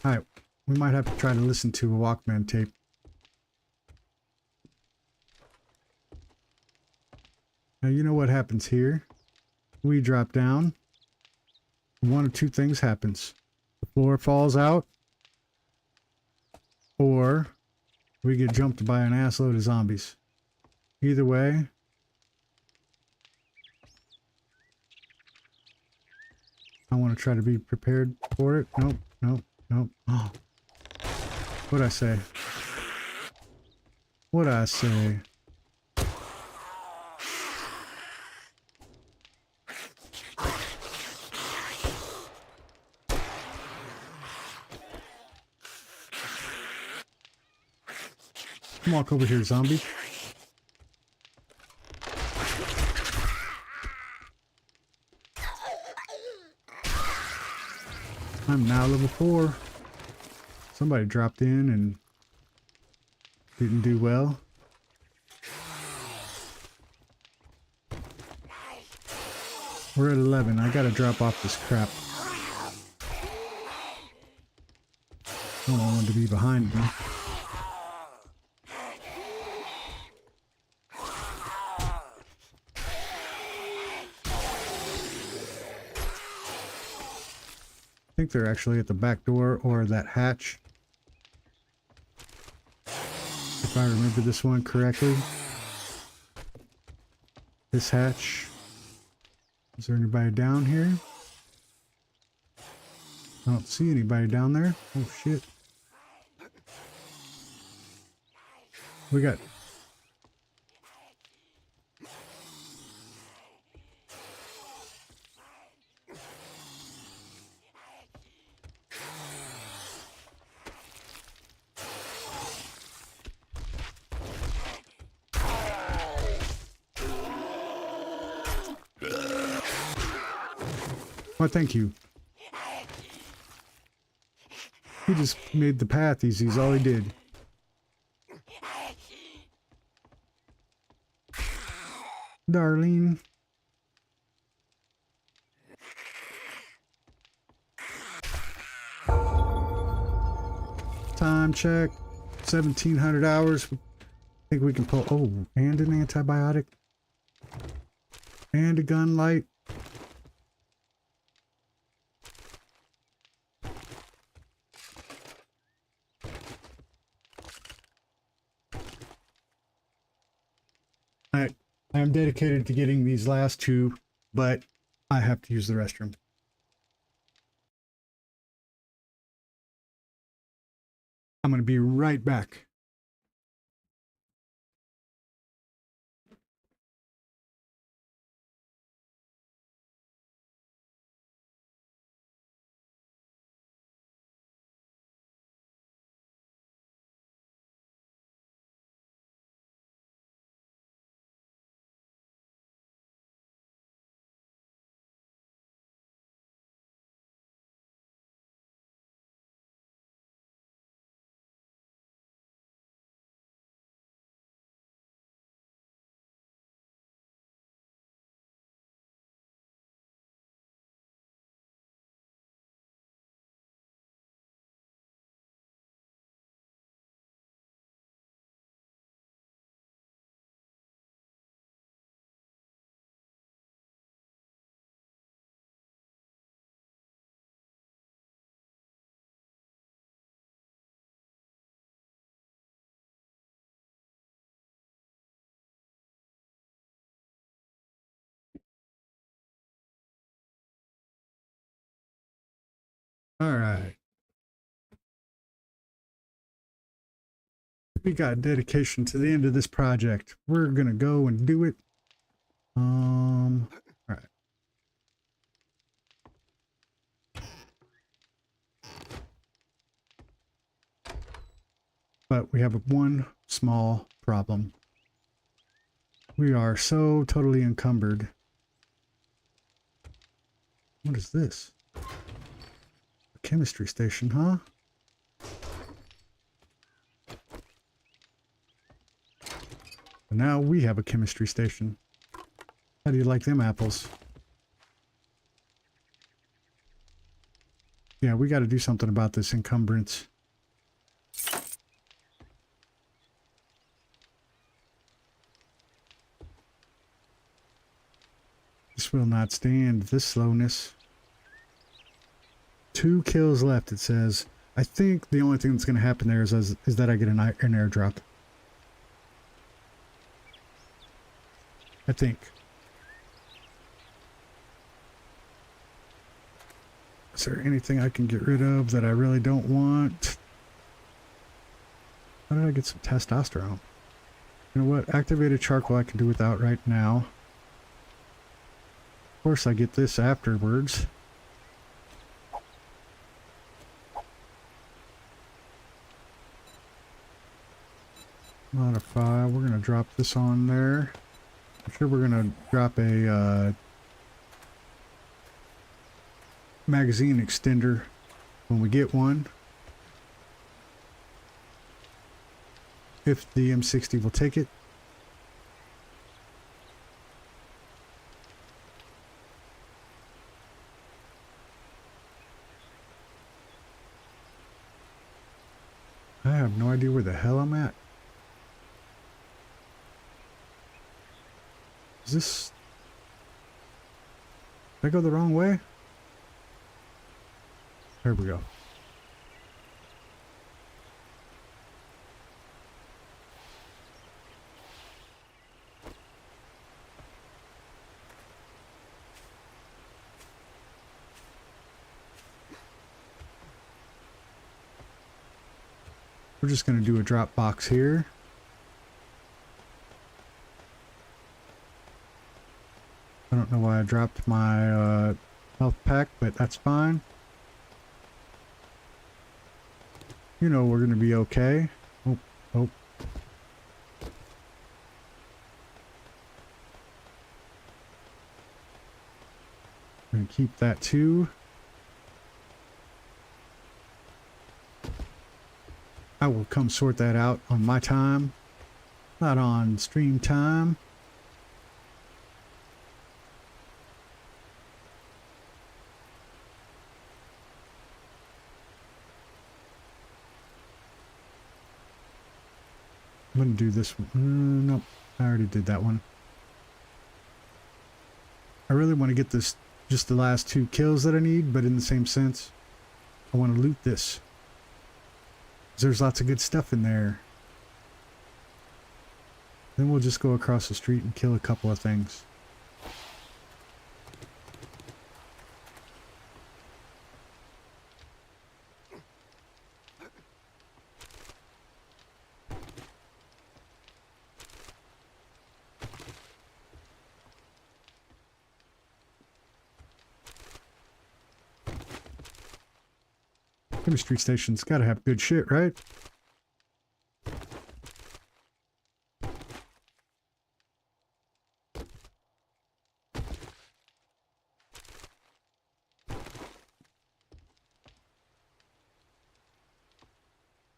Alright, we might have to try to listen to a Walkman tape. Now you know what happens here. We drop down. One of two things happens. The floor falls out. Or we get jumped by an assload of zombies. Either way. I want to try to be prepared for it. Nope, nope, nope. Oh. What'd I say? What'd I say? Come walk over here, zombie. I'm now level 4. Somebody dropped in and didn't do well. We're at 11. I gotta drop off this crap. I don't want one to be behind me. I think they're actually at the back door or that hatch. If I remember this one correctly. This hatch. Is there anybody down here? I don't see anybody down there. Oh shit. We got... Oh, thank you. He just made the path easy, is all he did. Darlene. Time check. 1,700 hours. I think we can pull... Oh, and an antibiotic. And a gun light. I am dedicated to getting these last two, but I have to use the restroom. I'm going to be right back. All right. We got dedication to the end of this project. We're gonna go and do it. All right. But we have one small problem. We are so totally encumbered. What is this? A chemistry station, huh? And now we have a chemistry station. How do you like them apples? Yeah, we got to do something about this encumbrance. This will not stand this slowness. 2 kills left, it says. I think the only thing that's going to happen there is that I get an airdrop. I think. Is there anything I can get rid of that I really don't want? How did I get some testosterone? You know what? Activated charcoal I can do without right now. Of course I get this afterwards. Modify. We're going to drop this on there. I'm sure we're going to drop a magazine extender when we get one. If the M60 will take it. I have no idea where the hell I'm at. Is this... Did I go the wrong way? There we go. We're just going to do a drop box here. I don't know why I dropped my health pack, but that's fine. You know we're going to be okay. Oh, oh. I'm going to keep that too. I will come sort that out on my time, not on stream time. I'm going to do this one. Nope, I already did that one. I really want to get this, just the last 2 kills that I need, but in the same sense, I want to loot this. There's lots of good stuff in there. Then we'll just go across the street and kill a couple of things. Chemistry station's gotta have good shit, right?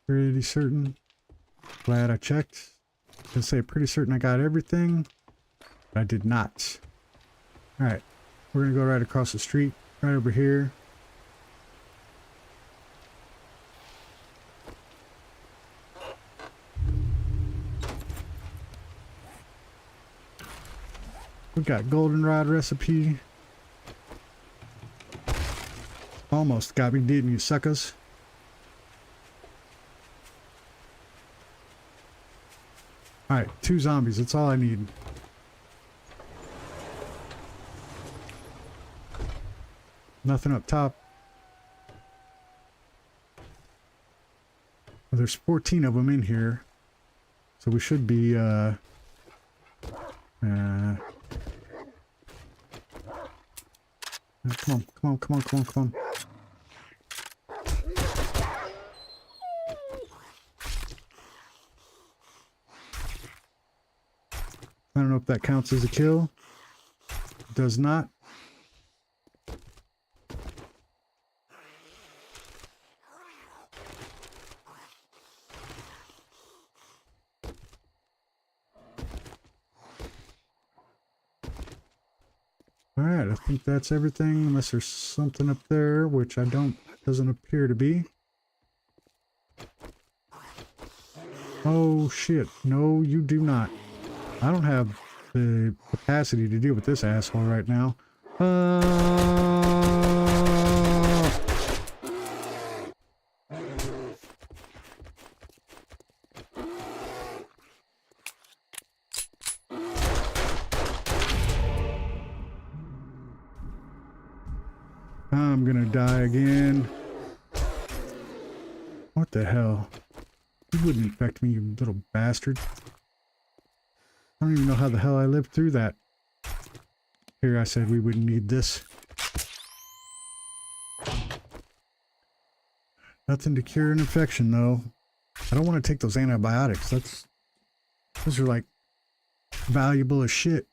Pretty certain. Glad I checked. I was gonna say pretty certain I got everything, but I did not. Alright, we're gonna go right across the street, right over here. We got goldenrod recipe. Almost got me, didn't you, suckers? Alright, 2 zombies. That's all I need. Nothing up top. Well, there's 14 of them in here. So we should be, come on, come on, come on, come on, come on. I don't know if that counts as a kill. It does not. Alright, I think that's everything, unless there's something up there, which doesn't appear to be. Oh shit, no you do not. I don't have the capacity to deal with this asshole right now. I'm gonna die again. What the hell? You wouldn't infect me, you little bastard. I don't even know how the hell I lived through that. Here, I said we wouldn't need this. Nothing to cure an infection, though. I don't want to take those antibiotics. Those are like valuable as shit.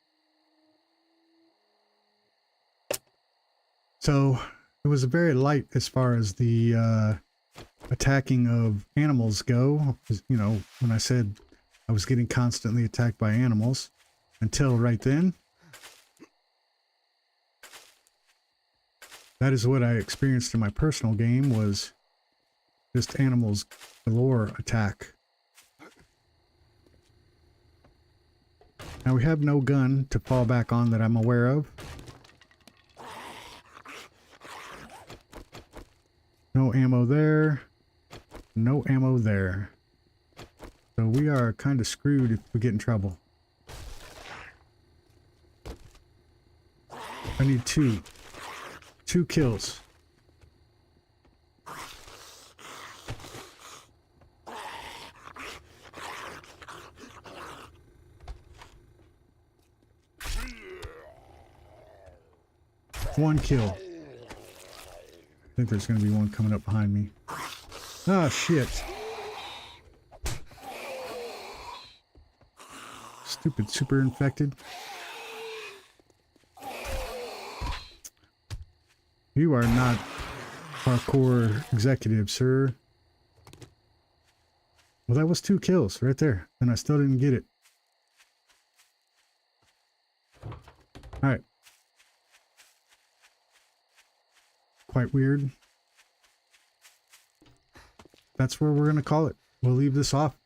So it was very light as far as the attacking of animals go. You know, when I said I was getting constantly attacked by animals until right then. That is what I experienced in my personal game, was just animals galore attack. Now we have no gun to fall back on that I'm aware of. No ammo there. No ammo there. So we are kind of screwed if we get in trouble. I need two kills. One kill. I think there's going to be one coming up behind me. Oh, shit. Stupid super infected. You are not parkour executive, sir. Well, that was 2 kills right there, and I still didn't get it. All right. Quite weird. That's where we're going to call it. We'll leave this off.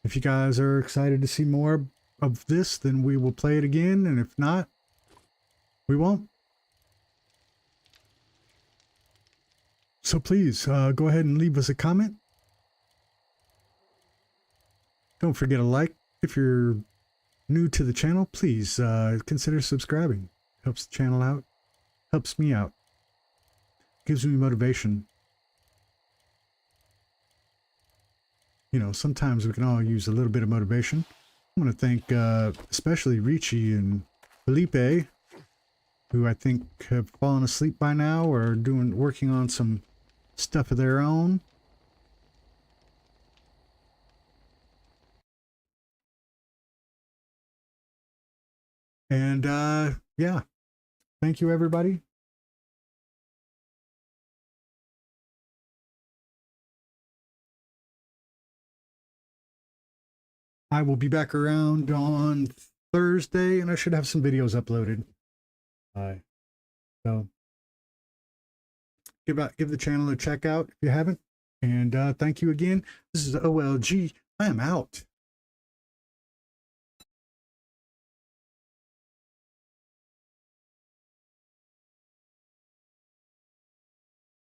If you guys are excited to see more of this, then we will play it again, and if not, we won't. So please go ahead and leave us a comment. Don't forget a like. If you're new to the channel, please consider subscribing. Helps the channel out, helps me out, gives me motivation. You know, sometimes we can all use a little bit of motivation. I want to thank especially Richie and Felipe, who I think have fallen asleep by now or working on some stuff of their own. And yeah, thank you everybody. I will be back around on Thursday, and I should have some videos uploaded. So give the channel a check out if you haven't. And thank you again. This is OLG. I am out.